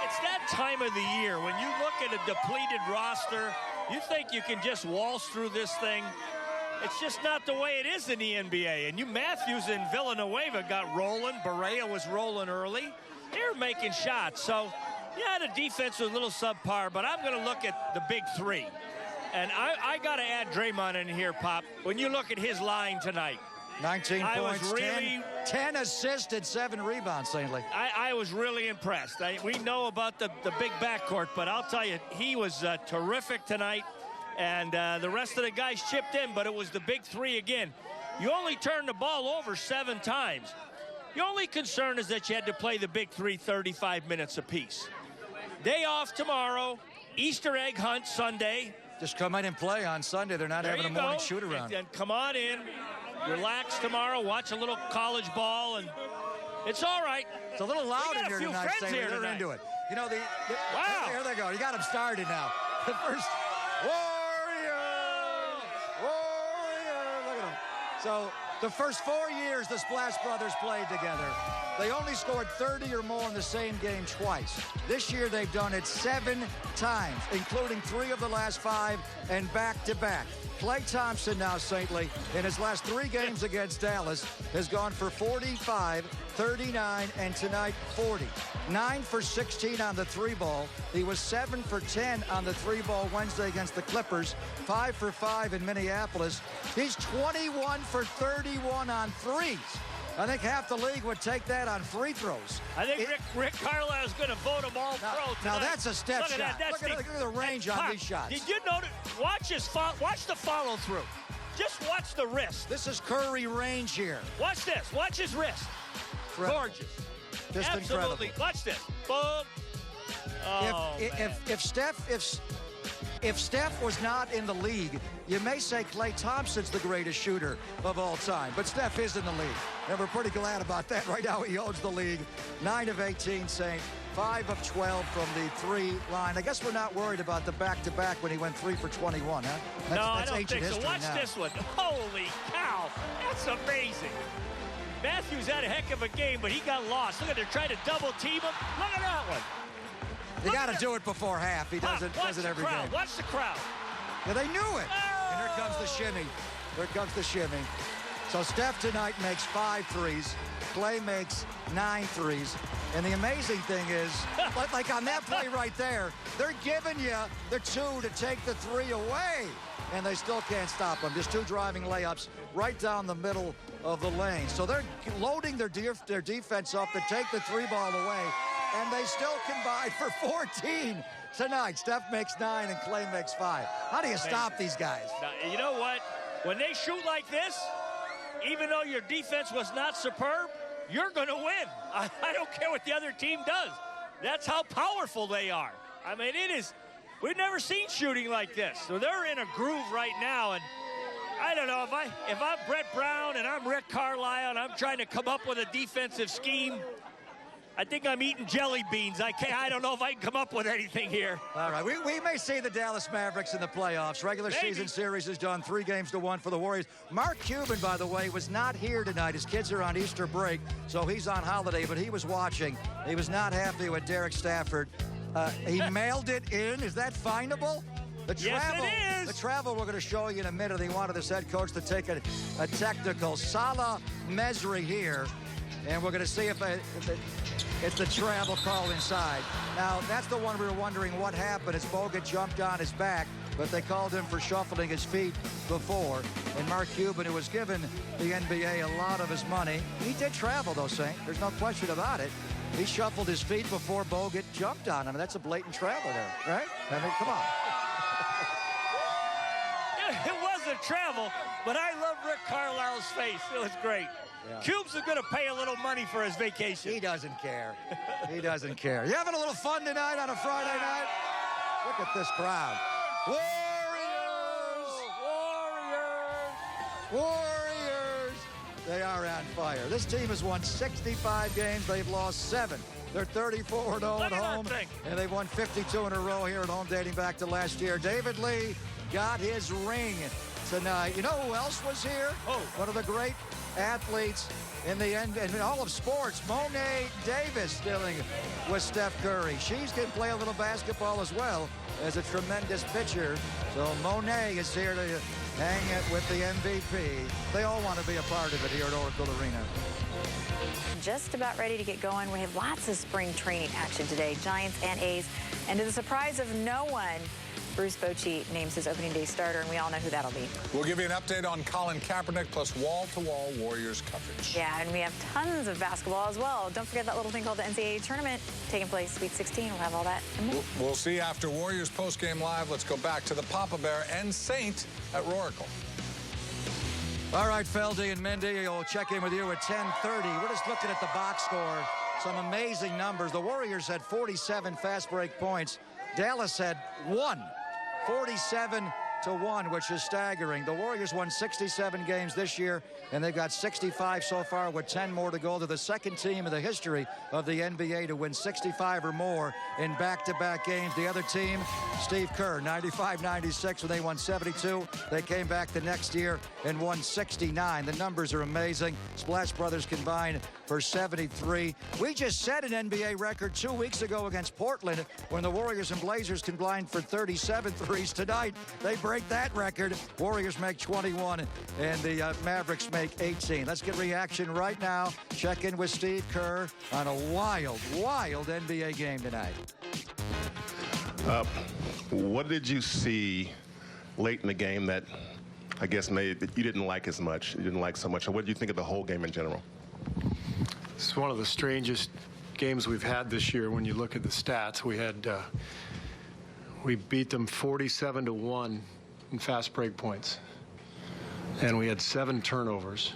It's that time of the year when you look at a depleted roster, you think you can just waltz through this thing. It's just not the way it is in the NBA. And Matthews and Villanueva got rolling. Barea was rolling early. They're making shots. So Yeah, the defense was a little subpar, but I'm going to look at the big three. And I got to add Draymond in here, Pop. When you look at his line tonight. 19 points, 10 assists, and 7 rebounds, St. Lee. I was really impressed. We know about the big backcourt, but I'll tell you, he was terrific tonight. And the rest of the guys chipped in, but it was the big three again. You only turned the ball over 7 times. The only concern is that you had to play the big three 35 minutes apiece. Day off tomorrow, Easter egg hunt Sunday. Just come in and play on Sunday. They're not having a morning shoot around. And come on in, relax tomorrow, watch a little college ball, and it's all right. It's a little loud in here tonight. They're into it. You know, wow. Here they go. You got them started now. The first Warriors. Look at them. So the first 4 years the Splash Brothers played together, they only scored 30 or more in the same game twice. This year they've done it 7 times, including 3 of the last 5 and back-to-back. Klay Thompson now, St. Lee, in his last 3 games against Dallas, has gone for 45, 39, and tonight 40. 9 for 16 on the 3-ball. He was 7 for 10 on the 3-ball Wednesday against the Clippers, 5 for 5 in Minneapolis. He's 21 for 31 on threes. I think half the league would take that on free throws. I think Rick Carlisle is going to vote him all pro tonight. Now that's a step shot. Look at the range on these shots. Did you notice? Watch the follow through. Just watch the wrist. This is Curry range here. Watch this. Watch his wrist. Incredible. Gorgeous. Just absolutely. Incredible. Watch this. Boom. Oh, If Steph was not in the league, you may say Klay Thompson's the greatest shooter of all time. But Steph is in the league. And we're pretty glad about that. Right now he owns the league. 9 of 18, Saint. 5 of 12 from the 3 line. I guess we're not worried about the back-to-back when he went 3 for 21, huh? No, I don't think so. Watch this one. Holy cow. That's amazing. Matthews had a heck of a game, but he got lost. Look at they're trying to double team him. Look at that one. You got to do it before half. He does it every game. Watch the crowd. Yeah, they knew it. And here comes the shimmy. There comes the shimmy. So Steph tonight makes 5 threes. Klay makes 9 threes. And the amazing thing is, like on that play right there, they're giving you the 2 to take the 3 away. And they still can't stop them. Just 2 driving layups right down the middle of the lane. So they're loading their defense up to take the 3-ball away. And they still combine for 14 tonight. Steph makes 9 and Klay makes 5. How do you stop these guys? Now, you know what? When they shoot like this, even though your defense was not superb, you're going to win. I don't care what the other team does. That's how powerful they are. I mean, it is. We've never seen shooting like this. So they're in a groove right now. And I don't know, if I'm Brett Brown and I'm Rick Carlisle and I'm trying to come up with a defensive scheme, I think I'm eating jelly beans. I don't know if I can come up with anything here. All right, we may see the Dallas Mavericks in the playoffs. Regular season series is done 3-1 for the Warriors. Mark Cuban, by the way, was not here tonight. His kids are on Easter break, so he's on holiday, but he was watching. He was not happy with Derek Stafford. He mailed it in. Is that findable? Yes, it is. The travel we're going to show you in a minute. He wanted his head coach to take a technical. Salah Mesri here, and we're going to see if it's the travel call inside. Now, that's the one we were wondering what happened as Bogut jumped on his back, but they called him for shuffling his feet before. And Mark Cuban, who was given the NBA a lot of his money, he did travel, though, Saint. There's no question about it. He shuffled his feet before Bogut jumped on him. That's a blatant travel there, right? I mean, come on. It was a travel, but I love Rick Carlisle's face. It was great. Yeah. Cubes are going to pay a little money for his vacation. He doesn't care. He doesn't care. You having a little fun tonight on a Friday night? Look at this crowd. Warriors! They are on fire. This team has won 65 games. They've lost 7. They're 34-0 at home, and they've won 52 in a row here at home dating back to last year. David Lee got his ring tonight. You know who else was here? One of the great athletes in the end, in all of sports, Monet Davis dealing with Steph Curry. She's going to play a little basketball as well as a tremendous pitcher. So Monet is here to hang it with the MVP. They all want to be a part of it here at Oracle Arena. Just about ready to get going. We have lots of spring training action today, Giants and A's. And to the surprise of no one, Bruce Bochy names his opening day starter, and we all know who that'll be. We'll give you an update on Colin Kaepernick plus wall-to-wall Warriors coverage. Yeah, and we have tons of basketball as well. Don't forget that little thing called the NCAA tournament taking place, Sweet 16. We'll have all that and more. We'll see after Warriors postgame live. Let's go back to the Papa Bear and Saint at Roracle. All right, Feldy and Mindy, we'll check in with you at 10:30. We're just looking at the box score. Some amazing numbers. The Warriors had 47 fast break points. Dallas had 1. 47-1, which is staggering. The Warriors won 67 games this year, and they've got 65 so far with 10 more to go. They're the second team in the history of the NBA to win 65 or more in back-to-back games. The other team, Steve Kerr, 95-96 when they won 72. They came back the next year and won 69. The numbers are amazing. Splash Brothers combined for 73. We just set an NBA record 2 weeks ago against Portland when the Warriors and Blazers combined for 37 threes. Tonight, they break that record. Warriors make 21, and the Mavericks make 18. Let's get reaction right now. Check in with Steve Kerr on a wild, wild NBA game tonight. What did you see late in the game that I guess maybe you didn't like as much, you didn't like so much? And what did you think of the whole game in general? It's one of the strangest games we've had this year when you look at the stats. We beat them 47-1 in fast break points, and we had 7 turnovers.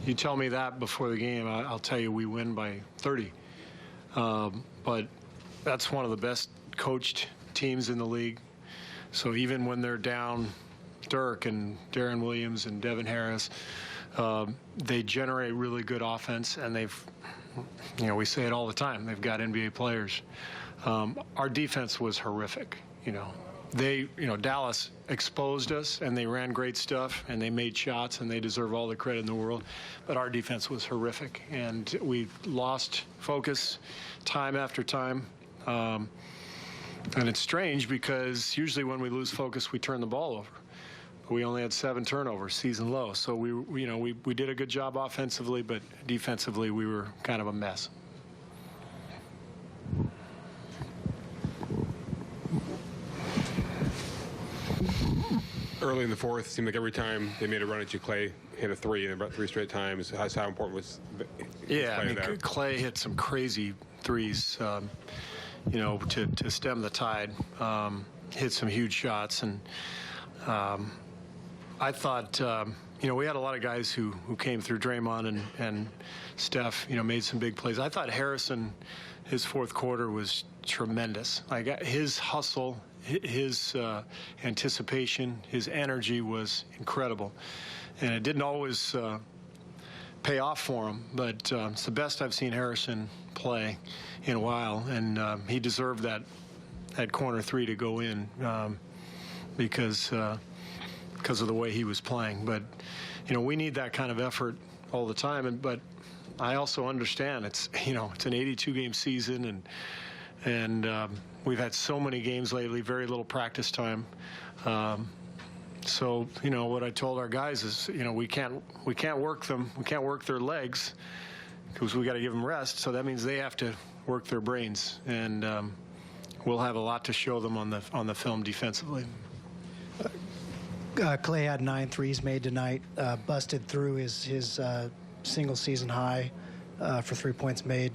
You tell me that before the game, I'll tell you we win by 30. But that's one of the best coached teams in the league. So even when they're down Dirk and Darren Williams and Devin Harris, they generate really good offense, and we say it all the time, they've got NBA players. Our defense was horrific. Dallas exposed us, and they ran great stuff, and they made shots, and they deserve all the credit in the world. But our defense was horrific, and we lost focus time after time. And it's strange because usually when we lose focus, we turn the ball over. We only had 7 turnovers, season low. So we did a good job offensively, but defensively we were kind of a mess. Early in the fourth, seemed like every time they made a run at you, Clay hit a 3 and about 3 straight times. How important was Yeah, I mean, there? Clay hit some crazy threes, to stem the tide. Hit some huge shots, and I thought, we had a lot of guys who came through. Draymond and Steph, made some big plays. I thought Harrison, his fourth quarter was tremendous. Like his hustle, his anticipation, his energy was incredible. And it didn't always pay off for him, but it's the best I've seen Harrison play in a while. And he deserved that corner 3 to go in because of the way he was playing. But, we need that kind of effort all the time. But I also understand it's an 82-game season, and we've had so many games lately, very little practice time. So, what I told our guys is, we can't work them. We can't work their legs because we got to give them rest. So that means they have to work their brains. And we'll have a lot to show them on the film defensively. Clay had 9 threes made tonight, busted through his single season high for 3 points made.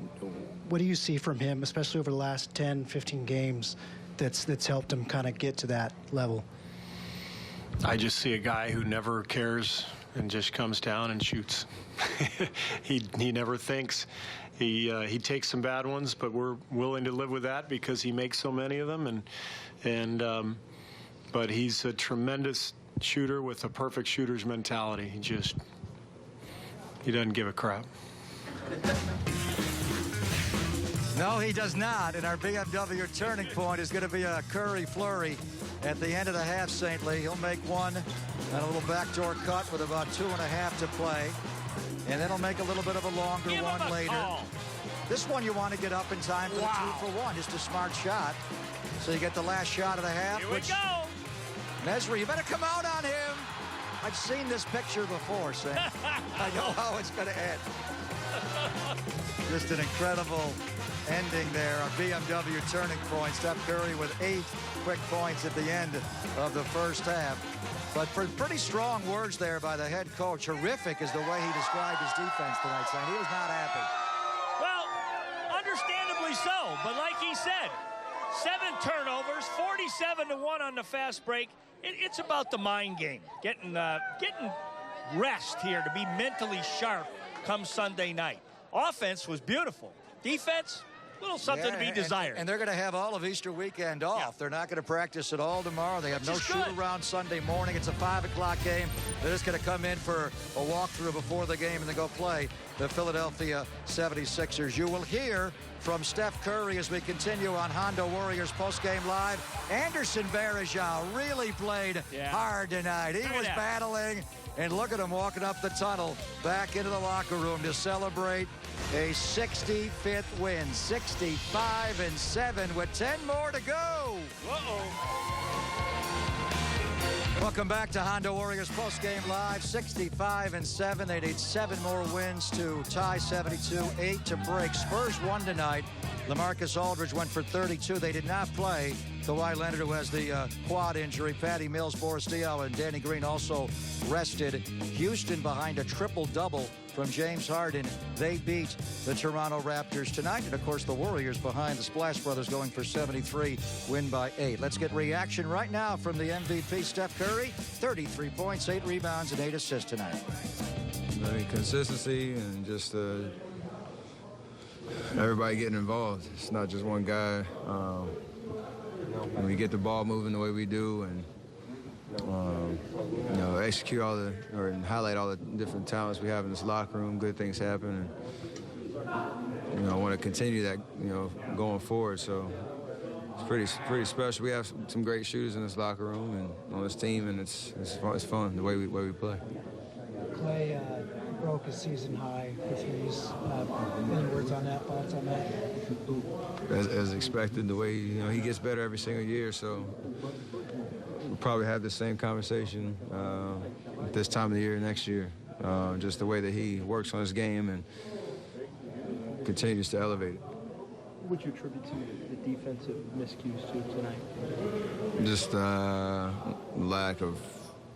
What do you see from him, especially over the last 10, 15 games, that's helped him kind of get to that level? I just see a guy who never cares and just comes down and shoots. He never thinks. He takes some bad ones, but we're willing to live with that because he makes so many of them. But he's a tremendous shooter with a perfect shooter's mentality. He doesn't give a crap. No, he does not. And our BMW turning point is going to be a Curry flurry at the end of the half, St. Lee. He'll make one and a little backdoor cut with about 2.5 to play. And then he'll make a little bit of a longer one later. This one you want to get up in time for the 2-for-1. Just a smart shot. So you get the last shot of the half. Here we go. Mesri, you better come out on him. I've seen this picture before, Sam. I know how it's going to end. Just an incredible ending there. A BMW turning point. Steph Curry with 8 quick points at the end of the first half. But for pretty strong words there by the head coach. Horrific is the way he described his defense tonight, saying he was not happy. Well, understandably so. But like he said, 7 turnovers, 47-1 on the fast break. It's about the mind game. Getting rest here to be mentally sharp come Sunday night. Offense was beautiful. Defense, a little something to be desired. And they're going to have all of Easter weekend off. Yeah. They're not going to practice at all tomorrow. They have no shoot-around Sunday morning. It's a 5 o'clock game. They're just going to come in for a walkthrough before the game and then go play the Philadelphia 76ers. You will hear from Steph Curry as we continue on Honda Warriors postgame live. Anderson Varejao really played hard tonight. He was battling, and look at him walking up the tunnel back into the locker room to celebrate a 65th win. 65-7 with 10 more to go. Welcome back to Honda Warriors postgame live. 65-7. They need 7 more wins to tie 72. 8 to break. Spurs won tonight. LaMarcus Aldridge went for 32. They did not play Kawhi Leonard, who has the quad injury. Patty Mills, Boris Diaw, and Danny Green also rested. Houston behind a triple-double from James Harden. They beat the Toronto Raptors tonight. And, of course, the Warriors behind the Splash Brothers going for 73, win by 8. Let's get reaction right now from the MVP, Steph Curry. 33 points, 8 rebounds, and 8 assists tonight. I mean, consistency and just everybody getting involved. It's not just one guy. When we get the ball moving the way we do and execute and highlight all the different talents we have in this locker room, good things happen. And, I want to continue that, going forward. So it's pretty special. We have some great shooters in this locker room and on this team, and it's fun the way we play. Clay broke his season high for threes. Any words on that? Thoughts on that? As expected, the way he gets better every single year. So we'll probably have the same conversation at this time of the year next year. Just the way that he works on his game and continues to elevate it. What would you attribute to the defensive miscues to tonight? Just lack of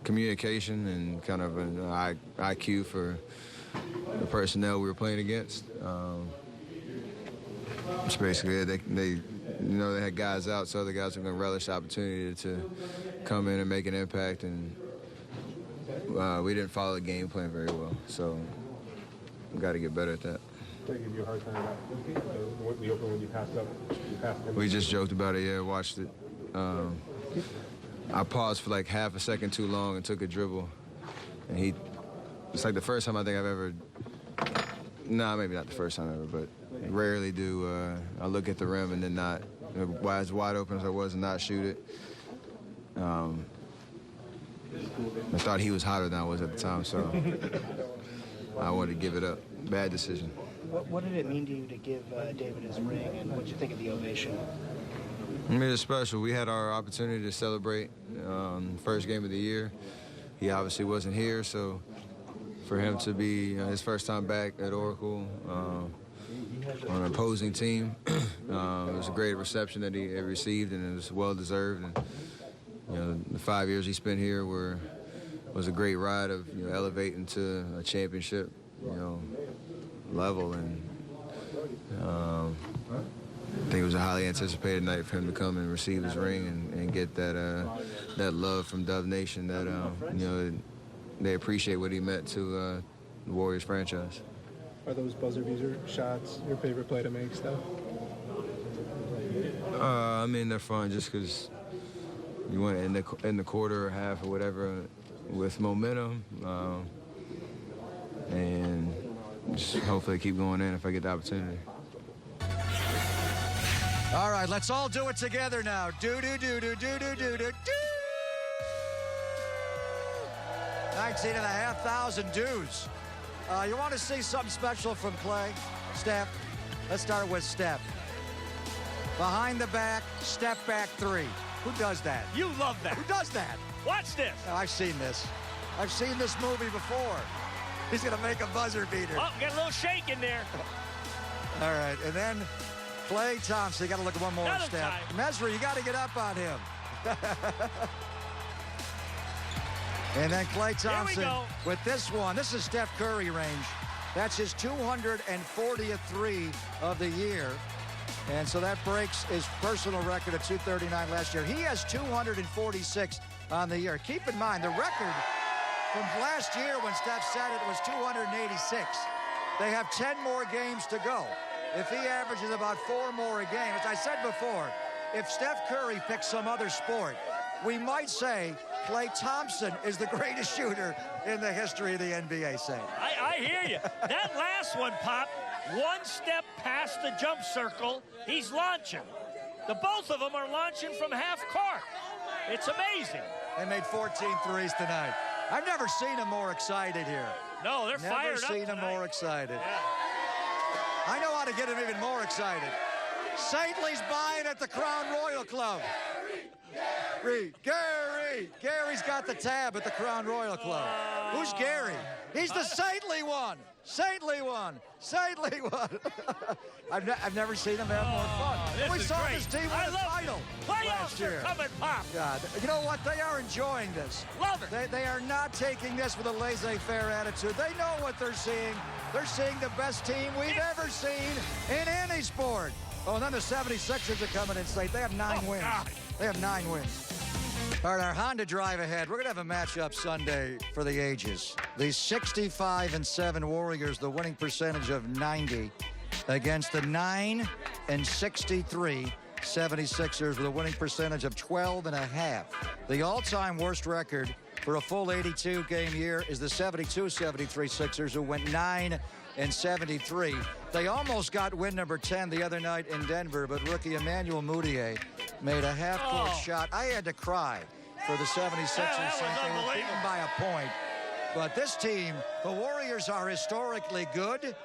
communication and kind of an IQ for the personnel we were playing against. It's basically it. They had guys out, so other guys are going to relish the opportunity to come in and make an impact, and we didn't follow the game plan very well. So we got to get better at that. Did they give you a hard time about the open when you passed up? We just joked about it. Yeah, watched it. I paused for like half a second too long and took a dribble, and it's like the first time I think I've ever. Nah, maybe not the first time ever, but rarely do I look at the rim and then not, as wide open as I was, and not shoot it. I thought he was hotter than I was at the time, so I wanted to give it up. Bad decision. What did it mean to you to give David his ring, and what did you think of the ovation? I mean, it's special. We had our opportunity to celebrate first game of the year. He obviously wasn't here, so for him to be his first time back at Oracle on an opposing team, it was a great reception that he received, and it was well-deserved. And the 5 years he spent here was a great ride of elevating to a championship level, and I think it was a highly anticipated night for him to come and receive his ring and get that love from Dove Nation that they appreciate what he meant to the Warriors franchise. Are those buzzer beater shots your favorite play to make, Steph? I mean, they're fun just because you went in the quarter or half or whatever with momentum, and just hopefully keep going in if I get the opportunity. All right, let's all do it together now. Do, do, do, do, do, do, do, do, do. 19,500 dudes. You want to see something special from Clay? Steph? Let's start with Steph. Behind the back, step back 3. Who does that? You love that. Who does that? Watch this. I've seen this. I've seen this movie before. He's going to make a buzzer beater. Oh, got a little shake in there. All right, and then Klay Thompson. You got to look at one more Another step. time. Mesri, you got to get up on him. And then Klay Thompson with this one. This is Steph Curry range. That's his 240th three of the year. And so that breaks his personal record of 239 last year. He has 246 on the year. Keep in mind, the record from last year when Steph set it was 286. They have 10 more games to go. If he averages about 4 more a game, as I said before, if Steph Curry picks some other sport, we might say Klay Thompson is the greatest shooter in the history of the NBA, say. I hear you. That last one, Pop, one step past the jump circle, he's launching. The both of them are launching from half court. It's amazing. They made 14 threes tonight. I've never seen them more excited here. No, they're fired up. Never seen them more excited. Yeah. I know how to get them even more excited. Saintly's buying at the Crown Royal Club. Gary! Gary's got the tab at the Crown Royal Club. Who's Gary? He's the saintly one. Saintly one. Saintly one. I've never seen him have more fun. We saw this team win the title last year. Coming, Pop. God, you know what? They are enjoying this. Love it. They are not taking this with a laissez-faire attitude. They know what they're seeing. They're seeing the best team we've ever seen in any sport. Oh, and then the 76ers are coming in state. They have 9 wins. God. They have 9 wins. All right, our Honda drive ahead. We're going to have a matchup Sunday for the ages. The 65-7 Warriors, the winning percentage of 90, against the 9-63 76ers with a winning percentage of 12.5. The all-time worst record for a full 82-game year is the 72-73 Sixers, who went 9-73. They almost got win number 10 the other night in Denver, but rookie Emmanuel Mudiay made a half-court shot. I had to cry for the 76ers. They were beaten by a point. But this team, the Warriors are historically good.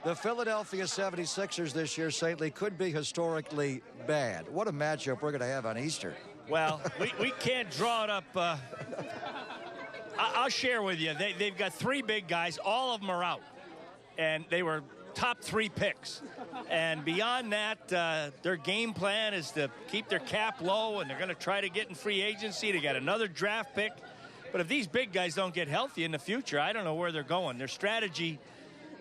The Philadelphia 76ers this year, Saintly, could be historically bad. What a matchup we're going to have on Easter. Well, we can't draw it up. I'll share with you. They've got 3 big guys. All of them are out. And they were top 3 picks. And beyond that, their game plan is to keep their cap low, and they're going to try to get in free agency. They got another draft pick. But if these big guys don't get healthy in the future, I don't know where they're going. Their strategy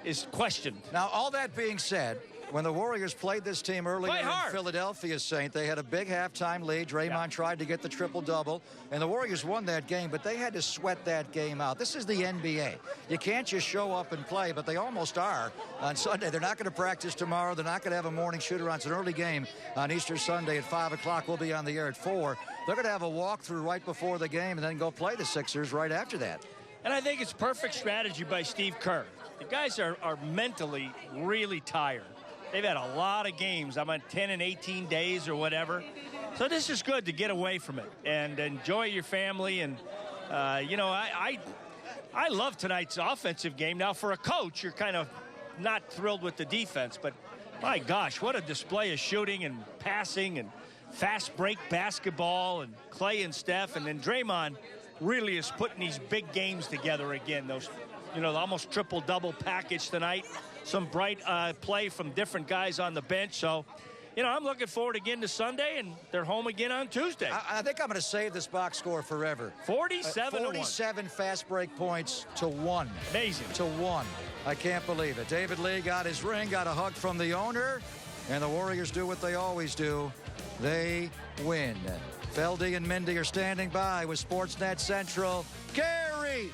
is questioned. Now, all that being said, when the Warriors played this team earlier in Philadelphia, Saint, they had a big halftime lead. Draymond tried to get the triple-double, and the Warriors won that game, but they had to sweat that game out. This is the NBA. You can't just show up and play, but they almost are on Sunday. They're not going to practice tomorrow. They're not going to have a morning shoot-around. It's an early game on Easter Sunday at 5 o'clock. We'll be on the air at 4. They're going to have a walkthrough right before the game and then go play the Sixers right after that. And I think it's perfect strategy by Steve Kerr. The guys are mentally really tired. They've had a lot of games. I'm on 10 and 18 days or whatever. So this is good to get away from it and enjoy your family. And, you know, I love tonight's offensive game. Now, for a coach, you're kind of not thrilled with the defense. But, my gosh, what a display of shooting and passing and fast break basketball and Klay and Steph. And then Draymond really is putting these big games together again. Those, you know, almost triple-double package tonight. Some bright play from different guys on the bench. So, you know, I'm looking forward again to Sunday, and they're home again on Tuesday. I think I'm going to save this box score forever. 47 fast break points to 1. Amazing. To 1. I can't believe it. David Lee got his ring, got a hug from the owner, and the Warriors do what they always do. They win. Feldy and Mindy are standing by with Sportsnet Central. Gary!